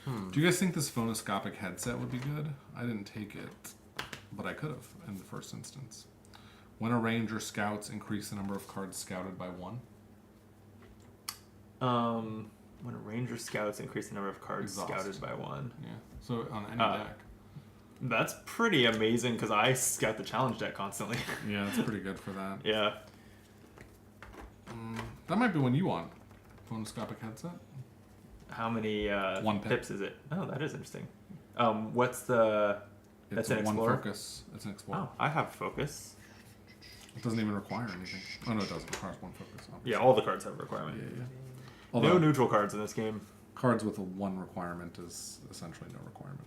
Do you guys think this phonoscopic headset would be good? I didn't take it, but I could have in the first instance. When a ranger scouts, increase the number of cards scouted by 1. When a ranger scouts, increase the number of cards Exhaust. scouted by 1. Yeah. So on any deck. That's pretty amazing because I scout the challenge deck constantly. Yeah, that's pretty good for that. Yeah. That might be one you want. Phonoscopic headset. How many 1 pip. pips is it? Oh, that is interesting. What's the... It's That's an a 1 Explorer? focus. It's an explorer. Oh, I have focus. It doesn't even require anything. Oh no, it does. It requires 1 focus. Obviously. Yeah, all the cards have a requirement. Yeah, yeah. No Although neutral cards in this game. cards with a 1 requirement is essentially no requirement.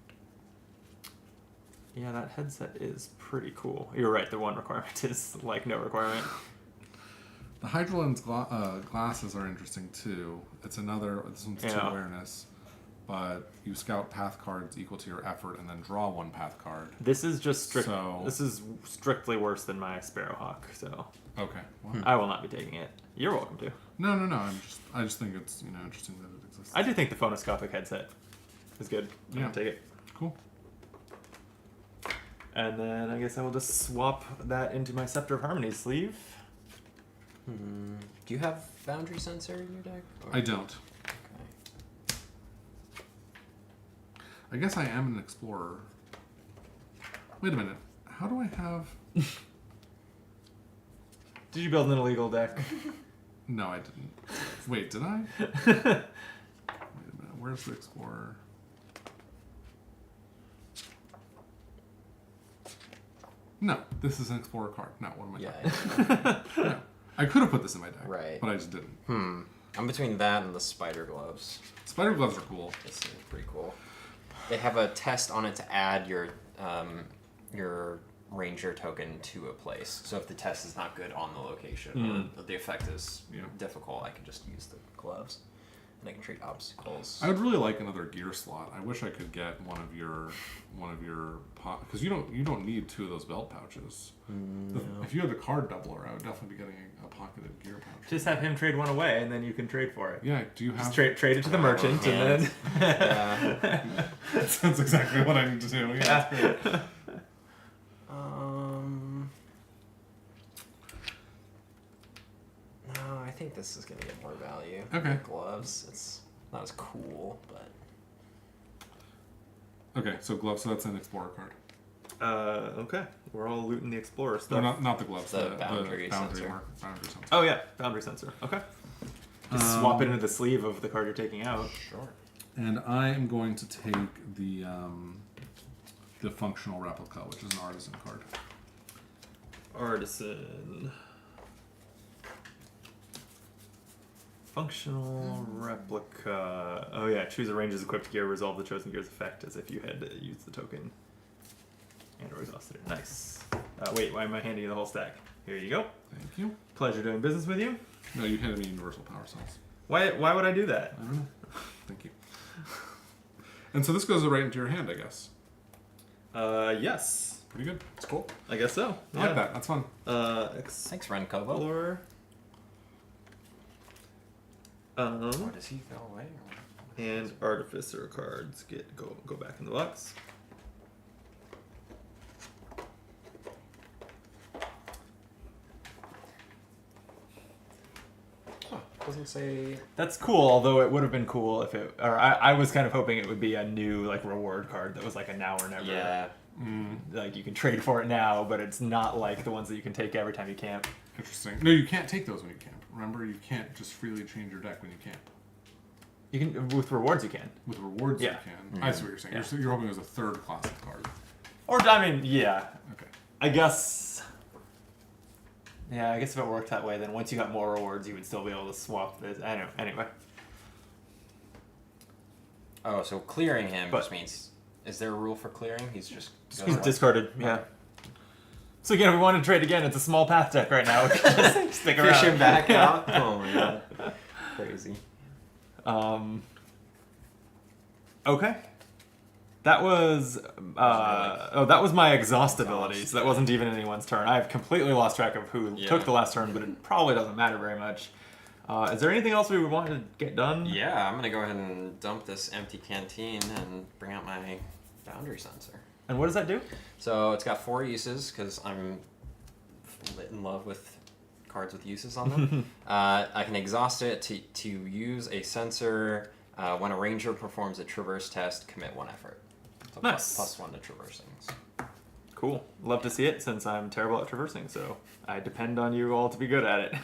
Yeah, that headset is pretty cool. You're right, the 1 requirement is like no requirement. The Hydra Lens glasses are interesting too. It's another. This one's 2 Yeah. awareness, but you scout path cards equal to your effort and then draw 1 path card. This is just So- This is strictly worse than my Sparrowhawk, so Okay. Well, I will not be taking it. You're welcome to. No. I just think it's interesting that it exists. I do think the phonoscopic headset is good. I'm Yeah. gonna take it. Cool. And then I guess I will just swap that into my Scepter of Harmony sleeve. Do you have Boundary Sensor in your deck? Or- I don't. Okay. I guess I am an explorer. Wait a minute. How do I have? Did you build an illegal deck? No, I didn't. Wait, did I? Wait a minute. Where's the explorer? No, this is an explorer card. No, what am I talking Yeah. No. I could have put this in my deck, Right. but I just didn't. I'm between that and the Spider Gloves. Spider gloves are cool. This is pretty cool. They have a test on it to add your ranger token to a place. So if the test is not good on the location or the effect is difficult, I can just use the gloves. And I can treat obstacles. I would really like another gear slot. I wish I could get one of your because you don't need 2 of those belt pouches. No. If you had the card doubler, I would definitely be getting a pocketed gear pouch. Just have him trade one away, and then you can trade for it. Yeah, do you have... Just trade it to the merchant, and then... Yeah. That sounds exactly what I need to do. Yeah, that's great. No, I think this is going to get more value. Okay. The gloves, it's not as cool, but... Okay, so gloves, so that's an explorer card. Okay. We're all looting the explorer stuff. No, not the gloves. The boundary sensor. Boundary sensor. Oh yeah, boundary sensor. Okay. Just swap it into the sleeve of the card you're taking out. Sure. And I am going to take the functional replica, which is an artisan card. Artisan. Functional replica. Oh yeah, choose a ranger's equipped gear, resolve the chosen gear's effect as if you had used the token. And or exhausted it. Nice. Wait, why am I handing you the whole stack? Here you go. Thank you. Pleasure doing business with you. No, you handed me universal power cells. Why would I do that? I don't know. Thank you. And so this goes right into your hand, I guess. Yes. Pretty good. It's cool. I guess so. I like that. That's fun. Thanks, Renkovo. Explorer. Or does he go away? And artificer cards go back in the box. Doesn't say. That's cool, although it would have been cool if it, or I was kind of hoping it would be a new like reward card that was like a now or never. Yeah. Like you can trade for it now, but it's not like the ones that you can take every time you camp. Interesting. No, you can't take those when you camp. Remember, you can't just freely change your deck when you camp. You can with rewards you can. With rewards Yeah. you can. I see what you're saying. Yeah. You're hoping it was a third classic card. Or I mean, yeah. Okay. I guess. Yeah, I guess if it worked that way, then once you got more rewards, you would still be able to swap this. I don't know. Anyway. Oh, so clearing him But- just means. Is there a rule for clearing? He's just. He's discarded. Yeah. So again, if we want to trade again, it's a small path deck right now. We can just stick around. Fish him back out. Oh my god. Crazy. Okay. That was that was my exhaust ability, so that wasn't even anyone's turn. I've completely lost track of who took the last turn, but it probably doesn't matter very much. Is there anything else we would want to get done? Yeah, I'm gonna go ahead and dump this empty canteen and bring out my boundary sensor. And what does that do? So it's got 4 uses because I'm lit in love with cards with uses on them. I can exhaust it to use a sensor when a ranger performs a traverse test. Commit 1 effort. So Nice. plus 1 to traverse things. Cool. Love to see it since I'm terrible at traversing, so I depend on you all to be good at it.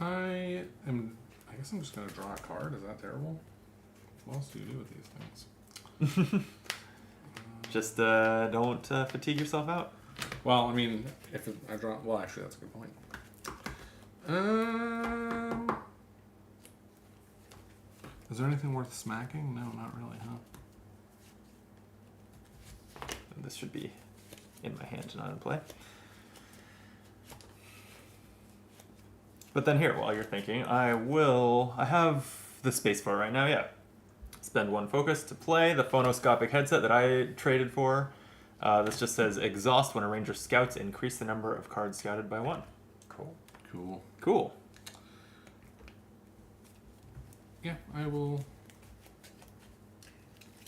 I guess I'm just gonna draw a card. Is that terrible? What else do you do with these things? Just don't fatigue yourself out. Well, I mean, if I draw... Well, actually, that's a good point. Is there anything worth smacking? No, not really, huh? This should be in my hand, not in play. But then here, while you're thinking, I have the space for it right now, yeah. Spend 1 focus to play the phonoscopic headset that I traded for. This just says exhaust when a ranger scouts, increase the number of cards scouted by 1. Cool. Cool. Cool. Yeah, I will...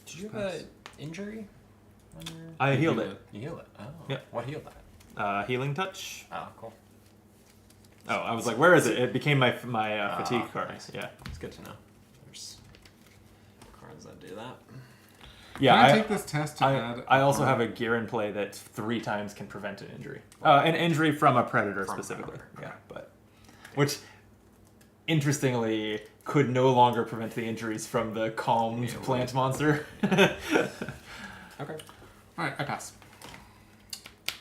Did you have an injury? On your... I healed it. You healed it? Oh. Yeah. What healed that? Healing touch. Oh, cool. Oh, I was like, where is it? It became my fatigue card. Nice. Yeah. It's good to know. There's cards that do that. Yeah, Can I take this test to add... I also have a gear in play that 3 times can prevent an injury. An injury from a predator specifically. Yeah, but which interestingly could no longer prevent the injuries from the calmed plant monster. Okay. Alright, I pass.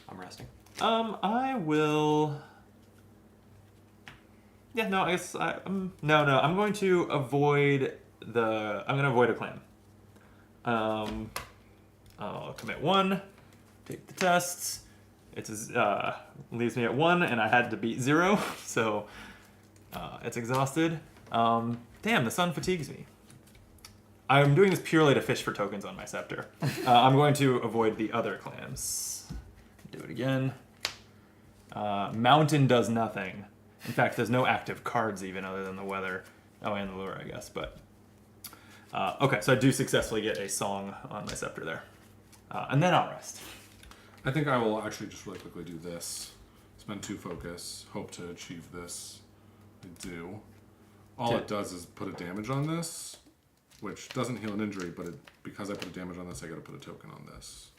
I'm resting. I will. Yeah, no, I guess no. I'm going to avoid I'm going to avoid a clan. I'll commit 1, take the tests. It leaves me at 1, and I had to beat 0, so it's exhausted. Damn, the sun fatigues me. I'm doing this purely to fish for tokens on my scepter. I'm going to avoid the other clams. Do it again. Mountain does nothing. In fact, there's no active cards even other than the weather. Oh, and the lure, I guess. But okay, so I do successfully get a song on my scepter there. And then I'll rest. I think I will actually just really quickly do this. Spend 2 focus. Hope to achieve this. I do. All it does is put a damage on this, which doesn't heal an injury, but because I put a damage on this, I got to put a token on this.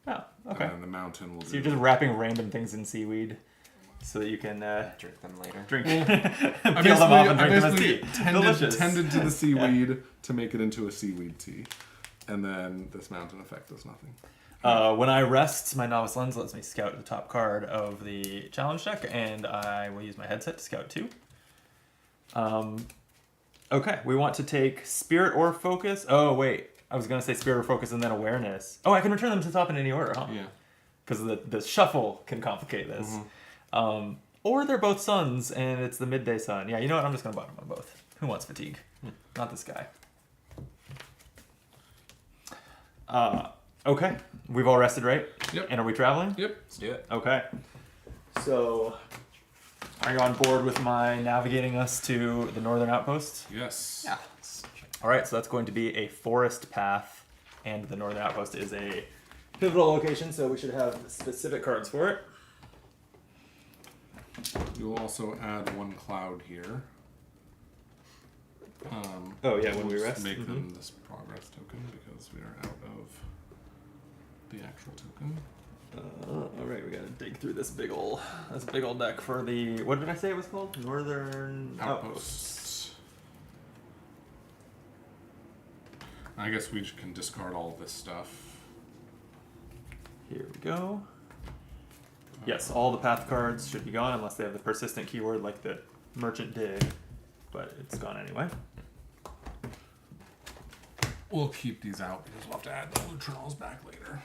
Oh, okay. And the mountain will So you're just wrapping random things in seaweed so that you can drink them later. Peel them off and drink them as tea. Tended to the seaweed to make it into a seaweed tea. And then this mountain effect does nothing. When I rest, my Novice Lens lets me scout the top card of the challenge deck, and I will use my headset to scout 2. Okay, we want to take Spirit or Focus. Oh, wait. I was going to say Spirit or Focus and then Awareness. Oh, I can return them to the top in any order, huh? Yeah. Because the shuffle can complicate this. Mm-hmm. Or they're both suns, and it's the midday sun. Yeah, you know what? I'm just going to bottom on both. Who wants fatigue? Not this guy. Okay. We've all rested, right? Yep. And are we traveling? Yep. Let's do it. Okay. So, are you on board with my navigating us to the northern outpost? Yes. Yeah. All right, so that's going to be a forest path, and the northern outpost is a pivotal location, so we should have specific cards for it. You'll also add 1 cloud here. Oh yeah, when we'll we just rest. make them this progress token because we are out of the actual token. All right, we gotta dig through this big ol' deck for the, what did I say it was called? Northern Outpost. I guess we can discard all of this stuff. Here we go. Yes, all the path cards should be gone unless they have the persistent keyword like the Merchant Dig, but it's gone anyway. We'll keep these out because we'll have to add the Lutrinals back later.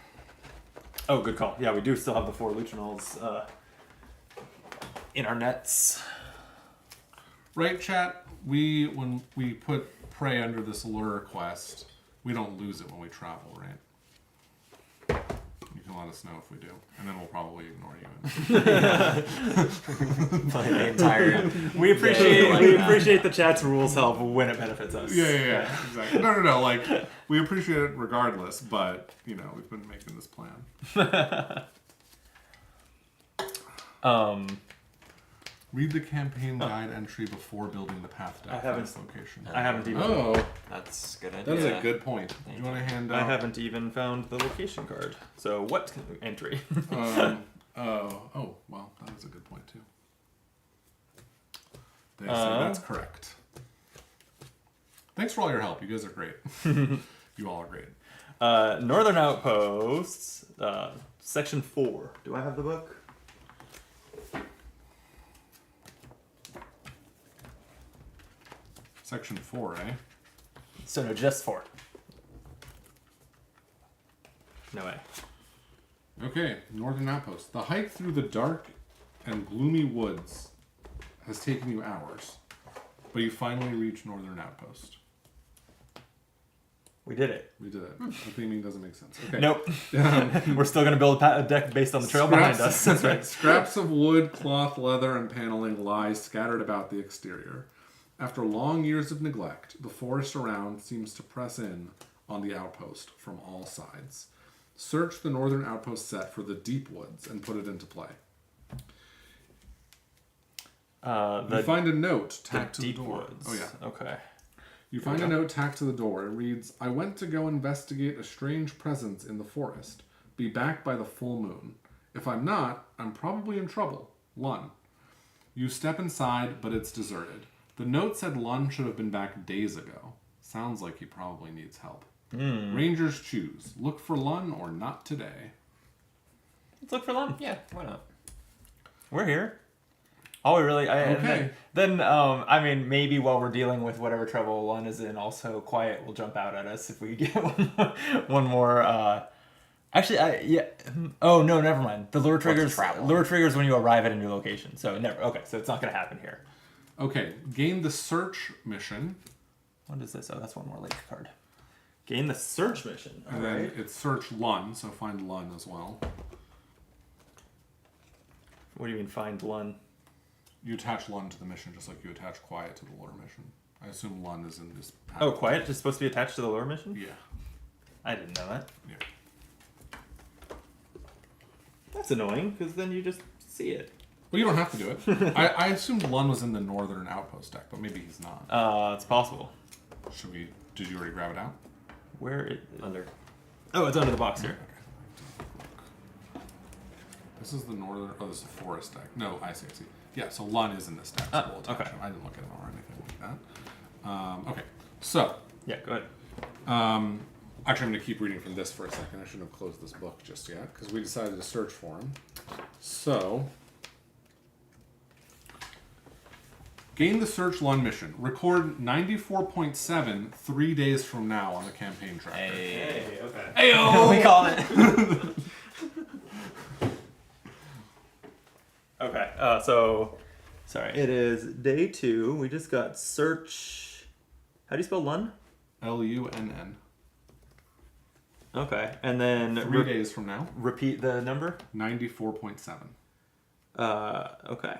Oh, good call. Yeah, we do still have the 4 Lutrinals in our nets. Right, chat? When we put prey under this lure quest, we don't lose it when we travel, right? You can let us know if we do, and then we'll probably ignore you. We appreciate the chat's rules help when it benefits us. Yeah, exactly. No. Like, we appreciate it regardless, but, we've been making this plan. Read the campaign guide entry before building the path deck for this location. I haven't even. Oh, that's a good idea. That is a good point. Do you want to hand out? I haven't even found the location card. So what entry? Well, that is a good point too. They say that's correct. Thanks for all your help. You guys are great. You all are great. Northern Outposts, Section 4. Do I have the book? Section 4, eh? So no, just 4. No way. Okay, Northern Outpost. The hike through the dark and gloomy woods has taken you hours, but you finally reach Northern Outpost. We did it. We did it. The theming doesn't make sense. Okay. Nope. We're still going to build a deck based on the trail behind us. That's right. Scraps of wood, cloth, leather, and paneling lie scattered about the exterior. After long years of neglect, the forest around seems to press in on the outpost from all sides. Search the Northern Outpost set for the deep woods and put it into play. You find a note tacked to the door. Woods. Oh, yeah. Okay. You find a note tacked to the door. It reads, I went to go investigate a strange presence in the forest. Be back by the full moon. If I'm not, I'm probably in trouble. Lun. You step inside, but it's deserted. The note said Lun should have been back days ago. Sounds like he probably needs help. Rangers choose. Look for Lun or not today. Let's look for Lun. Yeah, why not? We're here. All we really... Okay. Then, maybe while we're dealing with whatever trouble Lun is in, also Quiet will jump out at us if we get one more Actually, Oh no, never mind. The lure triggers. travel? Lure triggers when you arrive at a new location. So never. Okay, so it's not going to happen here. Okay, gain the search mission. What is this? Oh, that's one more lake card. Gain the search mission. And then it's search Lun, so find Lun as well. What do you mean find Lun? You attach Lun to the mission just like you attach Quiet to the lure mission. I assume Lun is in this path. Oh, Quiet is supposed to be attached to the lure mission? Yeah. I didn't know that. Yeah. That's annoying, because then you just see it. Well, you don't have to do it. I assumed Lun was in the Northern Outpost deck, but maybe he's not. It's possible. Should we... Did you already grab it out? Where it... Under. Oh, it's under the box here. Okay. This is the Northern... Oh, this is the Forest deck. No, I see. Yeah, so Lun is in this deck, so we'll attach him. I didn't look at him or anything like that. Okay, so... Yeah, go ahead. Actually, I'm going to keep reading from this for a second. I shouldn't have closed this book just yet, because we decided to search for him. So... Gain the Search Lun mission. Record 94.7 3 days from now on the campaign tracker. Hey, okay. Ayo! We call it. Okay, so... Sorry. It is day 2. We just got search... How do you spell Lun? Lunn. Okay, and then... 3 days from now. Repeat the number? 94.7. Okay.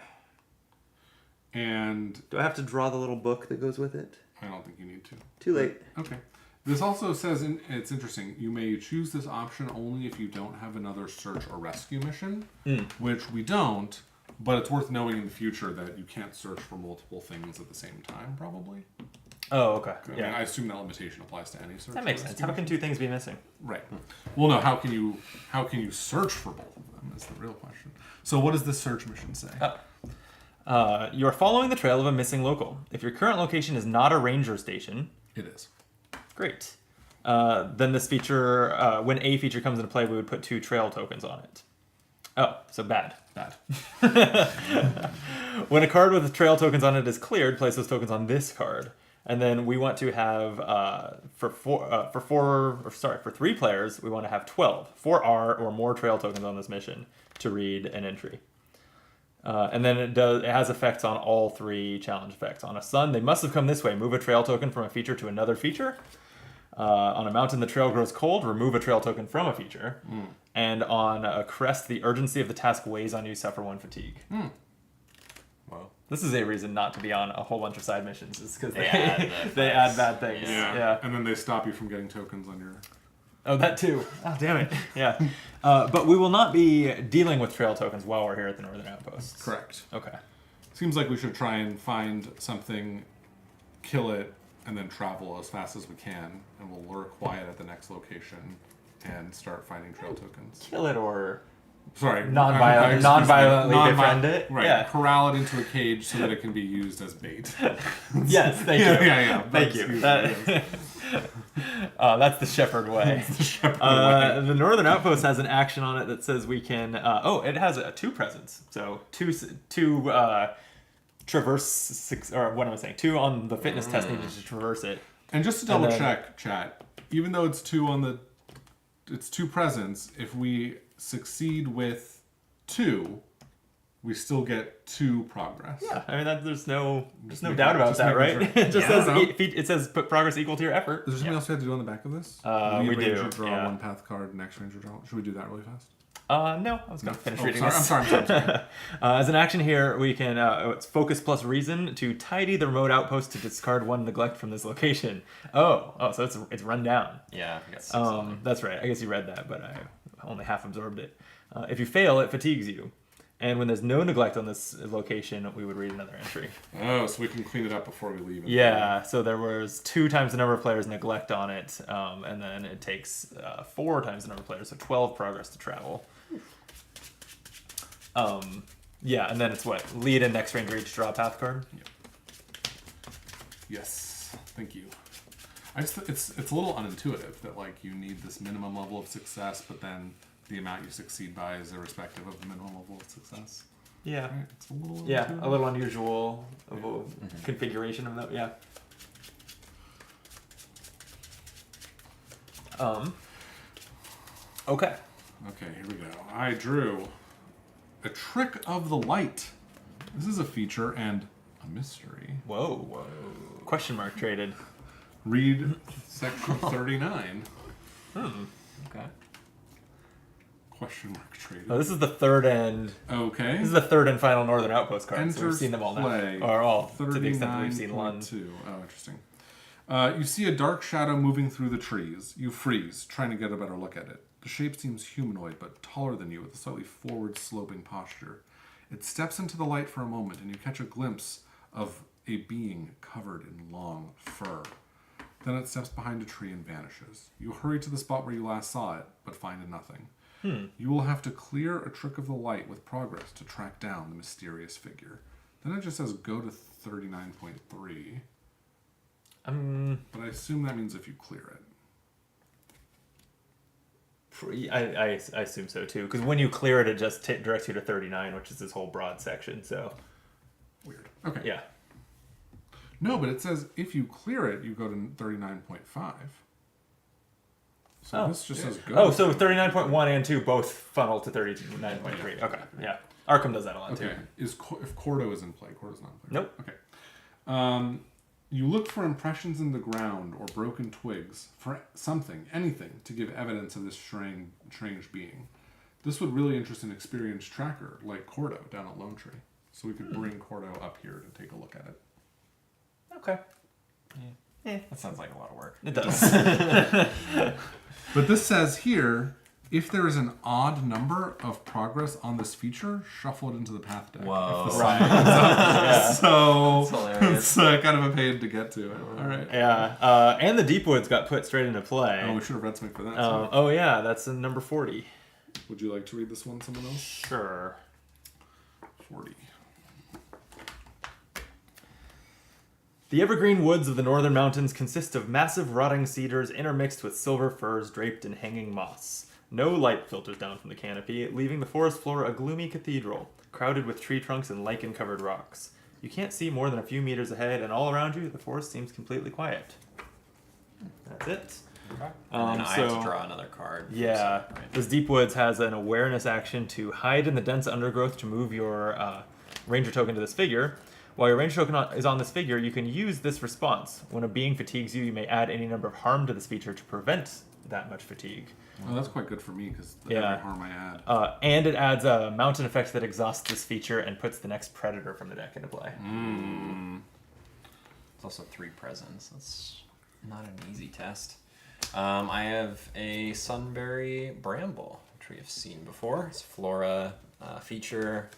And... Do I have to draw the little book that goes with it? I don't think you need to. Too late. Okay. This also says, it's interesting, you may choose this option only if you don't have another search or rescue mission, which we don't, but it's worth knowing in the future that you can't search for multiple things at the same time, probably. Oh, okay. I mean, I assume that limitation applies to any search. That makes sense. How can 2 things be missing? Right. Well, no, how can you search for both of them is the real question. So what does this search mission say? You are following the trail of a missing local. If your current location is not a ranger station... It is. Great. Then this feature, when a feature comes into play, we would put 2 trail tokens on it. Oh, so bad. Bad. When a card with trail tokens on it is cleared, place those tokens on this card. And then we want to have, for 3 players, we want to have 12. 4 or more trail tokens on this mission to read an entry. And then it has effects on all 3 challenge effects. On a sun, they must have come this way. Move a trail token from a feature to another feature. On a mountain, the trail grows cold. Remove a trail token from a feature. And on a crest, the urgency of the task weighs on you. Suffer 1 fatigue. Wow. This is a reason not to be on a whole bunch of side missions. Is because they add bad things. Yeah. And then they stop you from getting tokens on your... Oh, that too. Oh, damn it. Yeah. But we will not be dealing with trail tokens while we're here at the Northern Outposts. Correct. Okay. Seems like we should try and find something, kill it, and then travel as fast as we can, and we'll lure Quiet at the next location and start finding trail tokens. Kill it or Sorry, non-violently befriend it. Right, Yeah. corral it into a cage so that it can be used as bait. Yes, thank you. Yeah. Thank you. That's the shepherd way. The Northern Outpost has an action on it that says we can. It has a 2 presence. So two traverse 6, or what am I saying? 2 on the fitness test needed to traverse it. And just to double check, chat. Even though it's 2 it's 2 presence. If we succeed with 2, we still get 2 progress. Yeah, I mean there's no doubt about that, right? Sure. It just says it says put progress equal to your effort. Is there something else we have to do on the back of this? We do. Ranger draw 1 path card, next ranger draw. Should we do that really fast? No, I was going to finish reading this. I'm sorry. As an action here, we can, it's focus plus reason to tidy the remote outpost to discard 1 neglect from this location. So it's run down. Yeah, I guess. That's right. I guess you read that, but I only half absorbed it. If you fail, it fatigues you. And when there's no neglect on this location, we would read another entry. Oh, so we can clean it up before we leave. Yeah, so there was 2 times the number of players neglect on it, and then it takes 4 times the number of players, so 12 progress to travel. And then it's what? Lead and next ranger each draw a path card? Yep. Yes, thank you. It's a little unintuitive that like you need this minimum level of success, but then the amount you succeed by is irrespective of the minimum level of success. Yeah. Right? It's a little intuitive. A little unusual of a configuration of that. Yeah. Okay. Okay, here we go. I drew a trick of the light. This is a feature and a mystery. Whoa. Question mark traded. Read section 39. Okay. Question mark traded. Oh, this is the third and... Okay. This is the third and final Northern Outpost card. So we've Enters seen them all now. play. Or all, to the extent that we've seen one. 39.2. Oh, interesting. You see a dark shadow moving through the trees. You freeze, trying to get a better look at it. The shape seems humanoid, but taller than you, with a slightly forward-sloping posture. It steps into the light for a moment, and you catch a glimpse of a being covered in long fur. Then it steps behind a tree and vanishes. You hurry to the spot where you last saw it, but find nothing. You will have to clear a trick of the light with progress to track down the mysterious figure. Then it just says go to 39.3. But I assume that means if you clear it. I assume so too, because when you clear it, it just directs you to 39, which is this whole broad section. So Weird. Okay. yeah. No, but it says if you clear it, you go to 39.5. So this just says go. Oh, so 39.1 and 2 both funnel to 39.3. Okay, yeah. Arkham does that a lot too. Okay. If Cordo is in play, Cordo's not in play. Nope. Okay. You look for impressions in the ground or broken twigs, for something, anything, to give evidence of this strange being. This would really interest an experienced tracker like Cordo down at Lone Tree. So we could bring Cordo up here to take a look at it. Okay. That sounds like a lot of work. It does. But this says here, if there is an odd number of progress on this feature, shuffle it into the path deck. Whoa. If the sign comes up. So That's hilarious. it's kind of a pain to get to. All right. Yeah. And the Deepwoods got put straight into play. Oh, we should have read something for that. Oh yeah, that's in number 40. Would you like to read this one, someone else? Sure. 40. The evergreen woods of the northern mountains consist of massive rotting cedars intermixed with silver firs draped in hanging moss. No light filters down from the canopy, leaving the forest floor a gloomy cathedral, crowded with tree trunks and lichen-covered rocks. You can't see more than a few meters ahead, and all around you, the forest seems completely quiet. That's it. Okay. And then I have to draw another card. Yeah. This Deep Woods has an awareness action to hide in the dense undergrowth to move your ranger token to this figure. While your ranger token is on this figure, you can use this response. When a being fatigues you, you may add any number of harm to this feature to prevent that much fatigue. Well, that's quite good for me because every harm I add. And it adds a mountain effect that exhausts this feature and puts the next predator from the deck into play. It's also 3 presents. That's not an easy test. I have a Sunberry Bramble, which we have seen before. It's a Flora feature.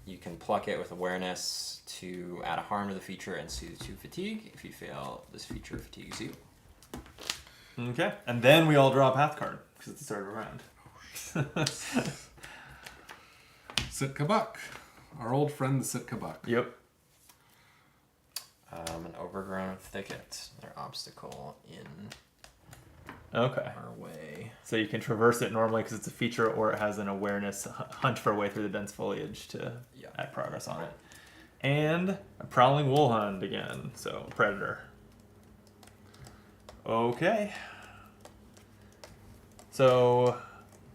You can pluck it with awareness to add a harm to the feature and soothe to fatigue. If you fail, this feature fatigues you. Okay. And then we all draw a path card, because it's the start of a round. Sitka Buck. Our old friend, the Sitka Buck. Yep. An overgrown thicket. Another obstacle in Okay. our way. So you can traverse it normally because it's a feature, or it has an awareness hunt for a way through the dense foliage to add progress on it. And a prowling woolhound again, so predator. Okay. So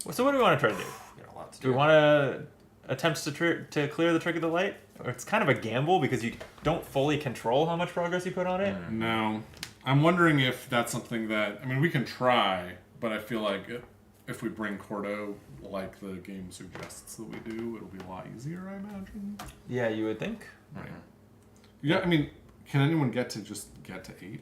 what do we want to try to do? Got a lot to Do we want to attempt to clear the trick of the light? Or it's kind of a gamble because you don't fully control how much progress you put on it. No. I'm wondering if that's something that... I mean, we can try, but I feel like if we bring Cordo like the game suggests that we do, it'll be a lot easier, I imagine. Yeah, you would think. Right. Yeah, I mean, can anyone get to 8?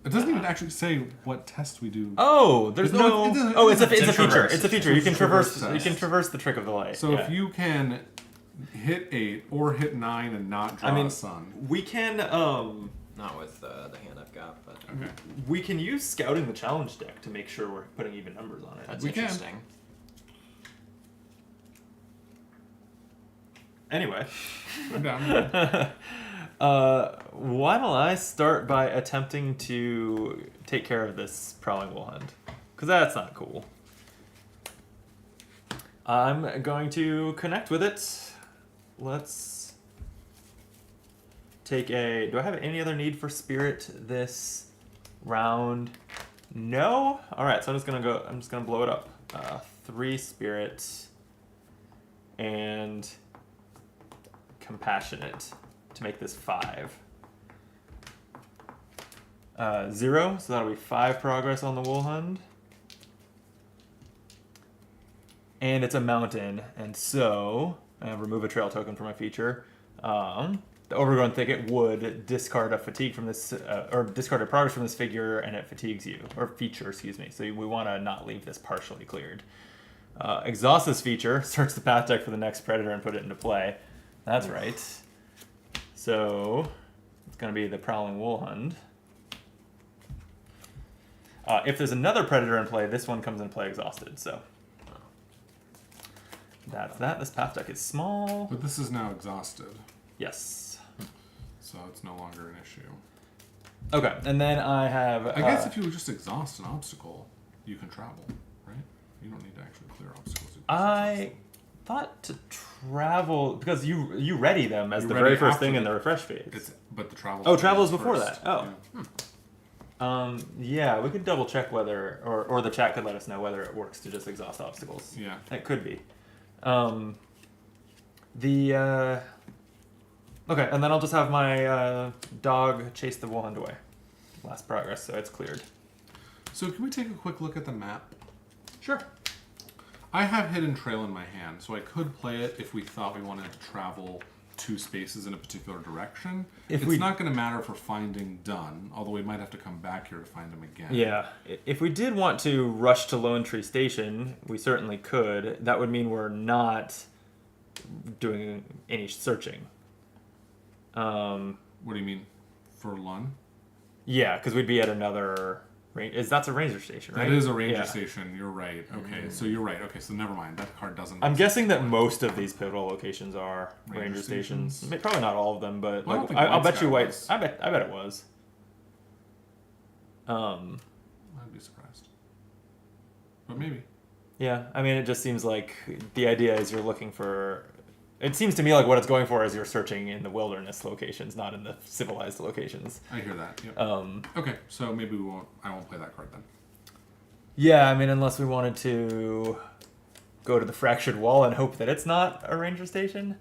It doesn't even actually say what test we do. Oh, there's no. It's a feature. It's a feature. You can traverse. test. You can traverse the trick of the light. So if you can hit 8 or hit 9 and not draw a sun. We can. Not with the hand I've got, but Okay. We can use scouting the challenge deck to make sure we're putting even numbers on it. that's We can. interesting. Anyway. I'm down. Why don't I start by attempting to take care of this prowling wolfhound? Because that's not cool. I'm going to connect with it. Let's take a... Do I have any other need for spirit this round? No. All right. So I'm just gonna blow it up. 3 spirits and compassionate to make this 5. 0. So that'll be 5 progress on the Woolhund. And it's a mountain, and so remove a trail token from my feature. The overgrown thicket would discard a fatigue from this, or discard a progress from this figure, and it fatigues you, or feature, excuse me. So we want to not leave this partially cleared. Exhaust this feature, search the path deck for the next predator, and put it into play. That's right. So it's going to be the Prowling Woolhund. If there's another predator in play, this one comes into play exhausted. So that's that. This path deck is small. But this is now exhausted. Yes. So it's no longer an issue. Okay, and then I have... I guess if you would just exhaust an obstacle, you can travel, right? You don't need to actually clear obstacles. I thought to travel... Because you ready them as the very first thing in the refresh phase. But the travel... Oh, travel is before that. Oh. Yeah. Yeah, we could double check whether... Or the chat could let us know whether it works to just exhaust obstacles. Yeah. It could be. Okay, and then I'll just have my dog chase the Woolhund away. Last progress, so it's cleared. So can we take a quick look at the map? Sure. I have Hidden Trail in my hand, so I could play it if we thought we wanted to travel 2 spaces in a particular direction. It's not going to matter for finding Dunn, although we might have to come back here to find him again. Yeah. If we did want to rush to Lone Tree Station, we certainly could. That would mean we're not doing any searching. What do you mean? For Lun? Yeah, because we'd be at another... That's a ranger station, right? That is a ranger station. You're right. Okay, so you're right. Okay, so never mind. That card doesn't... I'm guessing that most of these pivotal locations are ranger stations. Probably not all of them, but Well, I'll bet you White... was. I bet it was. I'd be surprised. But maybe. Yeah, I mean, it just seems like the idea is you're looking for... It seems to me like what it's going for is you're searching in the wilderness locations, not in the civilized locations. I hear that. Yep. Okay, so maybe I won't play that card then. Yeah, I mean, unless we wanted to go to the fractured wall and hope that it's not a ranger station.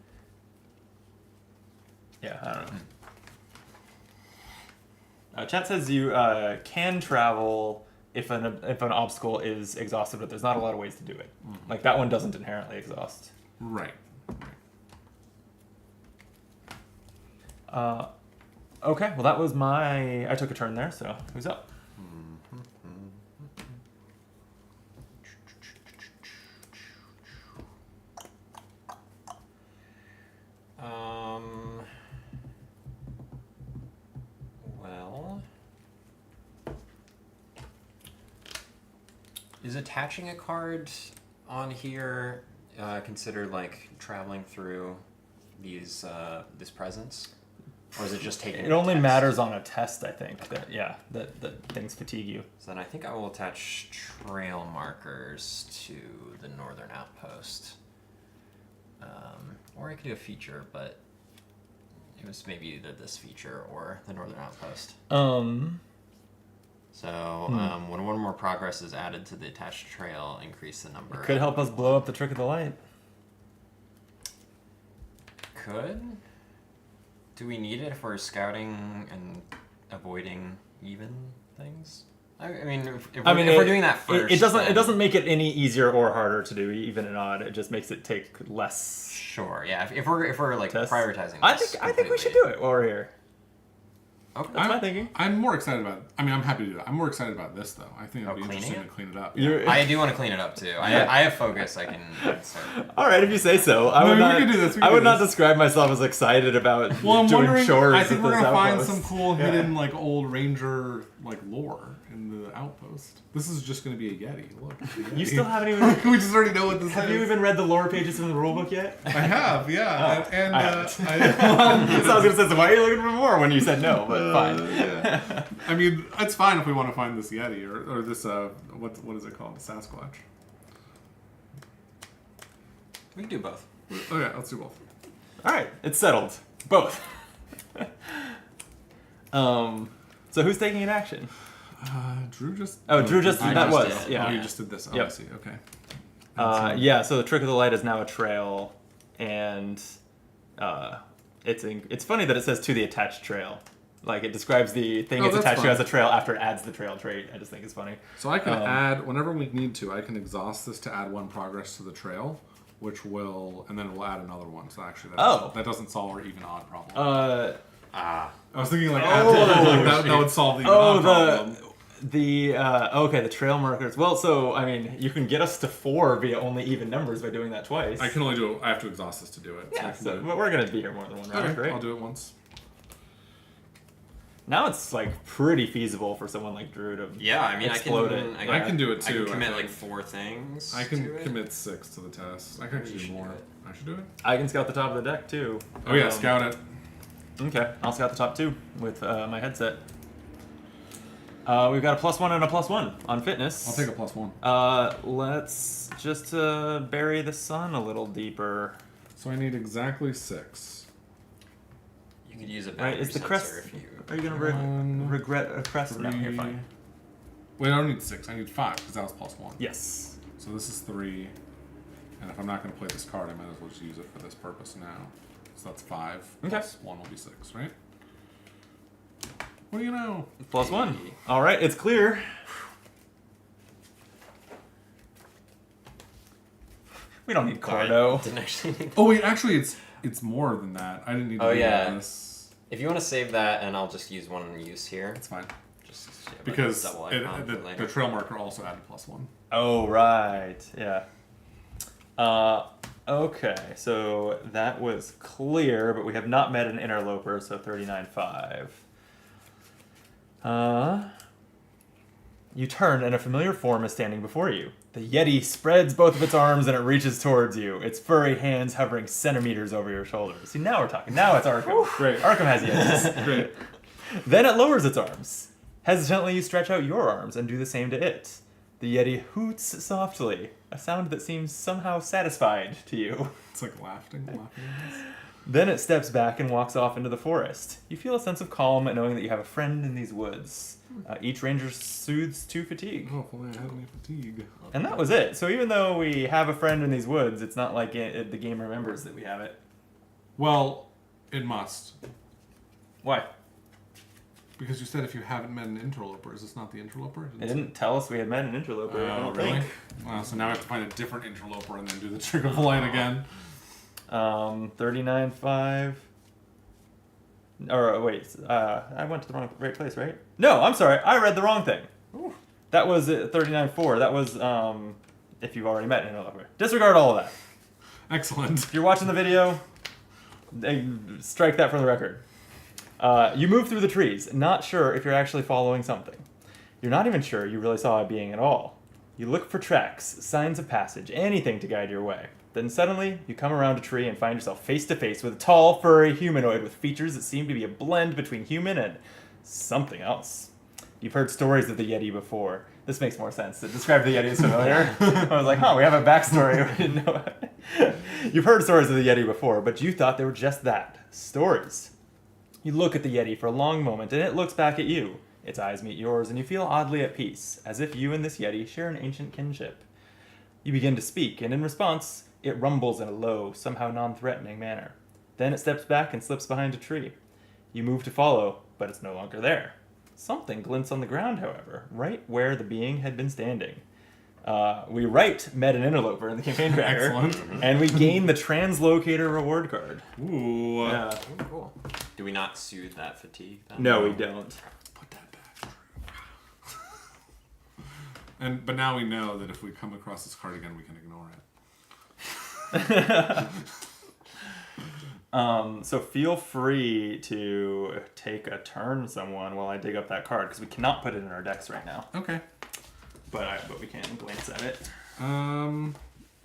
Yeah, I don't know. Chat says you can travel if an obstacle is exhausted, but there's not a lot of ways to do it. Mm-hmm. Like that one doesn't inherently exhaust. Right. Okay, well that was I took a turn there, so who's up? Well, is attaching a card on here considered like traveling through these this presence? Or is it just taking It only matters on a test, I think, that things fatigue you. So then I think I will attach trail markers to the northern outpost. Or I could do a feature, but it was maybe either this feature or the northern outpost. So when one more progress is added to the attached trail, increase the number. It could help us blow up the Trick of the Light. Could? Do we need it if we're scouting and avoiding even things? I mean, if we're doing that first, it doesn't make it any easier or harder to do even and odd. It just makes it take less. Sure, yeah. If we're like tests. Prioritizing, I think we should do it while we're here. Okay. That's my thinking. I'm more excited about... I mean, I'm happy to do that. I'm more excited about this, though. I think it'd be interesting to clean it up. Yeah. I do want to clean it up, too. I have focus. I can start. All right, if you say so. I would not describe myself as excited about doing chores. I think we're going to find some cool hidden, like, old ranger, like, lore in the outpost. This is just going to be a Yeti. Look. You still haven't even... We just already know what this is. Have you even read the lore pages from the rulebook yet? I have, yeah. So I was going to say, so why are you looking for more when you said no? But fine. Yeah. I mean, it's fine if we want to find this Yeti or this, what is it called? The Sasquatch. We can do both. Okay, let's do both. All right, it's settled. Both. So who's taking an action? Drew just... Drew just... I that just was, did. yeah. Oh, you just did this. Oh, Yep. I see. Okay. Yeah, so the Trick of the Light is now a trail, and it's funny that it says to the attached trail. Like, it describes the thing it's attached to as a trail after it adds the trail trait. I just think it's funny. So I can add, whenever we need to, I can exhaust this to add 1 progress to the trail, which will, and then it will add another one. So actually, that doesn't solve our even odd problem. I was thinking like, that would solve the even odd problem. The trail markers. Well, so I mean, you can get us to 4 via only even numbers by doing that twice. I can only do it. I have to exhaust this to do it. Yeah, but we're gonna be here more than one round, okay, right? I'll do it once. Now it's like pretty feasible for someone like Drew to explode it. I can do it too. I can commit like 4 things. I can commit 6 to the test. I can actually do more. I should do it. I can scout the top of the deck too. Oh yeah, scout it. Okay, I'll scout the top 2 with my headset. We've got a +1 and a +1 on fitness. I'll take a +1. Let's just bury the sun a little deeper. So I need exactly 6. You could use a battery is the sensor crest? if you... Are you gonna regret a crest? 3. No, you're fine. Wait, I don't need 6. I need 5 because that was +1. Yes. So this is 3, and if I'm not going to play this card, I might as well just use it for this purpose now. So that's 5. Okay. +1 will be 6, right? What do you know? +1. All right, it's clear. We don't need Cardo. Didn't actually need... Oh wait, actually it's more than that. I didn't need to do this. If you want to save that, and I'll just use one use here. It's fine. Just because double icon for later. the trail marker also added +1. Oh, right. Yeah. Okay, so that was clear, but we have not met an interloper, so 39.5. You turn, and a familiar form is standing before you. The Yeti spreads both of its arms, and it reaches towards you, its furry hands hovering centimeters over your shoulders. See, now we're talking. Now it's Arkham. Great. Arkham has Yetis. Great. Then it lowers its arms. Hesitantly, you stretch out your arms and do the same to it. The Yeti hoots softly, a sound that seems somehow satisfied to you. It's like laughing. Then it steps back and walks off into the forest. You feel a sense of calm at knowing that you have a friend in these woods. Each ranger soothes 2 fatigue. Oh, if only I had any fatigue. And that was it. So even though we have a friend in these woods, it's not like the game remembers that we have it. Well, it must. Why? Because you said if you haven't met an interloper, is this not the interloper? It didn't tell us we had met an interloper. I don't really? think. Wow, so now I have to find a different interloper and then do the Trick of the Light again. 39.5. Or wait, I went to the right place, right? No, I'm sorry. I read the wrong thing. Ooh. That was 39.4. That was if you've already met an interloper. Disregard all of that. Excellent. If you're watching the video, strike that from the record. You move through the trees, not sure if you're actually following something. You're not even sure you really saw a being at all. You look for tracks, signs of passage, anything to guide your way. Then suddenly, you come around a tree and find yourself face to face with a tall, furry humanoid with features that seem to be a blend between human and something else. You've heard stories of the Yeti before. This makes more sense. To describe the Yeti as familiar. I was like, we have a backstory. We didn't know it. You've heard stories of the Yeti before, but you thought they were just that. Stories. You look at the Yeti for a long moment, and it looks back at you. Its eyes meet yours, and you feel oddly at peace, as if you and this Yeti share an ancient kinship. You begin to speak, and in response, it rumbles in a low, somehow non-threatening manner. Then it steps back and slips behind a tree. You move to follow, but it's no longer there. Something glints on the ground, however, right where the being had been standing. We met an interloper in the campaign tracker. Excellent. And we gain the translocator reward card. Ooh. Yeah. Oh, cool. Do we not soothe that fatigue then? No, we don't. Put that back. But now we know that if we come across this card again, we can ignore it. So feel free to take a turn someone while I dig up that card, because we cannot put it in our decks right now. Okay. But we can glance at it. To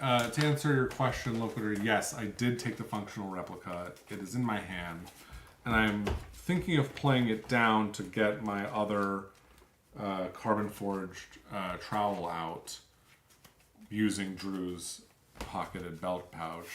answer your question, Locator, yes, I did take the functional replica. It is in my hand. And I'm thinking of playing it down to get my other carbon forged trowel out using Drew's pocketed belt pouch.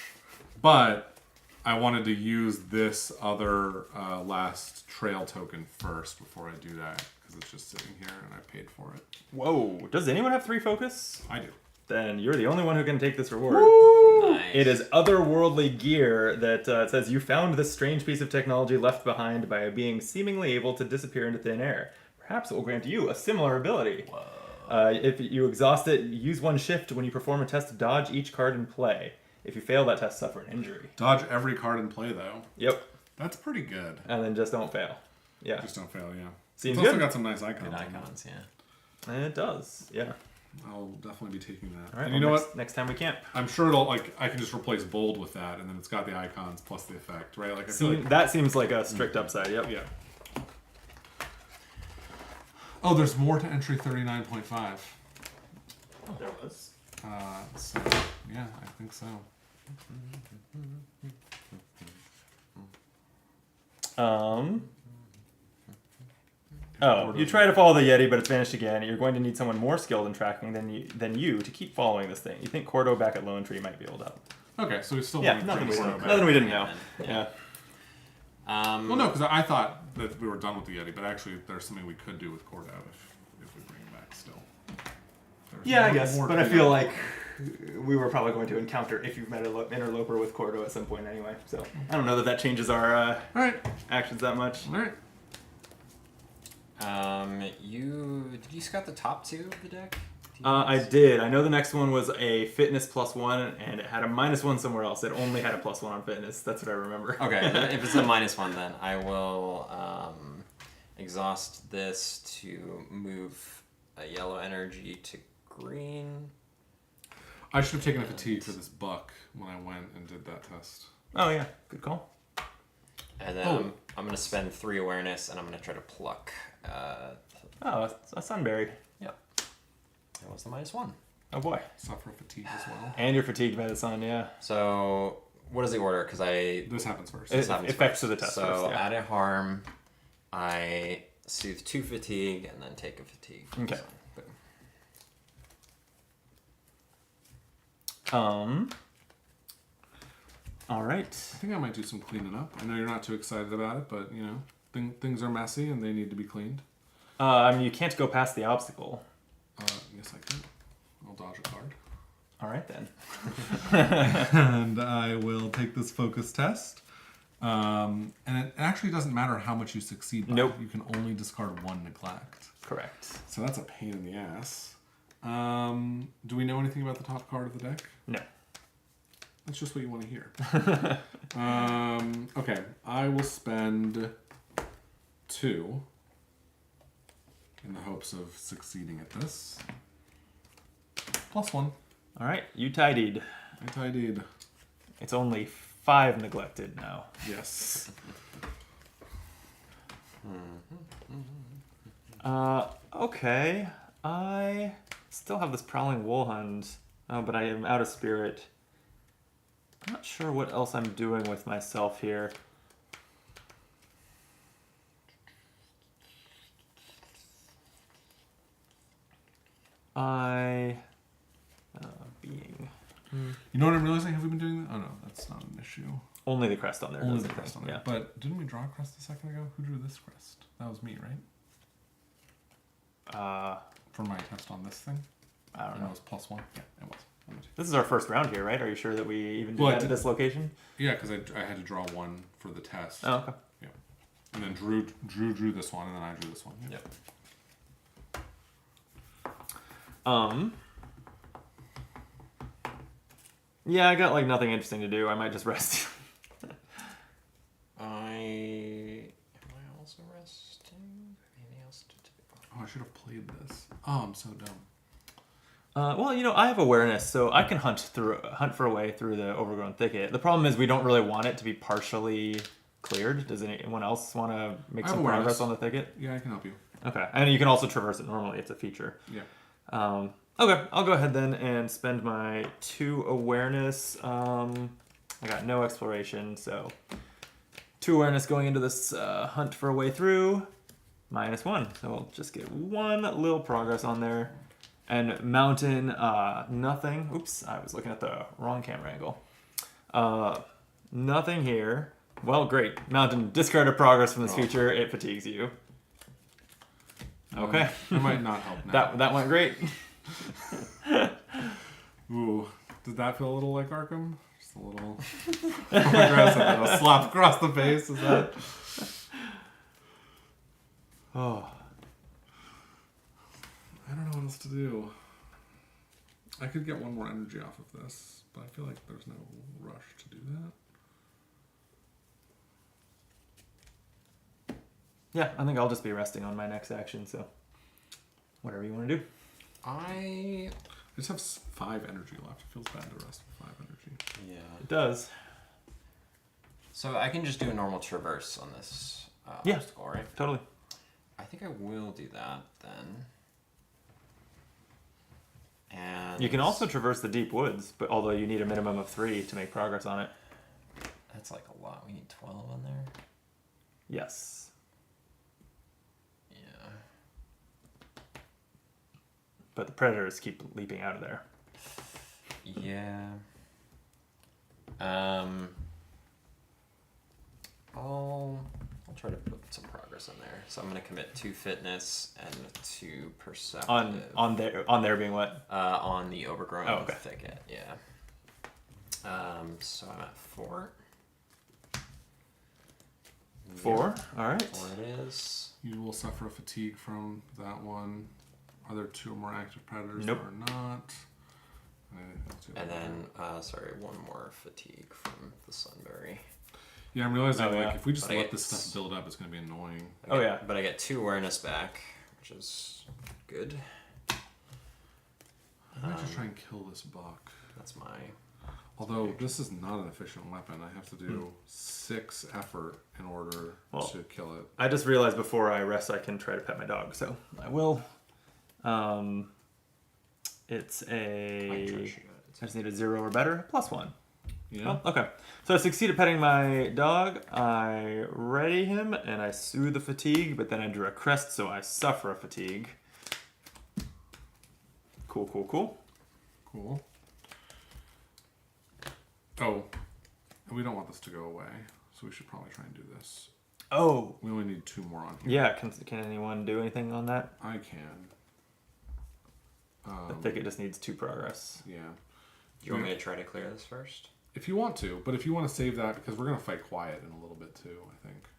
But I wanted to use this other last trail token first before I do that. because it's just sitting here and I paid for it. Whoa. Does anyone have 3 focus? I do. Then you're the only one who can take this reward. Nice. It is otherworldly gear that says you found this strange piece of technology left behind by a being seemingly able to disappear into thin air. Perhaps it will grant you a similar ability. If you exhaust it, use 1 shift when you perform a test to dodge each card in play. If you fail that test, suffer an injury. Dodge every card in play, though. Yep. That's pretty good. And then just don't fail. Yeah. Just don't fail, yeah. Seems it's also good. got some nice icons. Good icons, yeah. And it does, yeah. I'll definitely be taking that. All right, and you know what? Next time we camp. I'm sure it'll I can just replace bold with that, and then it's got the icons plus the effect, right? Like I feel like That seems like a strict upside. Yep. yeah. Oh, there's more to entry 39.5. Oh, there was. So yeah, I think so. Oh, you try to follow the Yeti, but it's vanished again. You're going to need someone more skilled in tracking than you to keep following this thing. You think Cordo back at Lone Tree might be able to help. Okay, so we still Yeah, need nothing we, Cordo didn't, back. nothing we didn't know. Yeah. Yeah. Well, no, because I thought that we were done with the Yeti, but actually there's something we could do with Cordo if we bring him back still. There's Yeah, I more- guess. more But to I do. feel like we were probably going to encounter if you've met an interloper with Cordo at some point anyway. So I don't know that changes our All right, actions that much. all right. Did you scout the top 2 of the deck? I did. I know the next one was a fitness +1, and it had a -1 somewhere else. It only had a +1 on fitness. That's what I remember. Okay, if it's a -1, then I will exhaust this to move a yellow energy to green. I should have taken a fatigue for this buck when I went and did that test. Oh yeah, good call. And then I'm going to spend 3 awareness, and I'm going to try to pluck. Oh, a sunberry. Yep. That was the -1. Oh boy. Suffer fatigue as well. And you're fatigued by the sun, yeah. So, what is the order? Because This happens first. It- happens effects first. of the test So, first, yeah. add a harm, I soothe 2 fatigue, and then take a fatigue. Okay. So, boom. All right. I think I might do some cleaning up. I know you're not too excited about it, but you know, things are messy and they need to be cleaned. I mean, you can't go past the obstacle. Yes, I can. I'll dodge a card. All right then. And I will take this focus test. And it actually doesn't matter how much you succeed by. Nope. You can only discard 1 neglect. Correct. So that's a pain in the ass. Do we know anything about the top card of the deck? No. That's just what you want to hear. Okay, I will spend 2 in the hopes of succeeding at this. +1. All right. You tidied. I tidied. It's only 5 neglected now. Yes. Okay. I still have this prowling wolfhound, but I am out of spirit. I'm not sure what else I'm doing with myself here. Being You know what I'm realizing? Have we been doing that? Oh no, that's not an issue. only the crest on there. Only doesn't the it? crest on there. Yeah. But didn't we draw a crest a second ago? Who drew this crest? That was me, right? For my test on this thing? I don't And know. it was +1? Yeah, it was. This is our first round here, right? Are you sure that we even did Well, I that at did- this location? Yeah, because I had to draw 1 for the test. Oh, okay. Yeah. And then Drew drew this one, and then I drew this one. Yeah. Yep. Yeah, I got like nothing interesting to do. I might just rest. Am I also resting? Anything else to do? Oh, I should have played this. Oh, I'm so dumb. Well, you know, I have awareness, so I can hunt for a way through the overgrown thicket. The problem is we don't really want it to be partially cleared. Does anyone else want to make I have some progress awareness. on the thicket? Yeah, I can help you. Okay, and you can also traverse it normally. It's a feature. Yeah. Okay, I'll go ahead then and spend my 2 awareness. I got no exploration, so 2 awareness going into this hunt for a way through. -1, so we'll just get 1 little progress on there. And mountain, nothing. Oops, I was looking at the wrong camera angle. Nothing here. Well, great. Mountain, discard a progress from this feature. It fatigues you. Okay. It might not help now. That went great. Ooh, did that feel a little like Arkham? Just a little aggressive. A slap across the face. Is that? Oh. I don't know what else to do. I could get one more energy off of this, but I feel like there's no rush to do that. Yeah, I think I'll just be resting on my next action, so whatever you want to do. I just have 5 energy left. It feels bad to rest with 5 energy. Yeah. It does. So I can just do a normal traverse on this Yeah, obstacle, right? Totally. I think I will do that then. And You can also traverse the deep woods, but although you need a minimum of 3 to make progress on it. That's like a lot. We need 12 on there. Yes. Yeah. But the predators keep leaping out of there. Yeah. I'll try to put some progress in there. So I'm gonna commit 2 fitness and 2 perceptive. On there being what? On the overgrown okay. thicket. Yeah. So I'm at 4. 4. All right. 4 it is. You will suffer a fatigue from that one. Are there 2 or more active predators? Nope. There are not. And then, 1 more fatigue from the sunberry. Yeah, I'm realizing if we just But let this stuff build up, it's going to be annoying. But I get 2 awareness back, which is good. I might just try and kill this buck. That's my... Although this is not an efficient weapon, I have to do 6 effort in order to kill it. I just realized before I rest, I can try to pet my dog, so I will. It's I just need a 0 or better, +1. Yeah. Oh, okay. So I succeed at petting my dog. I ready him and I soothe the fatigue, but then I drew a crest, so I suffer a fatigue. Cool. Cool. Oh, and we don't want this to go away, so we should probably try and do this. Oh. We only need 2 more on here. Yeah, can anyone do anything on that? I can. The thicket just needs 2 progress. Yeah. Do you want me to try to clear this first? If you want to, but if you want to save that, because we're going to fight quiet in a little bit too, I think.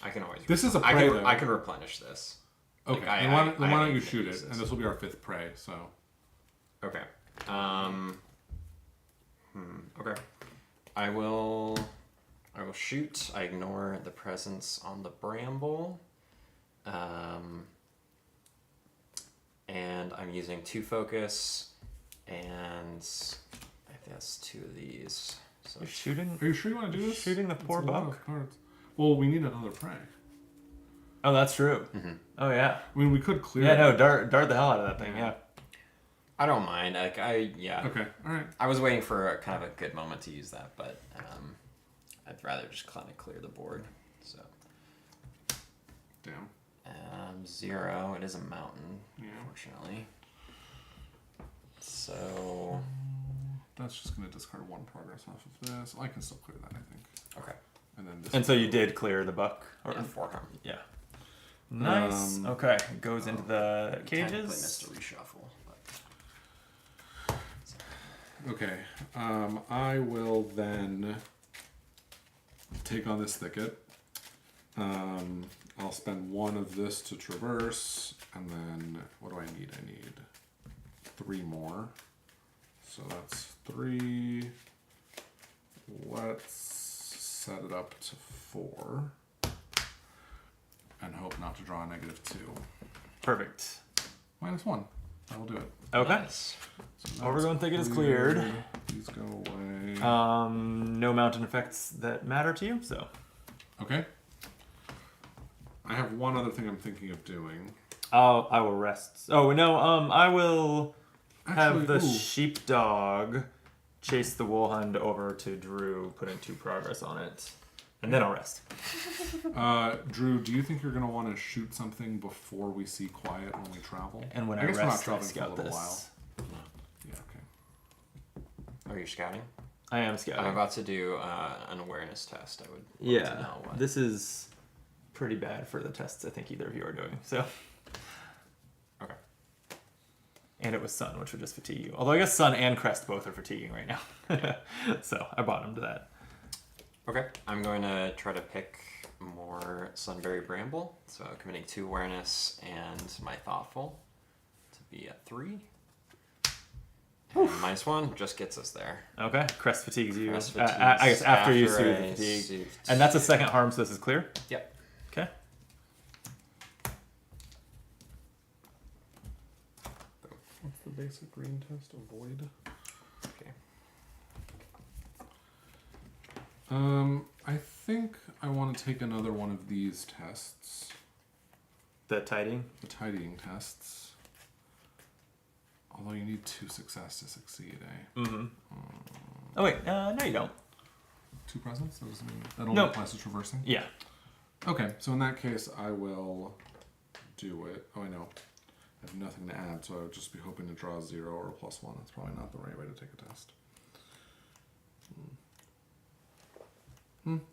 I can always... This is a prey, I can replenish this. Okay, like, then why don't you shoot it, and this will be our 5th prey, so... Okay. Okay. I will shoot. I ignore the presence on the bramble. And I'm using 2 focus, and I think that's 2 of these. So You're shooting? Are you sure you want to do this? Shooting the poor buck? Well, we need another prey. Oh, that's true. Mm-hmm. Oh, yeah. I mean, we could clear Yeah, it. no, dart the hell out of that thing, yeah. I don't mind. Like Okay, all right. I was waiting for a, kind of a good moment to use that, but I'd rather just kind of clear the board. So. Damn. 0. It is a mountain, unfortunately. So. That's just going to discard 1 progress off of this. I can still clear that, I think. Okay. And then this. And so you did clear the buck? Or 4 harm. Yeah. Nice. Okay. It goes into the cages. Technically missed a reshuffle. Okay. I will then take on this thicket. I'll spend 1 of this to traverse, and then what do I need? I need 3 more. So that's 3. Let's set it up to 4. And hope not to draw a -2. Perfect. -1. I will do it. Okay. Nice. So Overgrown thicket is cleared. These go away. No mountain effects that matter to you, so. Okay. I have one other thing I'm thinking of doing. I will rest. Oh, no, I will have the ooh. sheepdog chase the wolfhound over to Drew, put in 2 progress on it, and then I'll rest. Drew, do you think you're going to want to shoot something before we see quiet when we travel? And when I guess we're not rest, I traveling for a scout little this. while. Yeah, okay. Oh, you're scouting? I am scouting. I'm about to do an awareness test. I would love to know what. This is pretty bad for the tests I think either of you are doing, so. And it was Sun, which would just fatigue you. Although I guess Sun and Crest both are fatiguing right now. So I bought him to that. Okay, I'm going to try to pick more Sunberry Bramble. So committing 2 awareness and my Thoughtful to be at 3. And -1 just gets us there. Okay, Crest fatigues you. Crest fatigues I guess after you after soothe I the fatigue. soothed. And that's a second harm, so this is clear? Yep. Okay. What's the basic green test? Avoid. Okay. I think I want to take another one of these tests. The tidying? The tidying tests. Although you need 2 success to succeed, eh? Mm-hmm. Oh, wait. No, you don't. 2 presents? That doesn't mean... That only Nope. applies to traversing? Yeah. Okay, so in that case, I will do it. Oh, I know. I have nothing to add, so I would just be hoping to draw 0 or +1. That's probably not the right way to take a test.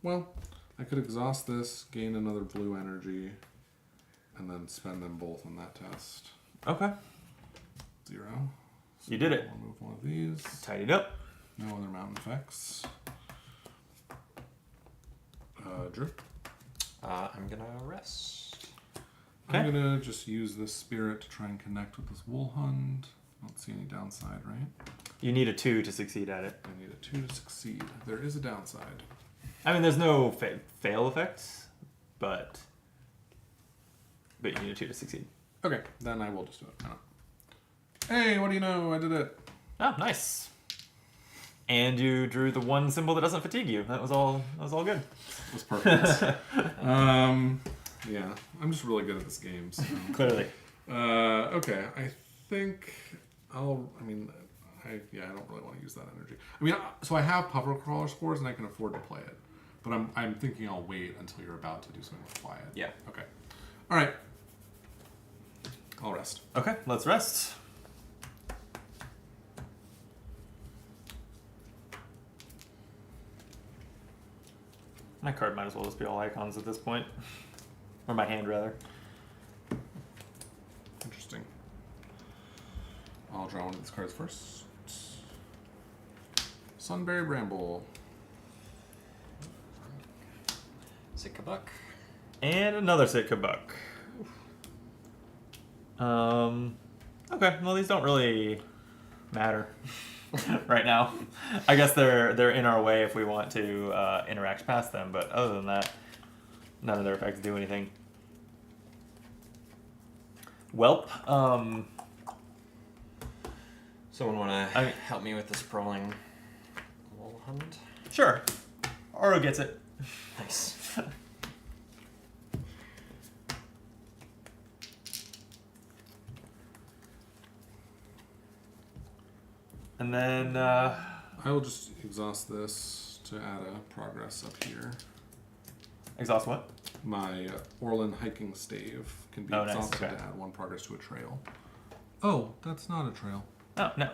Well, I could exhaust this, gain another blue energy, and then spend them both on that test. Okay. 0. So You did it. I'll move one of these. Tidied up. No other mountain effects. Drew? I'm going to rest. Okay. I'm gonna just use this spirit to try and connect with this wool hund. I don't see any downside, right? You need a 2 to succeed at it. I need a 2 to succeed. There is a downside. I mean, there's no fail effects, but you need a 2 to succeed. Okay, then I will just do it. Why not? Hey, what do you know? I did it. Oh, nice. And you drew the one symbol that doesn't fatigue you. That was all good. It was perfect. Yeah, I'm just really good at this game. So. Clearly. Okay, I think I don't really want to use that energy. I mean, so I have Puffer Crawler spores and I can afford to play it. But I'm thinking I'll wait until you're about to do something to fly it. Yeah. Okay. All right. I'll rest. Okay, let's rest. My card might as well just be all icons at this point. Or my hand, rather. Interesting. I'll draw one of these cards first. Sunberry Bramble. Sitkabuk. And another Sitka Buck. Okay, well these don't really matter right now. I guess they're in our way if we want to interact past them, but other than that, none of their effects do anything. Welp, Someone want to help me with this prowling wool hund? sure. Oro gets it. Nice. And then, I will just exhaust this to add a progress up here. exhaust what? My Orland hiking stave can be Oh, nice, exhausted okay. to add 1 progress to a trail. Oh, that's not a trail. Oh, no.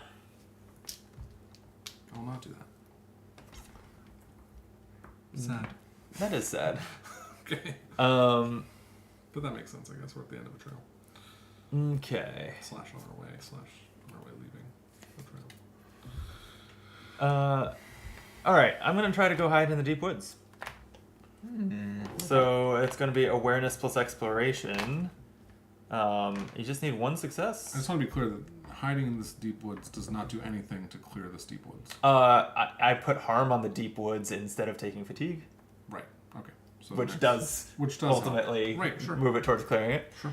I will not do that. Sad. That is sad. Okay. But that makes sense, I guess. We're at the end of a trail. Okay. / on our way, / on our way leaving the trail. Alright, I'm gonna try to go hide in the deep woods. So it's gonna be awareness plus exploration. You just need 1 success. I just want to be clear that hiding in this deep woods does not do anything to clear this deep woods. I put harm on the deep woods instead of taking fatigue, Right. Okay. So which next- does ultimately help. Right, sure. move it towards clearing it. Sure.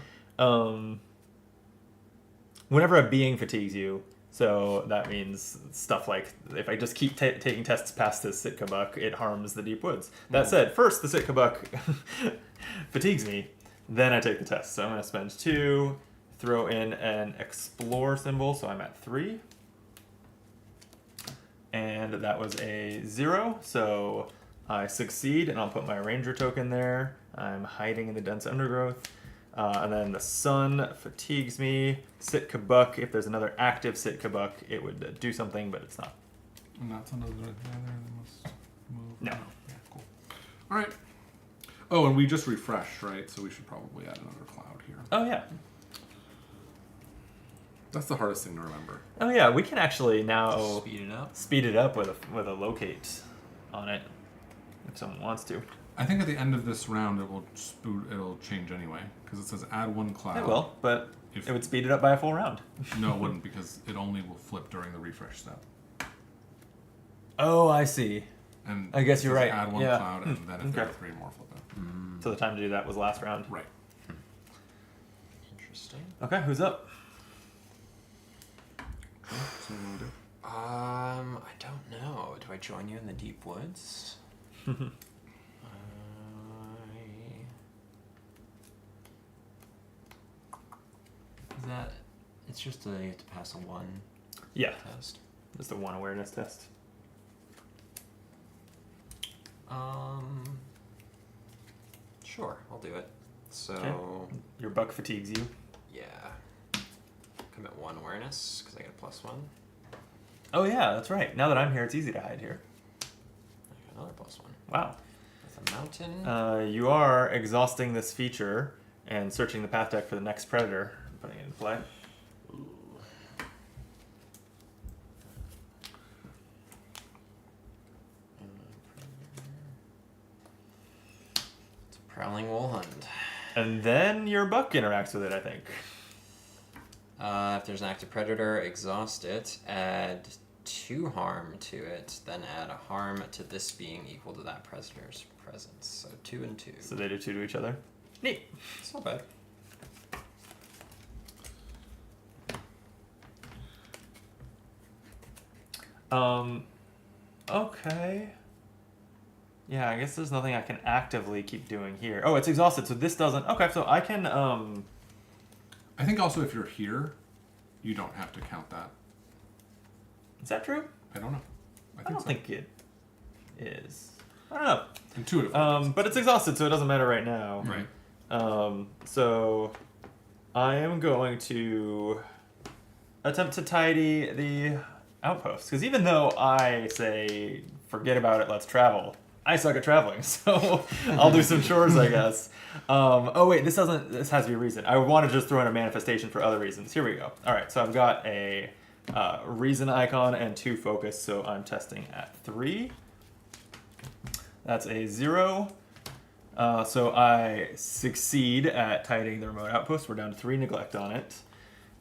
Whenever a being fatigues you, so that means stuff like if I just keep taking tests past this Sitka Buck, it harms the deep woods. That said, first the Sitka Buck fatigues me, then I take the test. So I'm going to spend 2, throw in an explore symbol, so I'm at 3. And that was a 0, so I succeed, and I'll put my ranger token there. I'm hiding in the dense undergrowth. And then the sun fatigues me. Sitka Buck, if there's another active Sitka Buck, it would do something, but it's not. And that's another there. They must move. No. Yeah, cool. All right. Oh, and we just refreshed, right? So we should probably add another cloud here. Oh, yeah. That's the hardest thing to remember. Oh yeah, we can actually now Speed it up with a locate on it if someone wants to. I think at the end of this round it'll change anyway because it says add one cloud. It will, but it would speed it up by a full round. No, it wouldn't because it only will flip during the refresh step. Oh, I see. And I guess you're right. Add one cloud, and then if there are 3 more, flip it. So the time to do that was last round. Right. Interesting. Okay, who's up? I don't know. Do I join you in the deep woods? Is that? It's just you have to pass a 1 test. Just a 1 awareness test. Sure, I'll do it. So Okay. Your buck fatigues you. yeah, commit 1 awareness because I get a +1. Oh yeah, that's right. Now that I'm here, it's easy to hide here. I got another +1. Wow. With a mountain. You are exhausting this feature and searching the path deck for the next predator, putting it into play. Ooh. It's a prowling wolfhound. And then your buck interacts with it, I think. If there's an active predator, exhaust it, add 2 harm to it, then add a harm to this being equal to that predator's presence. So 2 and 2. So they do 2 to each other. Neat. It's not bad. Okay. Yeah, I guess there's nothing I can actively keep doing here. Oh, it's exhausted, so this doesn't... Okay, so I can, I think also if you're here, you don't have to count that. Is that true? I don't know. I don't think it is. I don't know. Intuitively. But it's exhausted, so it doesn't matter right now. Right. So I am going to attempt to tidy the outpost. Because even though I say, forget about it, let's travel, I suck at traveling. So I'll do some chores, I guess. Oh, wait, this has to be a reason. I would want to just throw in a manifestation for other reasons. Here we go. All right, so I've got a reason icon and 2 focus, so I'm testing at 3. That's a 0. So I succeed at tidying the remote outpost. We're down to 3 neglect on it.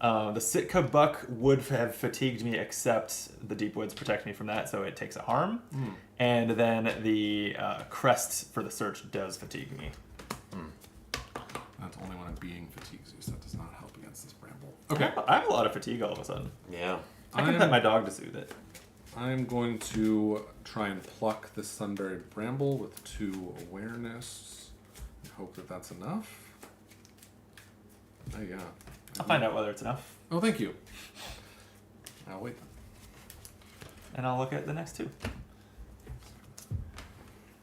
The Sitka buck would have fatigued me, except the deep woods protect me from that, so it takes a harm. And then the crest for the search does fatigue me. That's only when a being fatigues you, so that does not help against this bramble. Okay. I have a lot of fatigue all of a sudden. Yeah. I can pet my dog to soothe it. I'm going to try and pluck this sunberry bramble with 2 awareness. I hope that that's enough. Oh, yeah. I'll find out whether it's enough. Oh, thank you. I'll wait. And I'll look at the next 2.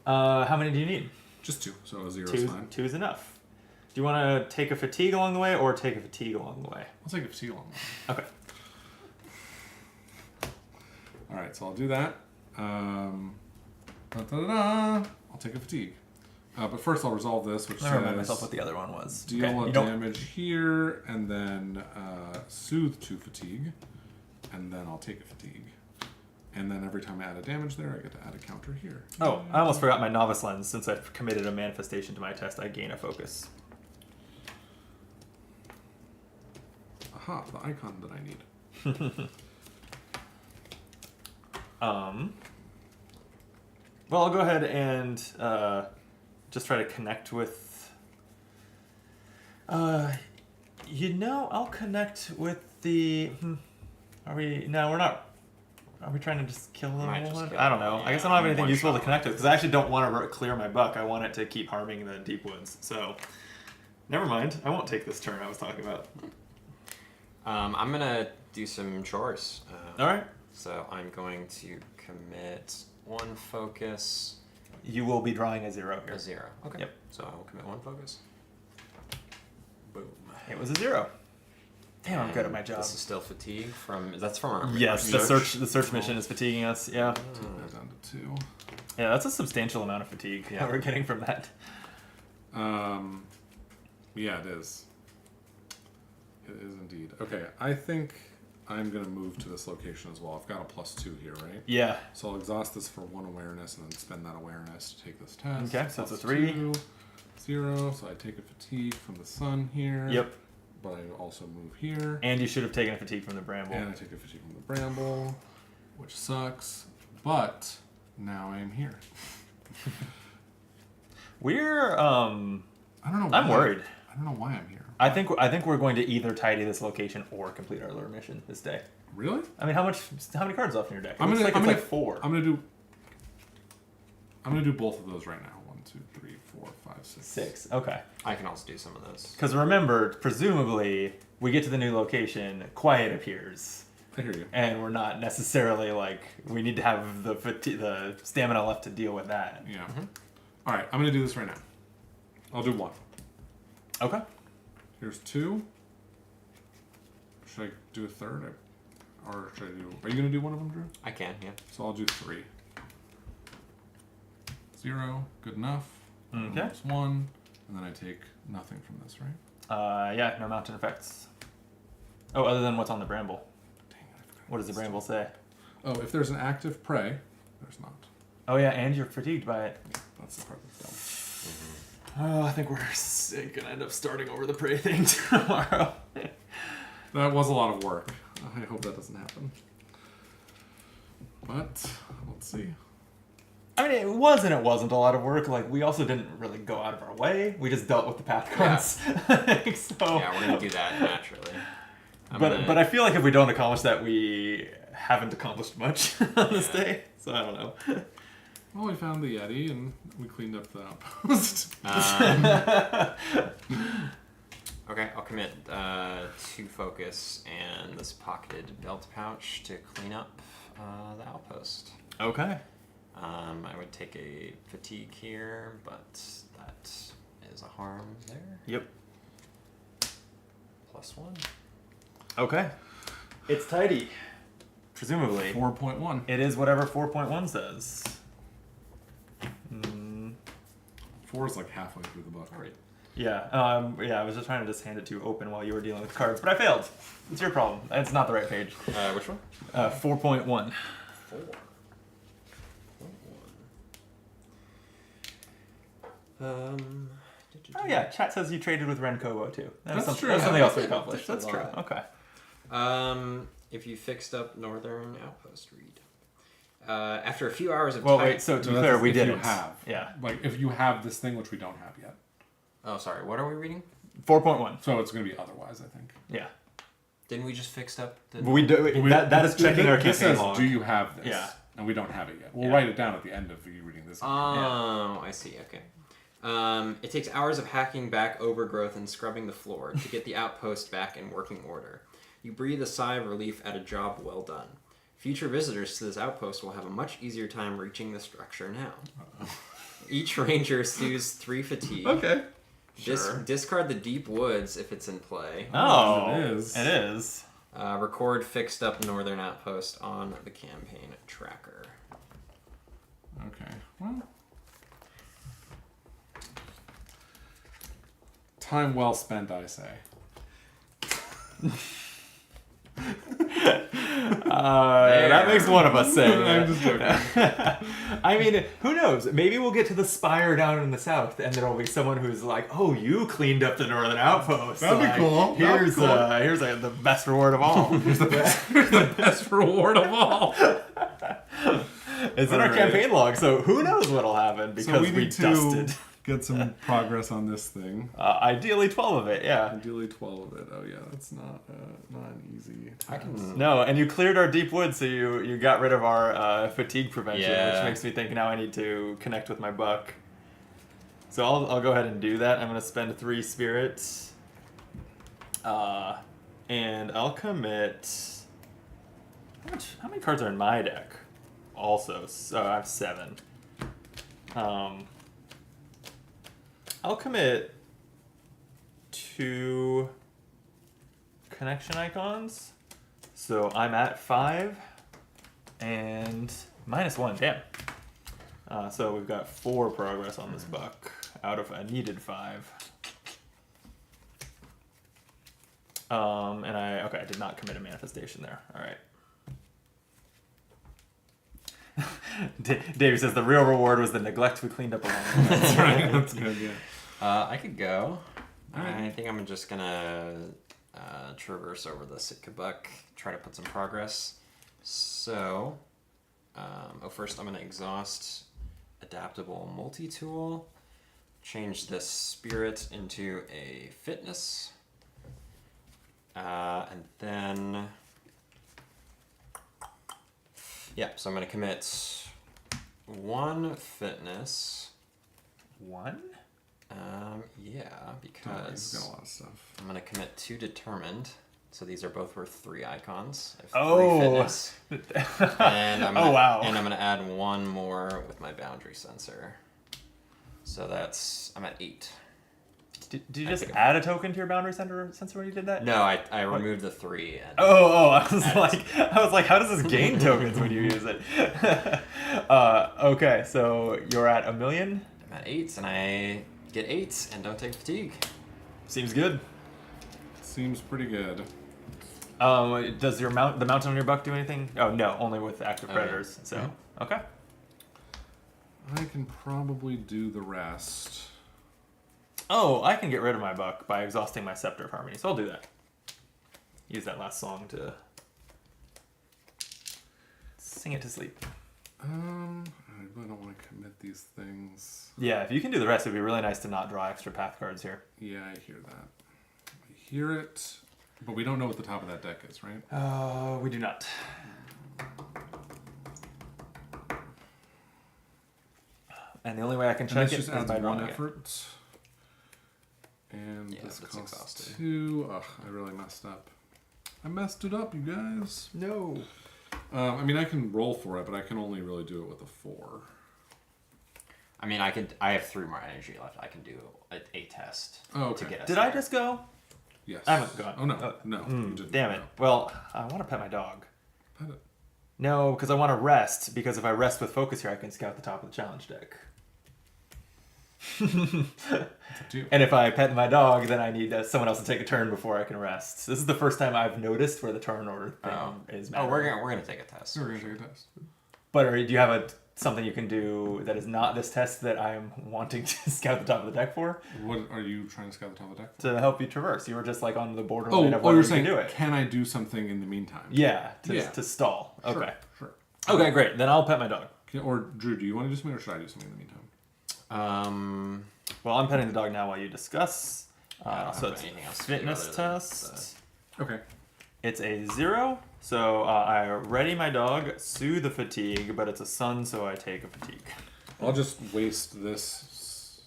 How many do you need? Just 2, so a 0 is fine. 2 is enough. Do you want to take a fatigue along the way or take a fatigue along the way? I'll take a fatigue along the way. Okay. Alright, so I'll do that. I'll take a fatigue. But first I'll resolve this, which I remind myself what the other one was. Deal a damage here, and then soothe 2 fatigue, and then I'll take a fatigue. And then every time I add a damage there, I get to add a counter here. Oh, I almost forgot my novice lens. Since I've committed a manifestation to my test, I gain a focus. Aha, the icon that I need. Well, I'll go ahead and just try to connect with... I'll connect with the... Are we... No, we're not... Are we trying to just kill them? I don't know. I guess I don't have anything useful to connect with, because I actually don't want to clear my buck. I want it to keep harming the deep woods. So, never mind. I won't take this turn I was talking about. I'm going to do some chores. All right. So I'm going to commit 1 focus. You will be drawing a 0 here. A 0. Okay. Yep. So I will commit 1 focus. Boom. It was a 0. Damn, I'm good at my job. This is still fatigue from... That's from our... Yes, our the search mission is fatiguing us. Yeah. Down to 2. Yeah, that's a substantial amount of fatigue that we're getting from that. Yeah, it is. It is indeed. Okay, I think I'm going to move to this location as well. I've got a +2 here, right? Yeah. So I'll exhaust this for 1 awareness and then spend that awareness to take this test. Okay, so it's a 3. 2, 0. So I take a fatigue from the sun here. Yep. But I also move here. And you should have taken a fatigue from the bramble. And I take a fatigue from the bramble, which sucks. But now I am here. We're I don't know. I'm worried. I don't know why I'm here. I think we're going to either tidy this location or complete our lure mission this day. Really? I mean, how many cards left in your deck? I'm It's gonna like 4. I'm gonna do both of those right now. 1, 2, 3, 4, 5, 6. 6. Okay. I can also do some of those. Because remember, presumably, we get to the new location, quiet appears, I hear you. and we're not necessarily like we need to have the stamina left to deal with that. Yeah. All right, I'm gonna do this right now. I'll do 1. Okay. Here's 2. Should I do a third, or should I do? Are you gonna do one of them, Drew? I can, yeah. So I'll do 3. 0, good enough. Okay. That's 1, and then I take nothing from this, right? Yeah, no mountain effects. Oh, other than what's on the bramble. Dang it, I forgot. What does the bramble say? Oh, if there's an active prey, there's not. Oh yeah, and you're fatigued by it. That's the part that's dumb. Oh, I think we're gonna end up starting over the prey thing tomorrow. That was a lot of work. I hope that doesn't happen. But let's see. I mean, it was and it wasn't a lot of work. Like, we also didn't really go out of our way. We just dealt with the path cards. So, Yeah, we're gonna do that naturally. But I feel like if we don't accomplish that, we haven't accomplished much on this day. So I don't know. Well, we found the Yeti and we cleaned up the outpost. Okay, I'll commit 2 focus and this pocketed belt pouch to clean up the outpost. Okay. I would take a fatigue here, but that is a harm there. Yep. +1. Okay. It's tidy. Presumably. 4.1. It is whatever 4.1 says. 4 is like halfway through the book. All right. Yeah. I was just trying to just hand it to you open while you were dealing with cards, but I failed. It's your problem. It's not the right page. Which one? 4.1. 4. Oh yeah, chat says you traded with Renkobo too. That's true. That's something else we That's accomplished. a That's true. lot. Okay. If you fixed up Northern Outpost, read. After a few hours of Well, time... wait. So to be No, clear, that's we if didn't. you have. Yeah. Like if you have this thing, which we don't have yet. Oh, sorry. What are we reading? 4.1. So it's going to be otherwise, I think. Yeah. Didn't we just fix up the... We do. That is checking our This campaign says, log. do you have this? Yeah. And we don't have it yet. We'll Yeah. write it down at the end of you reading this. Oh, I see. Okay. It takes hours of hacking back overgrowth and scrubbing the floor to get the outpost back in working order. You breathe a sigh of relief at a job well done. Future visitors to this outpost will have a much easier time reaching the structure now. Each ranger stews 3 fatigue. Okay. Sure. Discard the deep woods if it's in play. Oh, it is. It is. Record fixed up Northern Outpost on the campaign tracker. Okay. Well. Time well spent, I say. That makes one of us say. I'm just joking. I mean, who knows? Maybe we'll get to the spire down in the south, and there'll be someone who's like, "Oh, you cleaned up the northern outpost. That'd be Like, cool. Here's the best reward of all. Here's the best reward of all. It's in our Alright. campaign log, so who knows what'll happen because So we we need to dusted. get some progress on this thing. Ideally, 12 of it. Yeah. Ideally 12 of it. Oh yeah, that's not an easy task. I can... No, and you cleared our deep wood, so you got rid of our fatigue prevention, Yeah. which makes me think now I need to connect with my buck. So I'll go ahead and do that. I'm gonna spend 3 spirits, and I'll commit. How many cards are in my deck? Also, so I have 7. I'll commit 2 connection icons. So I'm at 5 and -1. Damn. So we've got 4 progress on this buck out of a needed 5. And I did not commit a manifestation there. All right. Davey says the real reward was the neglect we cleaned up along the way. That's right. That's good. Yeah. I could go. Alright. I think I'm just gonna traverse over the Sitka Buck, try to put some progress. So, first I'm gonna exhaust adaptable multi-tool, change this spirit into a fitness, and then so I'm gonna commit 1 fitness. 1? Because He's got a lot of stuff. I'm gonna commit 2 determined. So these are both worth 3 icons. I have 3 fitness. And I'm gonna add 1 more with my boundary sensor. So I'm at 8. Did you just add a token to your boundary sensor when you did that? No, I removed the 3. And I was like, how does this gain tokens when you use it? Okay, so you're at 1 million. I'm at 8, and I get 8 and don't take fatigue. Seems good. Seems pretty good. Does the mountain on your buck do anything? Oh no, only with active predators. So okay. I can probably do the rest. Oh, I can get rid of my buck by exhausting my Scepter of Harmony, so I'll do that. Use that last song to sing it to sleep. I really don't want to commit these things. Yeah, if you can do the rest, it'd be really nice to not draw extra path cards here. Yeah, I hear that. I hear it, but we don't know what the top of that deck is, right? We do not. And the only way I can check it is by drawing it. Effort. And this it's costs exhausted. 2. Ugh, I really messed up. I messed it up, you guys. No. I mean, I can roll for it, but I can only really do it with a 4. I mean, I have 3 more energy left. I can do a test to get us Did there. I just go? Yes. I haven't gone. Oh, no. No. You didn't. Damn it. Well, I want to pet my dog. Pet it. No, because I want to rest. Because if I rest with focus here, I can scout the top of the challenge deck. And if I pet my dog, then I need someone else to take a turn before I can rest. This is the first time I've noticed where the turn order thing is mattering. We're gonna take a test. We're going to take a test. But do you have something you can do that is not this test that I'm wanting to scout the top of the deck for? What are you trying to scout the top of the deck for? To help you traverse. You were just like on the borderline of you're whether saying, you can do it. can I do something in the meantime? Yeah, to stall. Sure, Okay. Sure. Okay, great. Then I'll pet my dog. Or, Drew, do you want to do something, or should I do something in the meantime? Well, I'm petting the dog now while you discuss. So it's anything else to do fitness other than test. Okay. It's a 0. So I ready my dog, soothe the fatigue, but it's a sun, so I take a fatigue. I'll just waste this.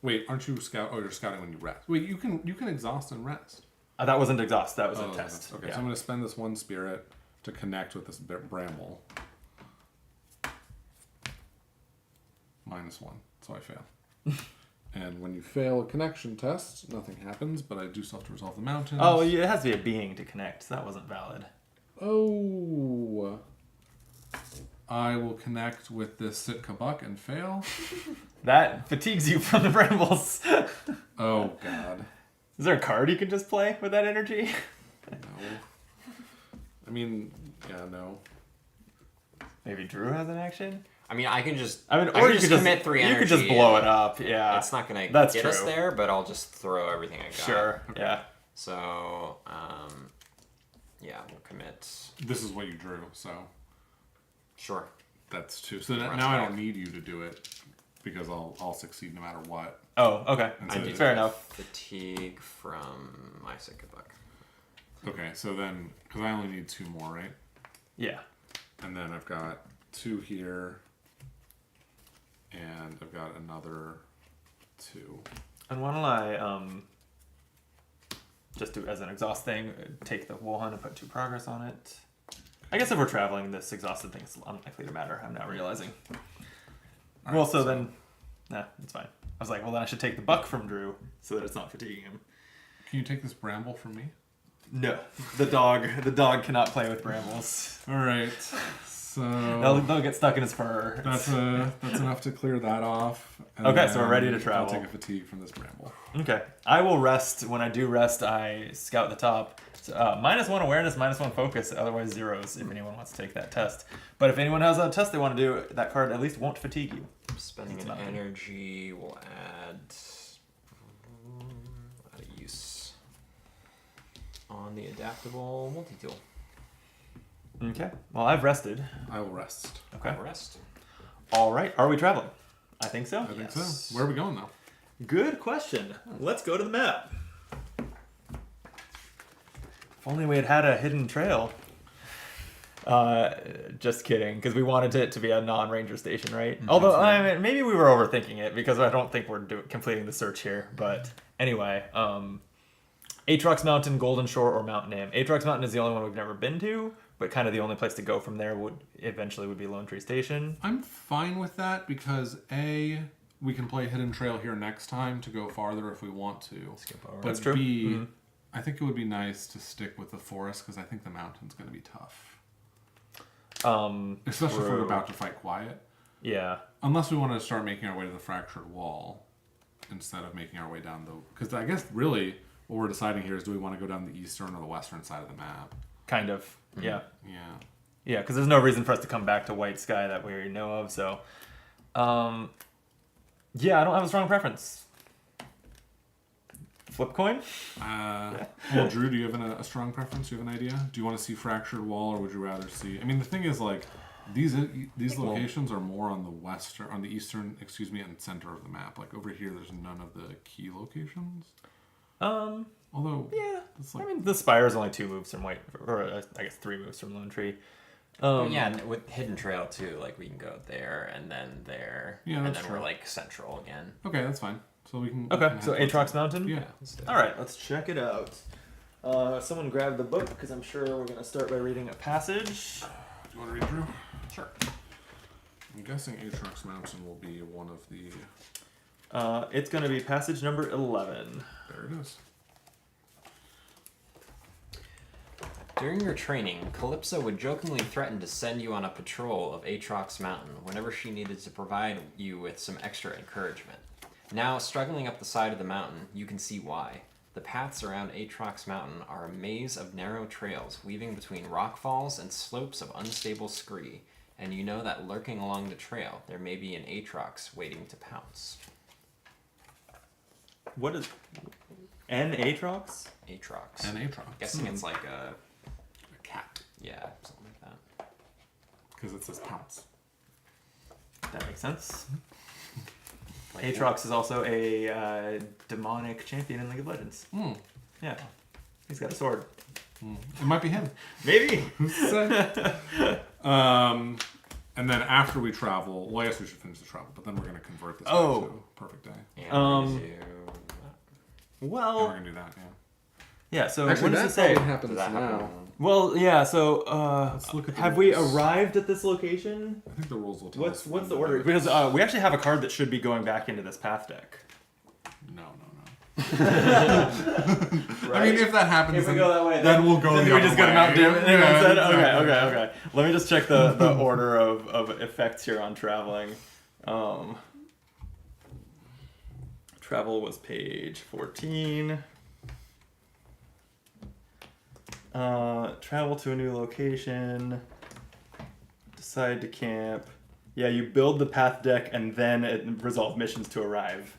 Wait, aren't you scout? Oh, you're scouting when you rest. Wait, you can exhaust and rest. That wasn't exhaust. That was a test. Okay, Yeah. so I'm going to spend this 1 spirit to connect with this bramble. -1, so I fail. And when you fail a connection test, nothing happens, but I do still have to resolve the mountains. Oh, yeah, it has to be a being to connect. So that wasn't valid. Oh. I will connect with this Sitka Buck and fail. That fatigues you from the brambles. Oh, God. Is there a card you can just play with that energy? No. I mean, yeah, no. Maybe Drew has an action? I mean, I can just. Or I you can just commit 3 energy. You could just blow it up. Yeah, It's not gonna That's get us true. there, but I'll just throw everything I got. Sure. Okay. Yeah. So, we'll commit. This is what you drew, so Sure. that's 2. So now I don't need you to do it because I'll succeed no matter what. Oh, okay. And so Fair enough. Fatigue from my Sitka Buck. Okay, so then, because I only need 2 more, right? Yeah. And then I've got 2 here, and I've got another 2. And why don't I just do as an exhaust thing, take the wool hunt and put 2 progress on it. I guess if we're traveling, this exhausted thing is unlikely to matter. I'm now realizing. All Well, right, so then, it's fine. I was like, well, then I should take the buck from Drew so that it's not fatiguing him. Can you take this bramble from me? No, the dog cannot play with brambles. All right. So they'll get stuck in his fur. That's enough to clear that off. And okay, so we're ready to travel. I'll take a fatigue from this bramble. Okay. I will rest. When I do rest, I scout the top. So, -1 awareness, -1 focus, otherwise zeros if anyone wants to take that test. But if anyone has a test they want to do, that card at least won't fatigue you. Spending an energy will add a use on the adaptable multi-tool. Okay. Well, I've rested. I will rest. Okay. I'll rest. All right. Are we traveling? I think so. I think so. Where are we going though? Good question. Let's go to the map. If only we had had a hidden trail. Just kidding, because we wanted it to be a non-ranger station, right? Although, I mean, maybe we were overthinking it, because I don't think we're completing the search here. But anyway, Aatrox Mountain, Golden Shore, or Mount Nim. Aatrox Mountain is the only one we've never been to, but kind of the only place to go from there would be Lone Tree Station. I'm fine with that because we can play Hidden Trail here next time to go farther if we want to. Skip over. But That's true. B, I think it would be nice to stick with the forest because I think the mountain's going to be tough. Especially if we're about to fight quiet. Yeah. Unless we want to start making our way to the Fractured Wall instead of making our way down the... Because I guess really what we're deciding here is do we want to go down the eastern or the western side of the map? Kind of. Yeah. Yeah. Yeah, because there's no reason for us to come back to White Sky that we already know of, so... yeah, I don't have a strong preference. Flip coin? Well, Drew, do you have a strong preference? Do you have an idea? Do you want to see Fractured Wall, or would you rather see... I mean, the thing is, like, these locations are more on the eastern, and center of the map. Like, over here, there's none of the key locations. Although... Yeah. It's like, I mean, the Spire is only 2 moves from White... Or, I guess 3 moves from Lone Tree. Yeah, and with Hidden Trail, too, like, we can go there, and then there, Yeah, and that's then true. we're, like, central again. okay, that's fine. So we can... Okay, so Aatrox Mountain? Yeah. All right, let's check it out. Someone grab the book, because I'm sure we're going to start by reading a passage. Do you want to read, Drew? Sure. I'm guessing Aatrox Mountain will be one of the... It's going to be passage number 11. There it is. During your training, Calypso would jokingly threaten to send you on a patrol of Aatrox Mountain whenever she needed to provide you with some extra encouragement. Now, struggling up the side of the mountain, you can see why. The paths around Aatrox Mountain are a maze of narrow trails weaving between rock falls and slopes of unstable scree, and you know that lurking along the trail, there may be an Aatrox waiting to pounce. What is... An Aatrox? Aatrox. And Aatrox. Guessing it's like a cat. yeah, something like that. Because it says pounce. That makes sense. Like, Aatrox is also a demonic champion in League of Legends. Yeah. He's got a sword. It might be him. Maybe. Who's to say? And then after we travel, well, I guess we should finish the travel, but then we're going to convert this back to Perfect Day. Yeah, Um, And Well, we're going to do that, yeah, so Actually, what does that it say? probably happens Does that now. happen? Well, yeah, so Let's look at the have we rules. arrived at this location? I think the rules will tell What's us. the order? Because we actually have a card that should be going back into this path deck. No. Right? I mean, if that happens, If we go that way, then we'll go then the we other just go to way. Mount Dim. Yeah, Instead? exactly. Okay. Let me just check the order of effects here on traveling. Travel was page 14. Travel to a new location. Decide to camp. Yeah, you build the path deck and then resolve missions to arrive.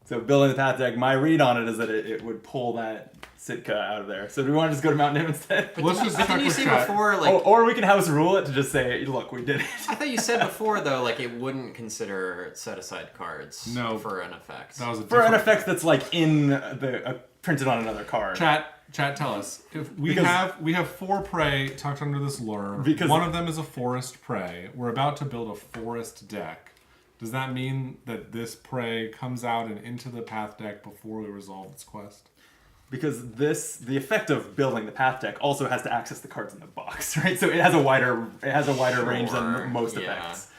So building the path deck, my read on it is that it would pull that Sitka out of there. So do we want to just go to Mount Nim instead? Let's just check Didn't you with say chat. before, like... Or we can house rule it to just say, look, we did it. I thought you said before, though, like, it wouldn't consider set-aside cards No. for an effect. That was a For an different- effect that's like in the printed on another card. Chat, tell us if we Because- we have 4 prey tucked under this lure. Because- one of them is a forest prey. We're about to build a forest deck. Does that mean that this prey comes out and into the path deck before we resolve its quest? Because the effect of building the path deck also has to access the cards in the box, right? So it has a wider range Sure, than most yeah. effects,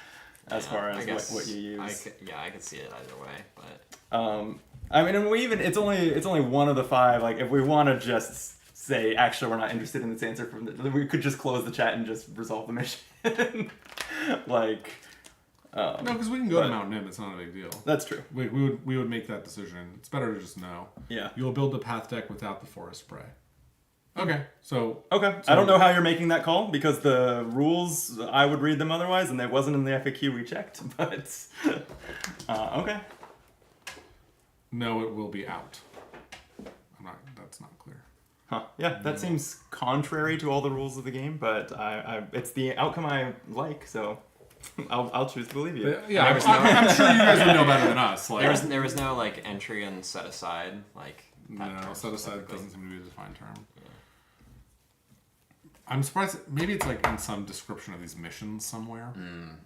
as far I as guess what you use. I could see it either way, but... I mean, and it's only one of the 5. Like, if we want to just say, actually, we're not interested in this answer we could just close the chat and just resolve the mission. Like, no, because we can go to Mount Nim. It's not a big deal. That's true. We would make that decision. It's better to just know. Yeah. You'll build the path deck without the forest prey. Okay, so... Okay, I don't know how you're making that call, because the rules, I would read them otherwise, and it wasn't in the FAQ we checked, but... okay. No, it will be out. That's not clear. Huh. Yeah, that seems contrary to all the rules of the game, but it's the outcome I like, so I'll choose to believe you. Yeah, I'm sure you guys would know better than us. Like, there was no like entry and set aside like. No, set aside doesn't seem to be a defined term. I'm surprised. Maybe it's like in some description of these missions somewhere.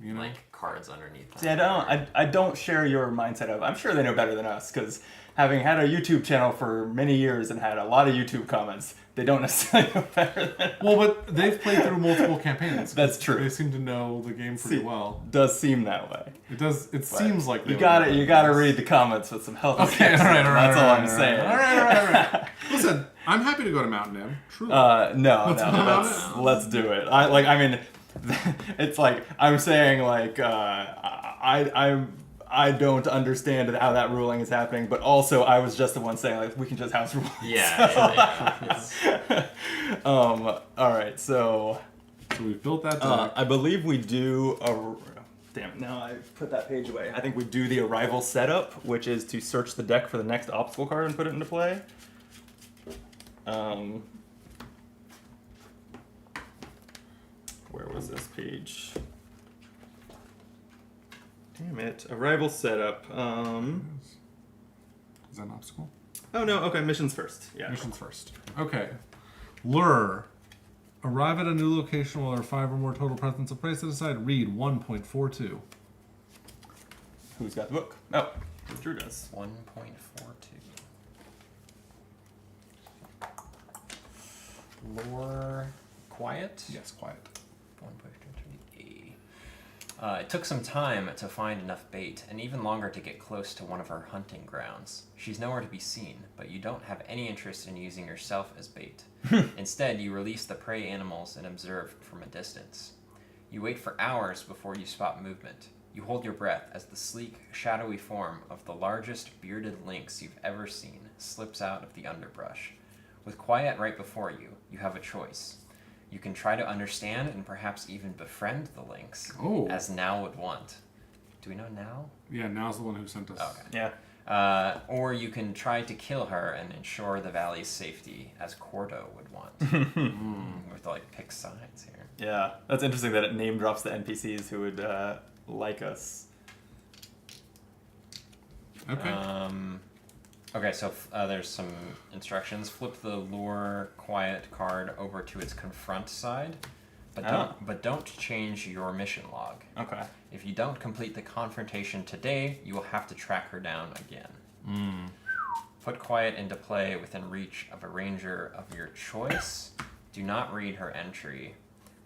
You know, like cards underneath. See, I don't share your mindset of. I'm sure they know better than us, because having had a YouTube channel for many years and had a lot of YouTube comments, they don't necessarily know better than. Well, but they've played through multiple campaigns. That's true. They seem to know the game pretty well. Does seem that way. It does. It seems like you got to read the comments with some help. Okay, all right. That's all I'm saying. All right. Listen, I'm happy to go to Mount Nim. Truly. No, let's do it. I mean, it's like I'm saying like I don't understand how that ruling is happening, but also I was just the one saying like we can just house rule. Yeah. All right, so we've built that deck. I believe we do damn it, now I've put that page away. I think we do the arrival setup, which is to search the deck for the next obstacle card and put it into play. Where was this page? Damn it. Arrival setup. Is that an obstacle? Oh, no. Okay, missions first. Yeah. Missions first. Okay. Lure. Arrive at a new location while there are 5 or more total presents of prey set aside. Read 1.42. Who's got the book? Oh, Drew does. 1.42. Lure. Quiet? Yes, quiet. 1.43. It took some time to find enough bait, and even longer to get close to one of her hunting grounds. She's nowhere to be seen, but you don't have any interest in using yourself as bait. Instead, you release the prey animals and observe from a distance. You wait for hours before you spot movement. You hold your breath as the sleek, shadowy form of the largest bearded lynx you've ever seen slips out of the underbrush. With quiet right before you, you have a choice. You can try to understand and perhaps even befriend the lynx, as Now would want. Do we know Now? Yeah, Now's the one who sent us. Okay. Yeah. Or you can try to kill her and ensure the valley's safety, as Cordo would want. We have to pick sides here. Yeah, that's interesting that it name drops the NPCs who would like us. Okay. Okay, so there's some instructions. Flip the Lure Quiet card over to its Confront side, but don't change your mission log. Okay. If you don't complete the confrontation today, you will have to track her down again. Put Quiet into play within reach of a ranger of your choice. Do not read her entry.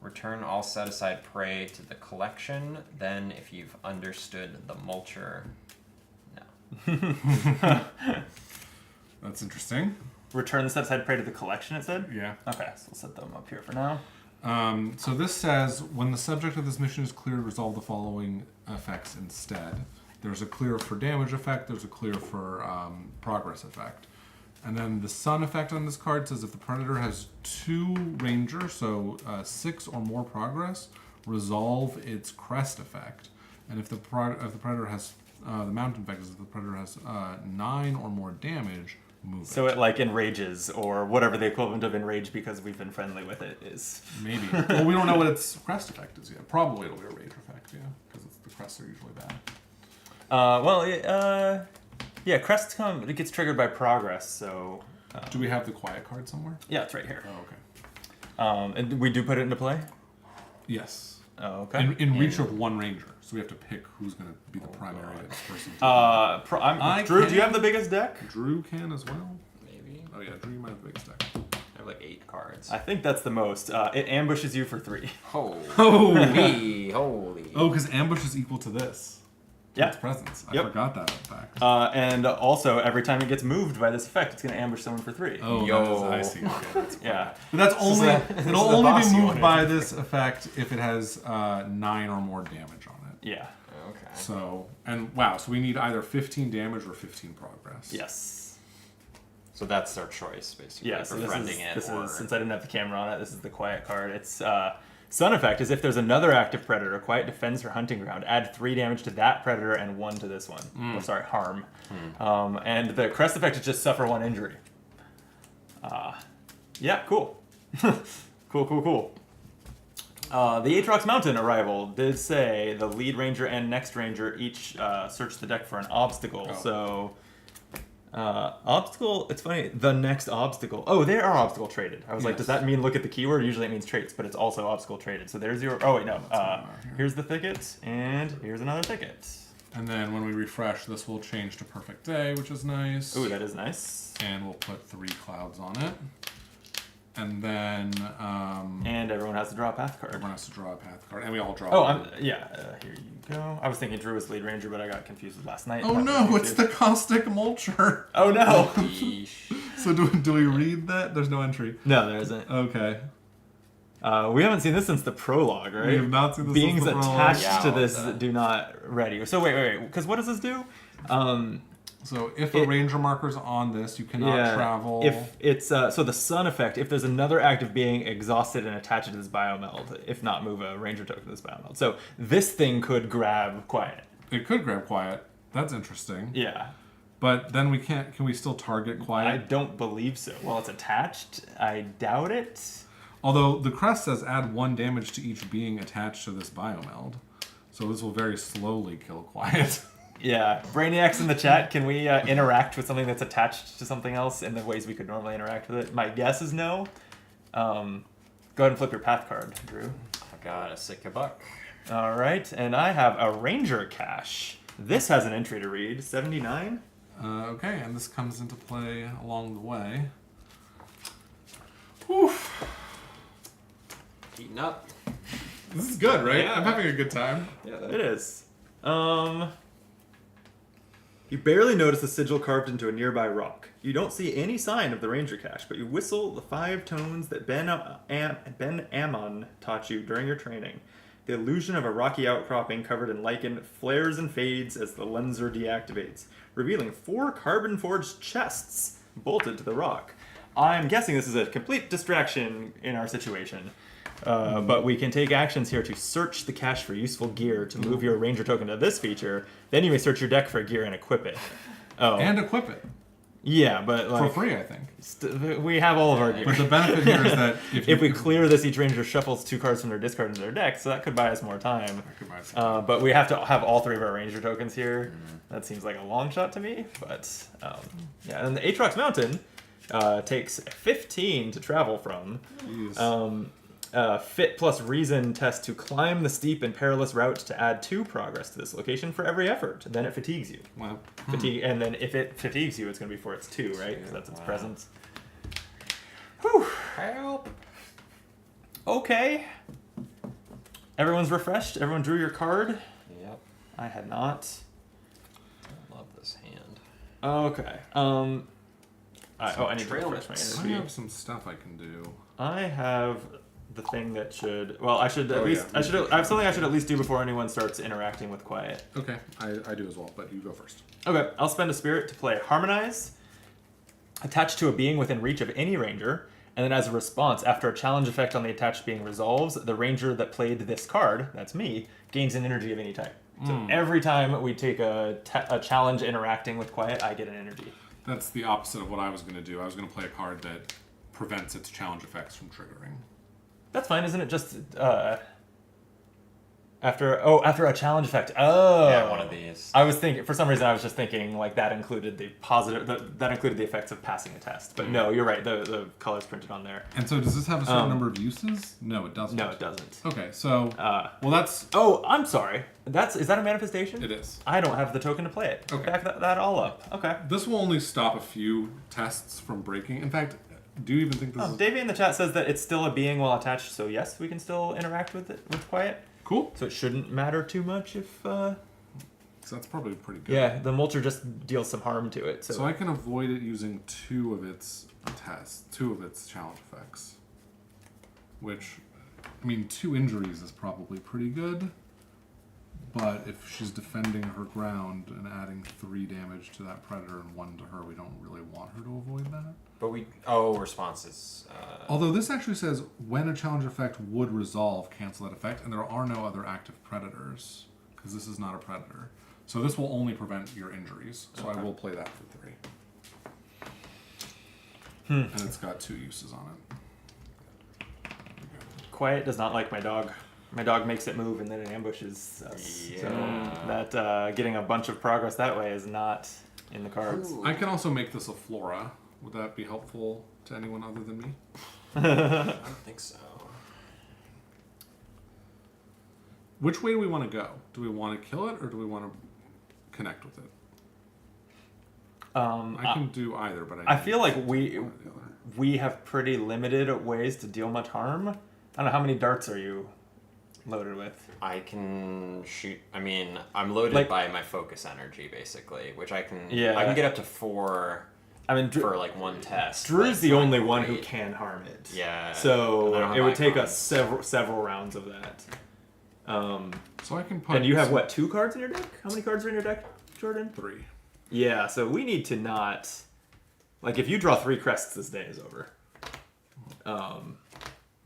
Return all set-aside prey to the collection. Then, if you've understood the mulcher... No. That's interesting. Return the set-aside prey to the collection, it said? Yeah. Okay, so we'll set them up here for now. So this says, when the subject of this mission is cleared, resolve the following effects instead. There's a clear for damage effect, there's a clear for progress effect. And then the sun effect on this card says if the predator has 2 ranger, so 6 or more progress, resolve its crest effect. And if the predator has the mountain effect is if the predator has 9 or more damage, move so it enrages, or whatever the equivalent of enrage because we've been friendly with it is. Maybe. Well, we don't know what its crest effect is yet. Probably it'll be a rage effect, yeah, because the crests are usually bad. Yeah, crest it gets triggered by progress, so... Do we have the quiet card somewhere? Yeah, it's right here. Oh, okay. And we do put it into play? Yes. Oh, okay. In reach of 1 ranger, so we have to pick who's going to be the primary person. Drew, do you have the biggest deck? Drew can as well. Maybe. Oh yeah, Drew might have the biggest deck. I have 8 cards. I think that's the most. It ambushes you for 3. Holy. Oh, because ambush is equal to this. Yeah. its presence. I Yep. forgot that fact. And also, every time it gets moved by this effect, it's going to ambush someone for 3. Oh, Yo. I see. Okay, that's Yeah. But that's This is only the- this it'll is the only boss be you moved wanted. by this effect if it has 9 or more damage on it. Yeah. Okay. So so we need either 15 damage or 15 progress. Yes. So that's our choice, basically. Yeah, so befriending this it. is, since I didn't have the camera on it, this is the quiet card. It's Sun effect is if there's another active predator, quiet defends her hunting ground. Add 3 damage to that predator and 1 to this one. Or sorry, harm. And the crest effect is just suffer 1 injury. Yeah, cool. Cool. The Aatrox Mountain arrival did say the lead ranger and next ranger each search the deck for an obstacle. Oh. So, obstacle, it's funny, the next obstacle. Oh, they are obstacle traded. I was like, Yes. does that mean look at the keyword? Usually it means traits, but it's also obstacle traded. So there's your, oh wait, no. Here's the thicket, and here's another thicket. And then when we refresh, this will change to perfect day, which is nice. Ooh, that is nice. And we'll put 3 clouds on it. And then And everyone has to draw a path card. everyone has to draw a path card, and we all draw. Oh, here you go. I was thinking Drew was lead ranger, but I got confused with last night. Oh no, it's the caustic mulcher. Oh no! Yeesh. So do we read that? There's no entry. No, there isn't. Okay. We haven't seen this since the prologue, right? We have not seen this Beings since the prologue. attached Yeah, to what this was that? do not ready. So wait. Because what does this do? So if a ranger marker's on this, you cannot travel. If it's so the sun effect, if there's another active being exhausted and attached to this biomeld, if not move a ranger token to this biomeld. So this thing could grab quiet. It could grab quiet. That's interesting. Yeah. But then we can't. Can we still target I quiet? don't believe so. While it's attached, I doubt it. Although the crest says add 1 damage to each being attached to this biomeld, so this will very slowly kill quiet. Yeah, Brainiacs in the chat, can we interact with something that's attached to something else in the ways we could normally interact with it? My guess is no. Go ahead and flip your path card, Drew. I got a sick buck. All right, and I have a Ranger Cache. This has an entry to read, 79. Okay, and this comes into play along the way. Whew. Heating up. This is good, right? Yeah. I'm having a good time. Yeah, it is. You barely notice the sigil carved into a nearby rock. You don't see any sign of the Ranger Cache, but you whistle the 5 tones that Ben Ammon taught you during your training. The illusion of a rocky outcropping covered in lichen flares and fades as the lenser deactivates, revealing 4 carbon-forged chests bolted to the rock. I'm guessing this is a complete distraction in our situation. But we can take actions here to search the cache for useful gear to move your ranger token to this feature. Then you may search your deck for gear and equip it. Oh, And equip it yeah, but for like free, I think. we have all of our gear. But the benefit here is that If we clear this, each ranger shuffles 2 cards from their discard into their deck, so that could buy us more time. But we have to have all 3 of our ranger tokens here. That seems like a long shot to me, but yeah. And the Aatrox Mountain takes 15 to travel from. Fit plus reason test to climb the steep and perilous route to add 2 progress to this location for every effort. Then it fatigues you. Wow. Fatigue, and then if it fatigues you, it's going to be for its 2, right? Because that's its presence. Whew. Help. Okay. Everyone's refreshed. Everyone drew your card. Yep. I had not. I love this hand. Okay. I need to trail refresh mix. my I energy. have some stuff I can do. I have the thing that should. Well, I should at Oh, least. yeah. I have something I should at least do before anyone starts interacting with quiet. Okay, I do as well, but you go first. Okay, I'll spend a spirit to play Harmonize, attached to a being within reach of any ranger, and then as a response, after a challenge effect on the attached being resolves, the ranger that played this card, that's me, gains an energy of any type. So every time we take a challenge interacting with quiet, I get an energy. That's the opposite of what I was going to do. I was going to play a card that prevents its challenge effects from triggering. That's fine, isn't it? Just after a challenge effect. Oh, Yeah, one of these. I was thinking, for some reason, I was just thinking like that included the positive, that included the effects of passing a test. But no, you're right. The color's printed on there. And so does this have a certain number of uses? No, it doesn't. No, it doesn't. Okay, so well, that's Oh, I'm sorry. Is that a manifestation? it is. I don't have the token to play it. Okay. Back that all up. Okay. This will only stop a few tests from breaking. In fact, do you even think this is Davey in the chat says that it's still a being while attached, so yes, we can still interact with it with quiet. cool? So it shouldn't matter too much if So that's probably pretty good. Yeah, the Mulcher just deals some harm to it. So I can avoid it using 2 of its challenge effects. Which, I mean, 2 injuries is probably pretty good. But if she's defending her ground and adding 3 damage to that predator and 1 to her, we don't really want her to avoid that. But responses. Although this actually says, when a challenge effect would resolve, cancel that effect, and there are no other active predators, because this is not a predator. So this will only prevent your injuries. So I will play that for 3. And it's got 2 uses on it. Quiet does not like my dog. My dog makes it move and then it ambushes us. Yeah. So that getting a bunch of progress that way is not in the cards. Ooh. I can also make this a flora. Would that be helpful to anyone other than me? I don't think so. Which way do we want to go? Do we want to kill it or do we want to connect with it? I can do either, but I feel like we have pretty limited ways to deal much harm. I don't know, how many darts are you loaded with? I can shoot. I mean, I'm loaded by my focus energy, basically, which I can get up to 4. I mean, for like 1 test. Drew's the only one who can harm it. Yeah. So it would take us several rounds of that. So I can put. And you have what, 2 cards in your deck? How many cards are in your deck, Jordan? 3. Yeah. So we need to not, like, if you draw 3 crests, this day is over.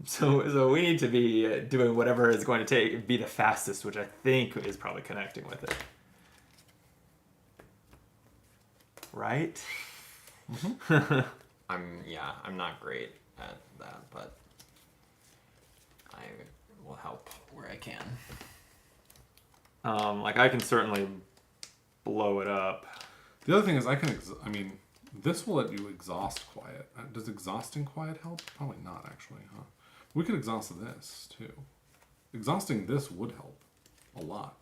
So we need to be doing whatever is going to be the fastest, which I think is probably connecting with it. Right? Mm-hmm. I'm not great at that, but I will help where I can. Like, I can certainly blow it up. The other thing is this will let you exhaust quiet. Does exhausting quiet help? Probably not, actually, huh? We could exhaust this, too. Exhausting this would help a lot.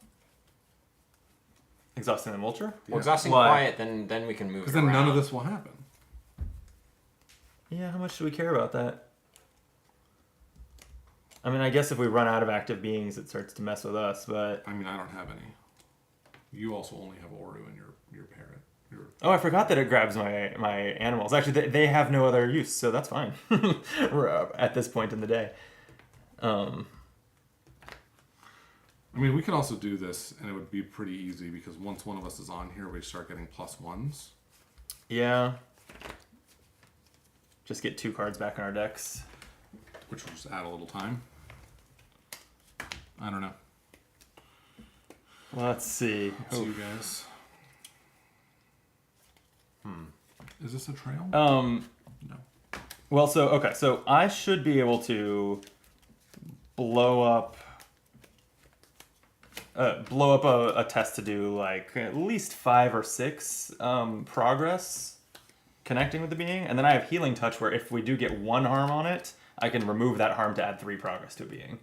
Exhausting the Mulcher? Well, exhausting quiet, then we can move it because then none of this will happen. Yeah, how much do we care about that? I mean, I guess if we run out of active beings, it starts to mess with us, but... I mean, I don't have any. You also only have Oru and your parrot. Oh, I forgot that it grabs my animals. Actually, they have no other use, so that's fine. We're at this point in the day. I mean, we could also do this, and it would be pretty easy, because once one of us is on here, we start getting +1s. Yeah. Just get 2 cards back in our decks. Which will just add a little time. I don't know. Let's see. See you guys. Is this a trail? No. Well, so I should be able to blow up a test to do like at least 5 or 6 progress connecting with the being, and then I have healing touch where if we do get 1 harm on it, I can remove that harm to add 3 progress to a being.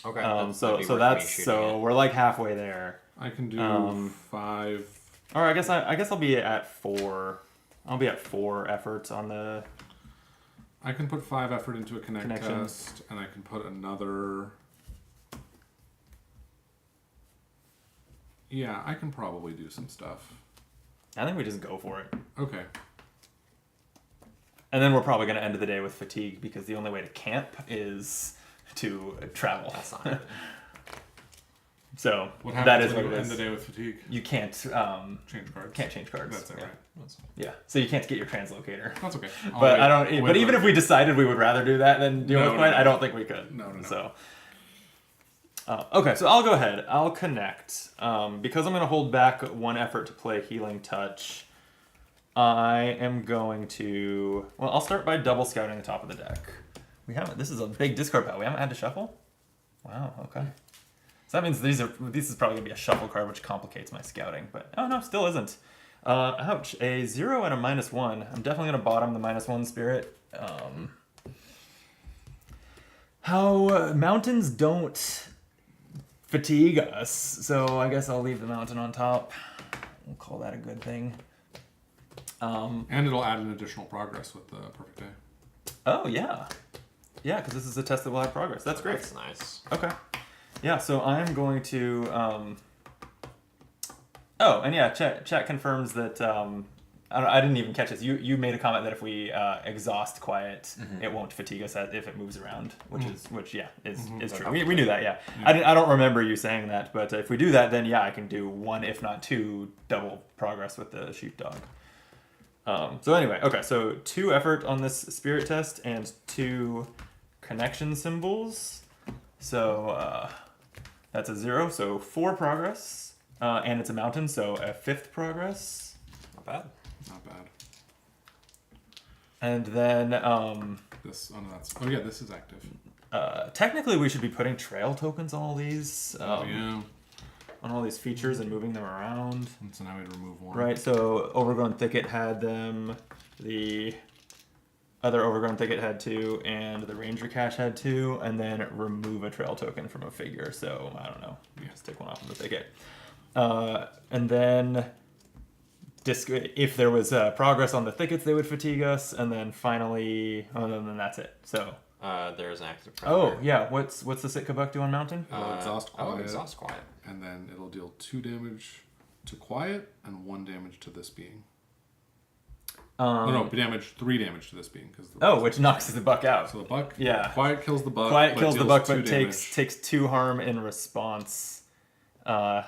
Okay. So we're like halfway there. I can do 5. Or I guess I'll be at 4. I'll be at 4 efforts on the. I can put 5 effort into a connection test, and I can put another. Yeah, I can probably do some stuff. I think we just go for it. Okay. And then we're probably going to end the day with fatigue, because the only way to camp is to travel. That's not good. So what that is when what you it end is. the day with fatigue? You can't change cards. Can't change cards. That's it, yeah. right? Yeah. So you can't get your translocator. That's okay. But I don't. But even if we decided we would rather do that than deal with quiet, I don't think we could. No. So. Okay, so I'll go ahead. I'll connect. Because I'm going to hold back 1 effort to play Healing Touch, I am going to... Well, I'll start by double scouting the top of the deck. We haven't... This is a big discard pile. We haven't had to shuffle? Wow, okay. So that means this is probably going to be a shuffle card, which complicates my scouting. But, oh no, still isn't. Ouch. A 0 and a -1. I'm definitely going to bottom the -1 spirit. How mountains don't fatigue us, so I guess I'll leave the mountain on top. We'll call that a good thing. And it'll add an additional progress with the perfect day. Oh, yeah. Yeah, because this is a test that will have progress. That's great. That's nice. Okay. Yeah, so I'm going to Oh, and yeah, chat confirms that. I didn't even catch this. You made a comment that if we exhaust quiet, it won't fatigue us if it moves around, which is true. We knew that. Yeah. I don't remember you saying that, but if we do that, then I can do 1, if not 2, double progress with the sheepdog. So anyway, okay, so 2 effort on this spirit test and 2 connection symbols. So that's a 0, so 4 progress, and it's a mountain, so a 5th progress. Not bad. Not bad. And then this is active. technically we should be putting trail tokens on all these. Yeah. On all these features and moving them around. And so now we'd remove 1. Right, so Overgrown Thicket had them, the other Overgrown Thicket had 2, and the Ranger Cache had 2, and then remove a trail token from a figure, so I don't know, just take 1 off of the thicket. And then if there was progress on the thickets, they would fatigue us, and then finally, then that's it, so. There's an active predator. Oh, yeah, what's the Sitka Buck do on Mountain? Exhaust quiet. Exhaust quiet. And then it'll deal 2 damage to quiet and 1 damage to this being. Damage 3 damage to this being which knocks the buck out. So the buck, quiet kills the buck. Quiet kills the buck, but damage. takes 2 harm in response, and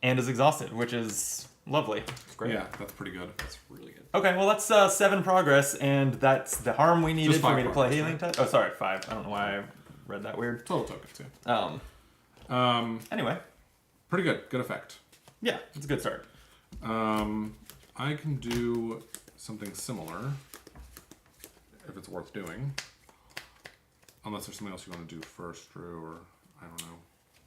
is exhausted, which is lovely. It's great. Yeah, that's pretty good. That's really good. Okay, well that's 7 progress, and that's the harm we needed for me to play healing touch. Oh, sorry, 5. I don't know why I read that weird. Total token too. Anyway, pretty good. Good effect. Yeah, it's a good start. I can do something similar if it's worth doing. Unless there's something else you want to do first, Drew, or I don't know.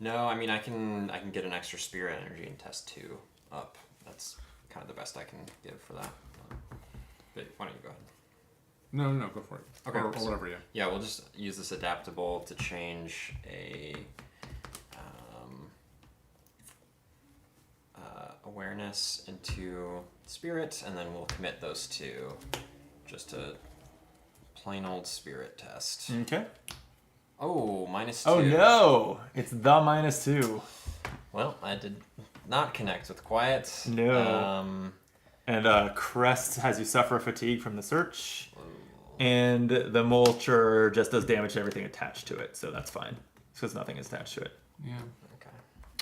No, I mean I can get an extra spirit energy and test 2 up. That's kind of the best I can give for that. But why don't you go ahead? No, go for it. Okay, or whatever, yeah. Yeah, we'll just use this adaptable to change a awareness into spirit, and then we'll commit those 2 just to plain old spirit test. Okay. Oh, -2. Oh no! It's the -2. Well, I did not connect with quiet. No. And Crest has you suffer fatigue from the search. And the Mulcher just does damage to everything attached to it, so that's fine. Because nothing is attached to it. Yeah. Okay.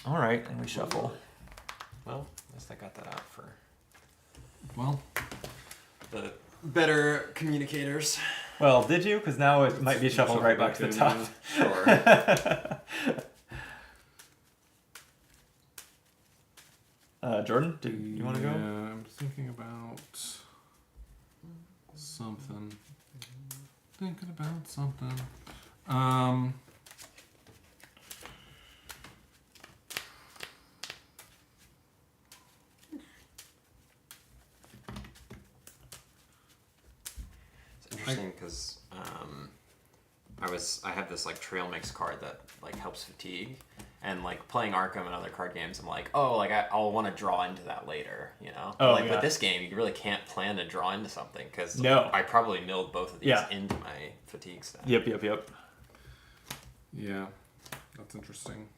Alright, and we shuffle. Well, at least I got that out for the better communicators. Well, did you? Because now it might be shuffled right back to the top. Sure. Jordan, do you want to go? Yeah, I'm thinking about something. It's interesting because I have this like trail mix card that like helps fatigue, and like playing Arkham and other card games, I'm like, oh, like I'll want to draw into that later, you know. Oh, like with this game, you really can't plan to draw into something because I probably milled both of these into my fatigue stat. Yep. Yeah, that's interesting.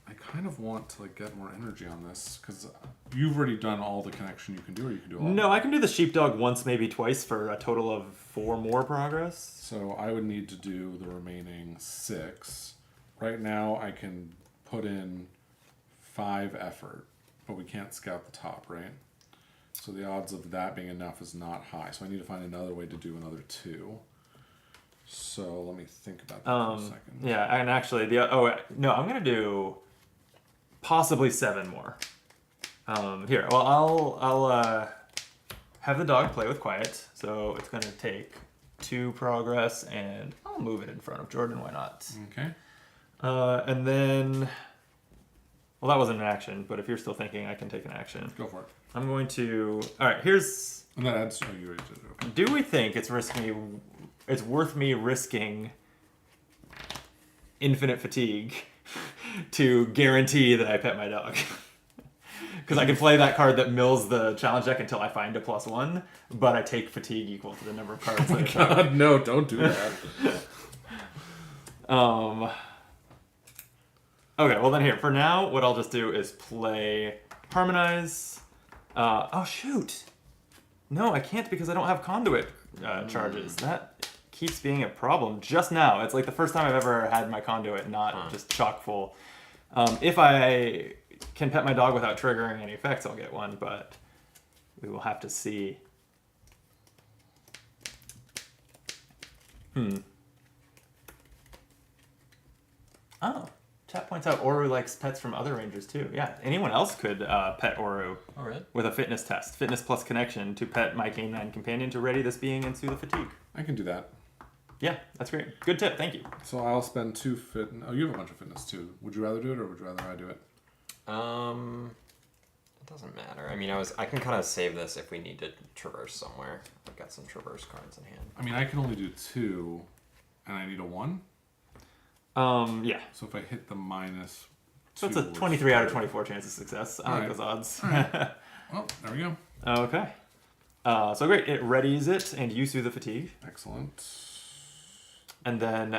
I kind of want to like get more energy on this because you've already done all the connection you can do, or you can do all. No, I can do the sheepdog once, maybe twice, for a total of 4 more progress. So I would need to do the remaining 6. Right now, I can put in 5 effort, but we can't scout the top, right? So the odds of that being enough is not high. So I need to find another way to do another 2. So let me think about that for a second. Yeah, and actually, I'm gonna do possibly 7 more. Here, well, I'll have the dog play with quiet, so it's gonna take 2 progress, and I'll move it in front of Jordan. Why not? Okay. And then, well, that wasn't an action, but if you're still thinking, I can take an action. Go for it. I'm going to. All right, here's. And that adds. Oh, you already did it. Okay. Do we think it's worth me risking infinite fatigue to guarantee that I pet my dog? Because I can play that card that mills the challenge deck until I find a +1, but I take fatigue equal to the number of cards. Oh my god, no! Don't do that. Okay, well then here, for now, what I'll just do is play Harmonize. Oh shoot! No, I can't because I don't have conduit charges. That keeps being a problem. Just now, it's like the first time I've ever had my conduit not just chock full. If I can pet my dog without triggering any effects, I'll get one, but we will have to see. Oh, chat points out Oru likes pets from other rangers too. Yeah, anyone else could pet Oru with a fitness test. Fitness plus connection to pet my canine companion to ready this being and soothe the fatigue. I can do that. Yeah, that's great. Good tip, thank you. So I'll spend 2 fit. Oh, you have a bunch of fitness too. Would you rather do it or would you rather I do it? It doesn't matter. I mean, I can kind of save this if we need to traverse somewhere. I've got some traverse cards in hand. I mean, I can only do 2, and I need a 1. Yeah. So if I hit the minus, so it's a 23 out of 24 chance of success. I like those odds. Right. Well, there we go. Okay. So great. It readies it, and you soothe the fatigue. Excellent. And then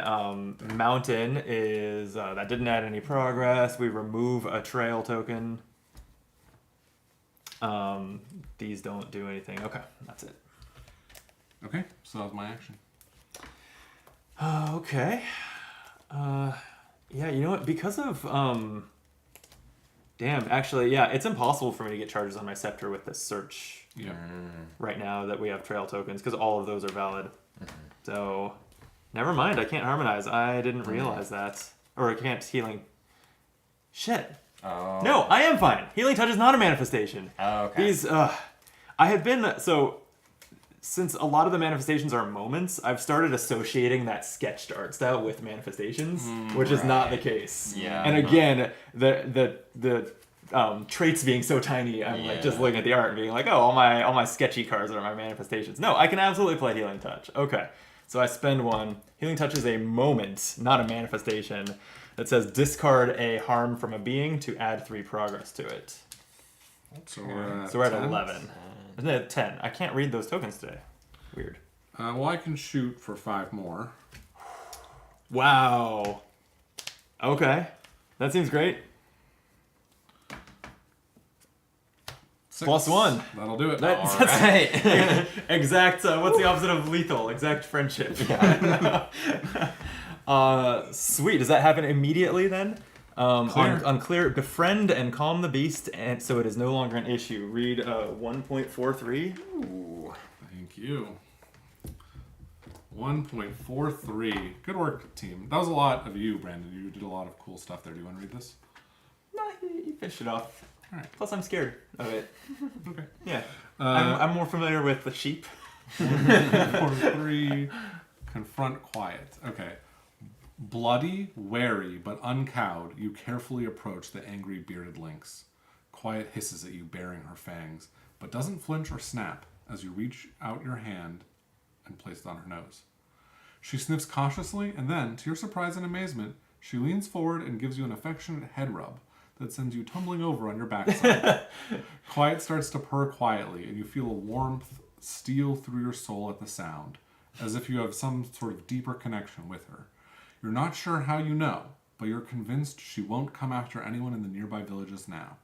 Mountain is that didn't add any progress. We remove a trail token. These don't do anything. Okay, that's it. Okay, so that was my action. Okay. Yeah, you know what? Because of damn, actually, yeah, it's impossible for me to get charges on my scepter with this search. Yeah. Right now that we have trail tokens, because all of those are valid. So, never mind. I can't harmonize. I didn't realize that, or I can't healing. Shit. Oh. No, I am fine. Healing touch is not a manifestation. Oh, okay. These, I have been so. Since a lot of the manifestations are moments, I've started associating that sketched art style with manifestations, which is not the case. Yeah. And again, the traits being so tiny, I'm like just looking at the art and being like, oh, all my sketchy cards are my manifestations. No, I can absolutely play Healing Touch. Okay, so I spend 1. Healing Touch is a moment, not a manifestation. That says discard a harm from a being to add 3 progress to it. So we're So we're at 11. Isn't it 10? I can't read those tokens today. Weird. Well, I can shoot for 5 more. Wow. Okay. That seems great. 6. +1. That'll do it. That's Right. exact. What's the opposite of lethal? Exact friendship. Sweet. Does that happen immediately then? Clear. On clear, befriend and calm the beast, and so it is no longer an issue. Read 1.43. Ooh. Thank you. 1.43. Good work, team. That was a lot of you, Brandon. You did a lot of cool stuff there. Do you want to read this? No, you finished it off. All right. Plus, I'm scared of it. Okay. Yeah. I'm more familiar with the sheep. 1.43. Confront quiet. Okay. Bloody, wary, but uncowed, you carefully approach the angry bearded lynx. Quiet hisses at you, baring her fangs, but doesn't flinch or snap as you reach out your hand and place it on her nose. She sniffs cautiously, and then, to your surprise and amazement, she leans forward and gives you an affectionate head rub that sends you tumbling over on your backside. Quiet starts to purr quietly, and you feel a warmth steal through your soul at the sound, as if you have some sort of deeper connection with her. You're not sure how you know, but you're convinced she won't come after anyone in the nearby villages now.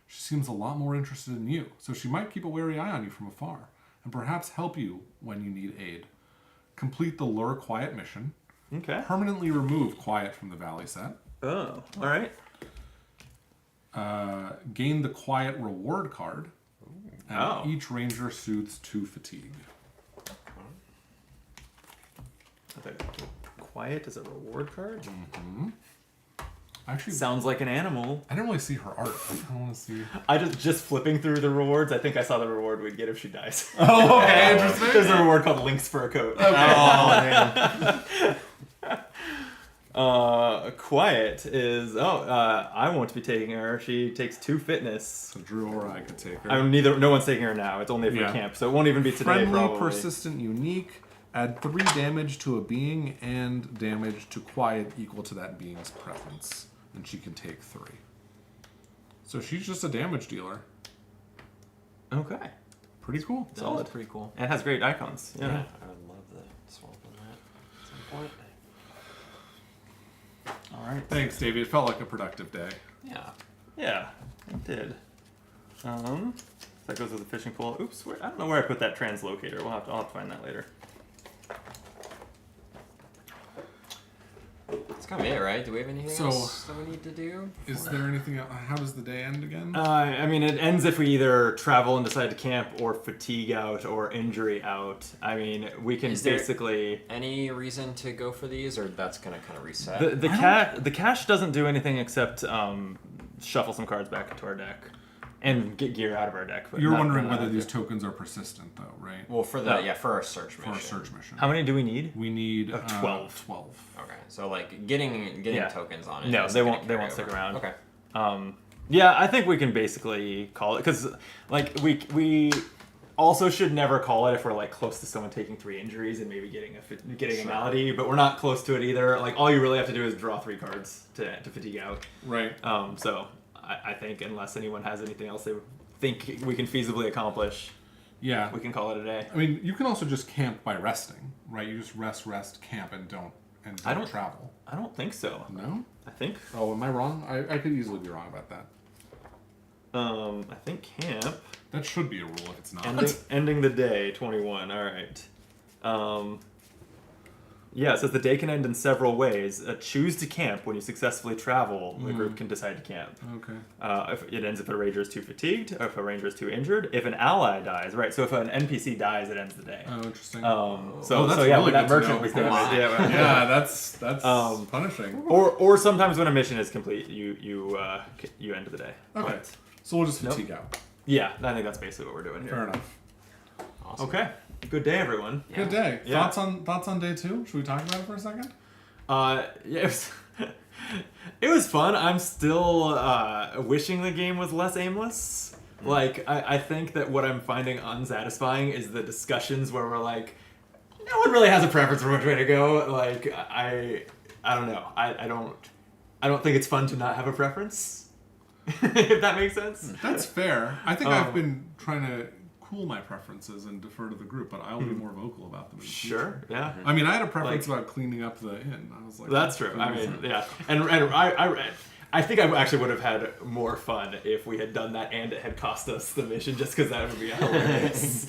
She seems a lot more interested in you, so she might keep a wary eye on you from afar, and perhaps help you when you need aid. Complete the Lure Quiet mission. Okay. Permanently remove Quiet from the Valley set. Oh, all right. Gain the Quiet Reward card. And Oh. each ranger soothes 2 fatigue. Quiet as a reward card? Actually, Sounds like an animal. I didn't really see her art. I kind of want to see. I just flipping through the rewards. I think I saw the reward we'd get if she dies. Oh, okay, interesting. There's a reward called Links for a Coat. Quiet is I won't be taking her. She takes 2 fitness. So Drew or I could take her. No one's taking her now. It's only if we camp, so it won't even be today. Friendly, probably. persistent, unique. Add 3 damage to a being and damage to Quiet equal to that being's presence. And she can take 3. So she's just a damage dealer. Okay, Pretty cool. solid. That's pretty cool. And it has great icons. Yeah. Yeah. I would love to swap on that at some point. All right. Thanks, Davey. It felt like a productive day. Yeah. Yeah, it did. That goes with the fishing pole. Oops, I don't know where I put that translocator. I'll have to find that later. That's kind of it, right? Do we have anything else that we need to do? Is there anything else? How does the day end again? I mean, it ends if we either travel and decide to camp, or fatigue out, or injury out. I mean, we can basically... Any reason to go for these, or that's going to kind of reset? The cache doesn't do anything except shuffle some cards back into our deck. And get gear out of our deck. You're wondering whether these tokens are persistent, though, right? Well, for our search mission. How many do we need? We need 12. 12. Okay, so like getting tokens on it. No, they won't stick around. Okay. Yeah, I think we can basically call it, because like we also should never call it if we're like close to someone taking 3 injuries and maybe getting a malady, but we're not close to it either. Like all you really have to do is draw 3 cards to fatigue out. Right. So I think unless anyone has anything else they think we can feasibly accomplish, yeah, we can call it a day. I mean, you can also just camp by resting, right? You just rest, camp, and don't travel. I don't think so. No? I think. Oh, am I wrong? I could easily be wrong about that. I think camp. That should be a rule if it's not. Ending the day, 21. All right. Yeah, it says the day can end in several ways. Choose to camp. When you successfully travel, the group can decide to camp. Okay. If it ends if a ranger is too fatigued, or if a ranger is too injured. If an ally dies, right? So if an NPC dies, it ends the day. Oh, interesting. That's really when that merchant we stand. Yeah, that's punishing. Or sometimes when a mission is complete, you end the day. Okay. But, so we'll just fatigue out. Yeah, I think that's basically what we're doing here. Fair enough. Awesome. Okay. Good day, everyone. Yeah. Good day. Yeah. Thoughts on day 2? Should we talk about it for a second? Yeah, it was fun. I'm still wishing the game was less aimless. Like, I think that what I'm finding unsatisfying is the discussions where we're like, no one really has a preference for which way to go. Like, I don't know. I don't think it's fun to not have a preference. If that makes sense. That's fair. I think I've been trying to cool my preferences and defer to the group, but I'll be more vocal about them. Sure, yeah. I mean, I had a preference about cleaning up the inn. I was like, that's true. I mean, yeah, and I think I actually would have had more fun if we had done that and it had cost us the mission, just because that would be a hilarious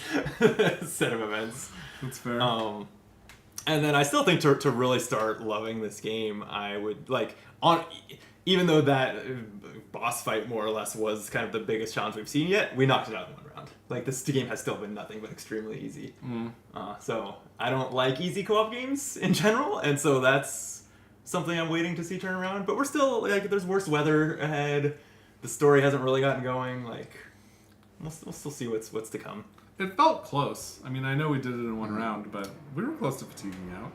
set of events. That's fair. And then I still think to really start loving this game, I would even though that boss fight more or less was kind of the biggest challenge we've seen yet, we knocked it out in one round. Like, this game has still been nothing but extremely easy. So I don't like easy co-op games in general, and so that's something I'm waiting to see turn around. But we're still, like, there's worse weather ahead. The story hasn't really gotten going. Like, we'll still see what's to come. It felt close. I mean, I know we did it in one round, but we were close to fatiguing out.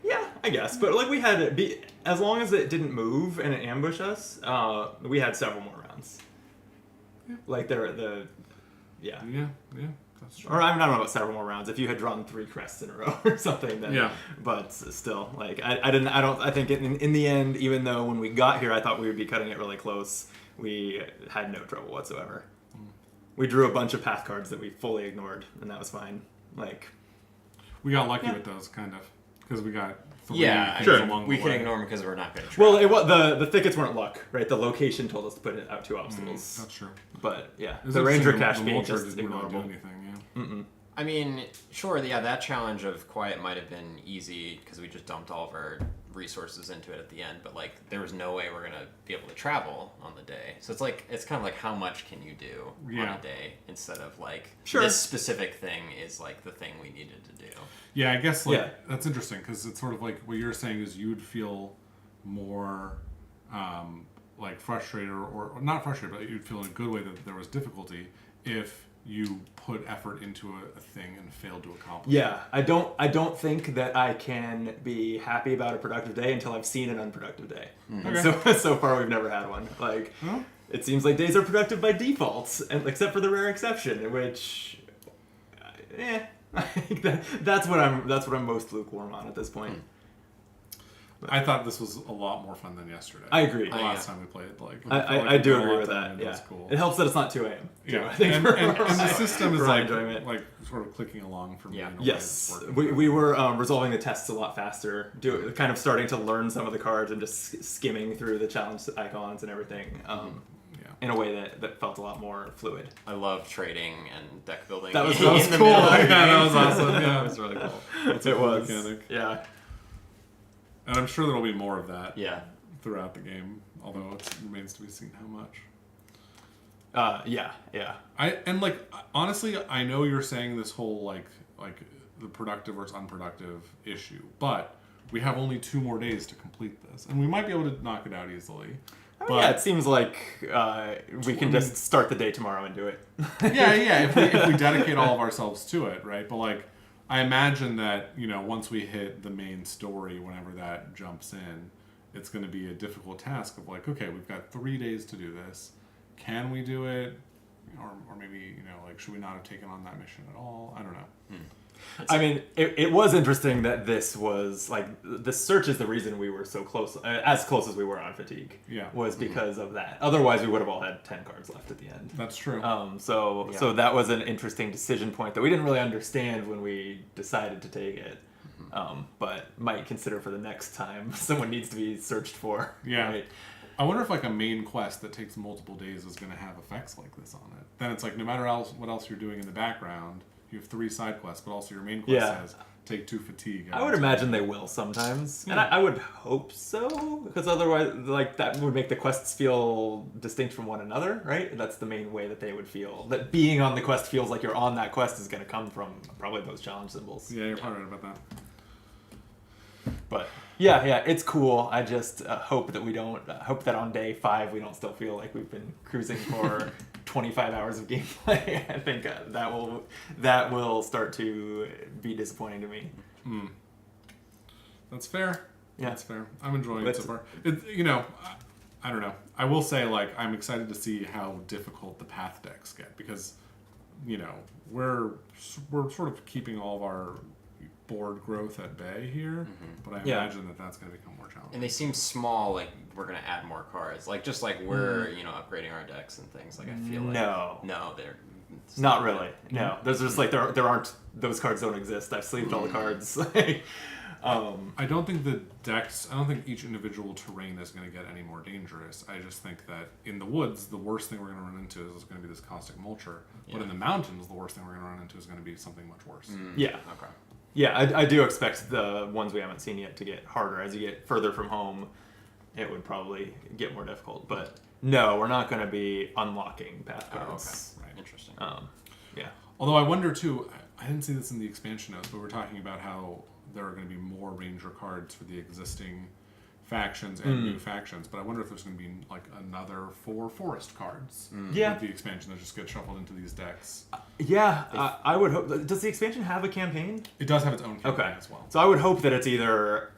Yeah, I guess. But, like, we had as long as it didn't move and it ambushed us, we had several more rounds. Yeah. Like, yeah, that's true. Or I don't know about several more rounds. If you had drawn 3 crests in a row or something, then yeah. But still, like I think in the end, even though when we got here, I thought we would be cutting it really close, we had no trouble whatsoever. We drew a bunch of path cards that we fully ignored, and that was fine. Like, we got lucky with those, kind of, because we got 3 sure. along we the can way. ignore them because we're not going to try. Well, the thickets weren't luck, right? The location told us to put it out 2 obstacles. That's true. But yeah, It's the ranger interesting cache the being Vulture just didn't really do ignorable. anything, yeah. I mean, sure, yeah, that challenge of quiet might have been easy because we just dumped all of our resources into it at the end, but like there was no way we're gonna be able to travel on the day. So it's kind of like how much can you do on a day instead of like this specific thing is like the thing we needed to do. Yeah, I guess that's interesting because it's sort of like what you're saying is you'd feel more like frustrated or not frustrated, but you'd feel in a good way that there was difficulty if you put effort into a thing and failed to accomplish it. Yeah, I don't think that I can be happy about a productive day until I've seen an unproductive day. Okay. So far we've never had one. Like, it seems like days are productive by default, and except for the rare exception, which, I think that's what I'm most lukewarm on at this point. I thought this was a lot more fun than yesterday. I agree. The last time we played, I do agree with that. Yeah, cool. It helps that it's not 2 a.m. Yeah, I think and the system is like sort of clicking along for me. Yeah. In a way Yes, that's we were resolving the tests a lot faster. Kind of starting to learn some of the cards and just skimming through the challenge icons and everything. In a way that felt a lot more fluid. I love trading and deck building. That was in the cool. middle of the Yeah, that game. was awesome. Yeah, that was really cool. it was mechanic. Yeah. And I'm sure there'll be more of that. Yeah. Throughout the game, although it remains to be seen how much. Yeah. Honestly, I know you're saying this whole like the productive versus unproductive issue, but we have only 2 more days to complete this, and we might be able to knock it out easily. But yeah, it seems like we can just start the day tomorrow and do it. yeah. If we dedicate all of ourselves to it, right? But like, I imagine that once we hit the main story, whenever that jumps in, it's going to be a difficult task of like, okay, we've got 3 days to do this. Can we do it? Or maybe should we not have taken on that mission at all? I don't know. I mean, it was interesting that this was like the search is the reason we were so close, as close as we were on fatigue. Yeah, was because of that. Otherwise, we would have all had 10 cards left at the end. That's true. So that was an interesting decision point that we didn't really understand when we decided to take it, but might consider for the next time someone needs to be searched for. Yeah. Right? I wonder if like a main quest that takes multiple days is going to have effects like this on it. Then it's like no matter what else you're doing in the background. You have 3 side quests, but also your main quest says take 2 fatigue. I would imagine they will sometimes, and I would hope so, because otherwise, like that would make the quests feel distinct from one another, right? That's the main way that they would feel. That being on the quest feels like you're on that quest is going to come from probably those challenge symbols. Yeah, you're probably right about that. But yeah, it's cool. I just hope that we don't. Hope that on day 5 we don't still feel like we've been cruising for 25 hours of gameplay. I think that will start to be disappointing to me. That's fair. Yeah, that's fair. I'm enjoying it so far. I don't know. I will say like I'm excited to see how difficult the path decks get because we're sort of keeping all of our board growth at bay here, but I imagine that's going to become more challenging. And they seem small, like we're going to add more cards. Like just like we're, upgrading our decks and things. Like I feel like no, they're not really. No. There's just like there aren't those cards don't exist. I've sleeved all the cards. I don't think each individual terrain is going to get any more dangerous. I just think that in the woods, the worst thing we're going to run into is going to be this caustic mulcher. But in the mountains, the worst thing we're going to run into is going to be something much worse. Yeah. Okay. Yeah, I do expect the ones we haven't seen yet to get harder. As you get further from home, it would probably get more difficult. But no, we're not going to be unlocking path cards. Okay. Right. Interesting. Yeah. Although I wonder too, I didn't see this in the expansion notes, but we're talking about how there are going to be more ranger cards for the existing factions and new factions. But I wonder if there's going to be like another 4 forest cards with the expansion that just get shuffled into these decks. I would hope. Does the expansion have a campaign? It does have its own campaign as well. So I would hope that it's either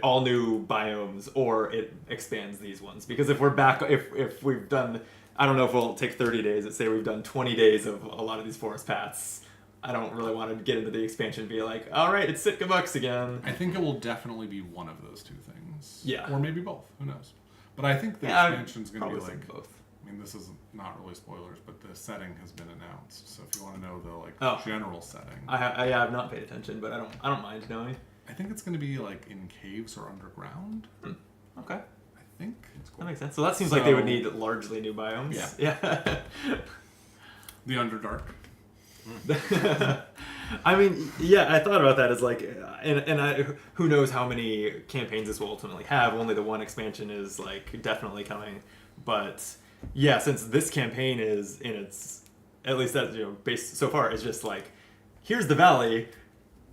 all new biomes or it expands these ones. Because if we're back, if we've done, I don't know if we'll take 30 days. Let's say we've done 20 days of a lot of these forest paths. I don't really want to get into the expansion and be like, all right, it's Sitka Bucks again. I think it will definitely be one of those 2 things. Yeah. Or maybe both. Who knows? But I think the expansion's going to be like both. I mean, this is not really spoilers, but the setting has been announced. So if you want to know the general setting, I have not paid attention, but I don't mind knowing. I think it's going to be like in caves or underground. Okay. I think it's cool. That makes sense. So that seems like they would need largely new biomes. Yeah. The Underdark. I mean, yeah, I thought about that as like, who knows how many campaigns this will ultimately have. Only the one expansion is like definitely coming, but yeah, since this campaign is in its, at least that's based so far, it's just like, here's the valley,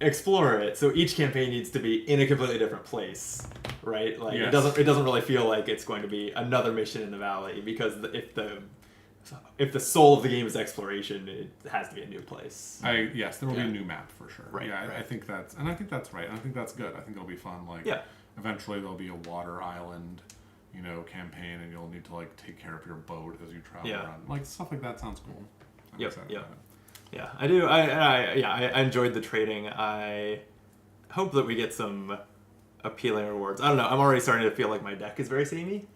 explore it. So each campaign needs to be in a completely different place, right? Like it doesn't really feel like it's going to be another mission in the valley because if the soul of the game is exploration, it has to be a new place. Yes, there will be a new map for sure. Right, yeah, right. I think that's right. I think that's good. I think it'll be fun. Like, eventually there'll be a water island, campaign, and you'll need to like take care of your boat as you travel around. Like stuff like that sounds cool. I'm excited about it. Yeah, I do. I enjoyed the trading. I hope that we get some appealing rewards. I don't know. I'm already starting to feel like my deck is very samey.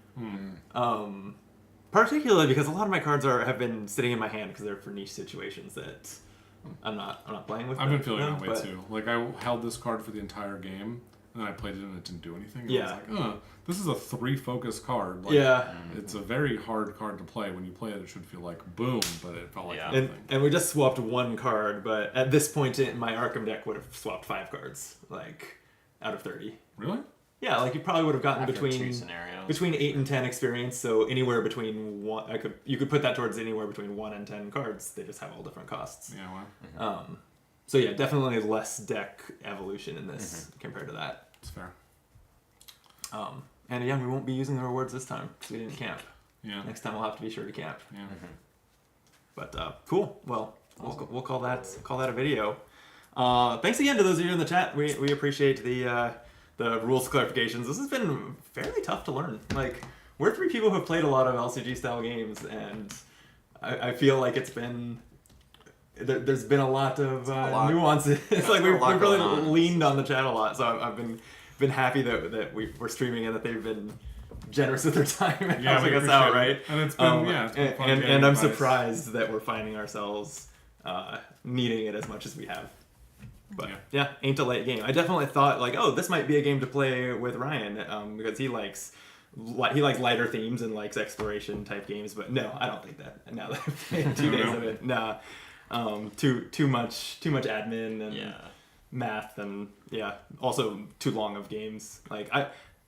Particularly because a lot of my cards have been sitting in my hand because they're for niche situations that I'm not playing with. I've been feeling that way too. Like I held this card for the entire game, and then I played it and it didn't do anything. And I was like, this is a 3 focus card. Like, it's a very hard card to play. When you play it, it should feel like boom, but it felt like nothing. And we just swapped 1 card, but at this point in my Arkham deck would have swapped 5 cards, like out of 30. Really? Yeah, like you probably would have gotten After between 2 scenarios. between 8 and 10 experience. So anywhere between you could put that towards anywhere between 1 and 10 cards. They just have all different costs. Yeah. Well. So yeah, definitely less deck evolution in this compared to that. It's fair. And again, we won't be using the rewards this time because we didn't camp. Yeah. Next time we'll have to be sure to camp. Yeah. But cool. Well, we'll call that a video. Thanks again to those of you in the chat. We appreciate the rules clarifications. This has been fairly tough to learn. Like, we're 3 people who have played a lot of LCG style games, and I feel like it's been there's been a lot of nuances. It's like we've really leaned on the chat a lot. So I've been happy that we're streaming and that they've been generous with their time and helping us out, right? And it's been it's been fun and I'm surprised that we're finding ourselves needing it as much as we have. But yeah, ain't a late game. I definitely thought like, oh, this might be a game to play with Ryan because he likes lighter themes and likes exploration type games. But no, I don't think that. Now that I've played 2 days of it, nah, too much admin and math and also too long of games. Like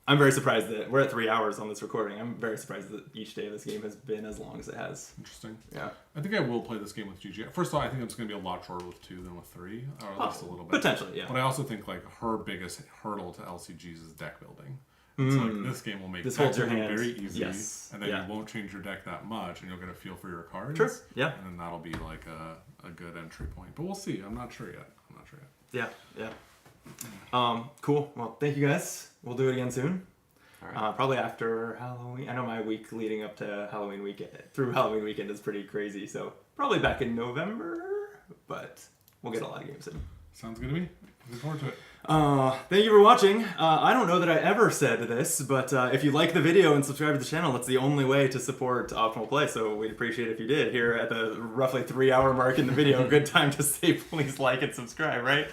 I'm very surprised that we're at 3 hours on this recording. I'm very surprised that each day of this game has been as long as it has. Interesting. Yeah. I think I will play this game with GG. First of all, I think it's going to be a lot shorter with 2 than with 3, or at least a little bit. Potentially, yeah. But I also think like her biggest hurdle to LCGs is deck building. It's like this game will make deck building very easy, and then you won't change your deck that much, and you'll get a feel for your cards. True. Yeah. And then that'll be like a good entry point. But we'll see. I'm not sure yet. Yeah. Cool. Well, thank you guys. We'll do it again soon. All right. Probably after Halloween. I know my week leading up to Halloween weekend, through Halloween weekend, is pretty crazy. So probably back in November, but we'll get a lot of games in. Sounds good to me. Looking forward to it. Thank you for watching. I don't know that I ever said this, but if you like the video and subscribe to the channel, that's the only way to support Optimal Play, so we'd appreciate it if you did. Here at the roughly 3-hour mark in the video, good time to say please like and subscribe, right?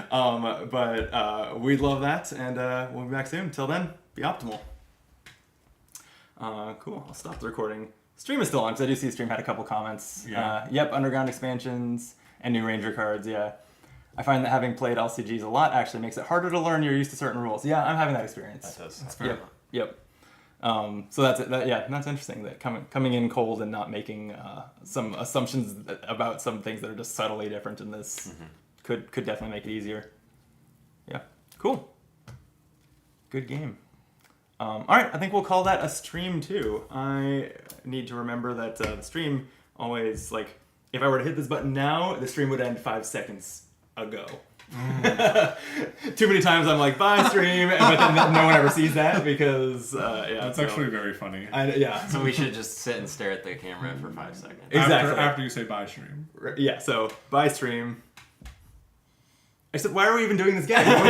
But we'd love that, and we'll be back soon. Till then, be optimal. Cool, I'll stop the recording. Stream is still on, because I do see the stream had a couple comments. Yep, Underground expansions and new Ranger cards, yeah. I find that having played LCGs a lot actually makes it harder to learn. You're used to certain rules. Yeah, I'm having that experience. That does. That's fair. Yep. So that's it. That's interesting. That coming in cold and not making some assumptions about some things that are just subtly different in this could definitely make it easier. Yeah. Cool. Good game. All right. I think we'll call that a stream too. I need to remember that the stream always, like, if I were to hit this button now, the stream would end 5 seconds ago. Too many times I'm like, bye stream, but then no one ever sees that because that's actually very funny. So we should just sit and stare at the camera for 5 seconds. Exactly. After you say bye stream. Yeah, so bye stream. Except why are we even doing this game?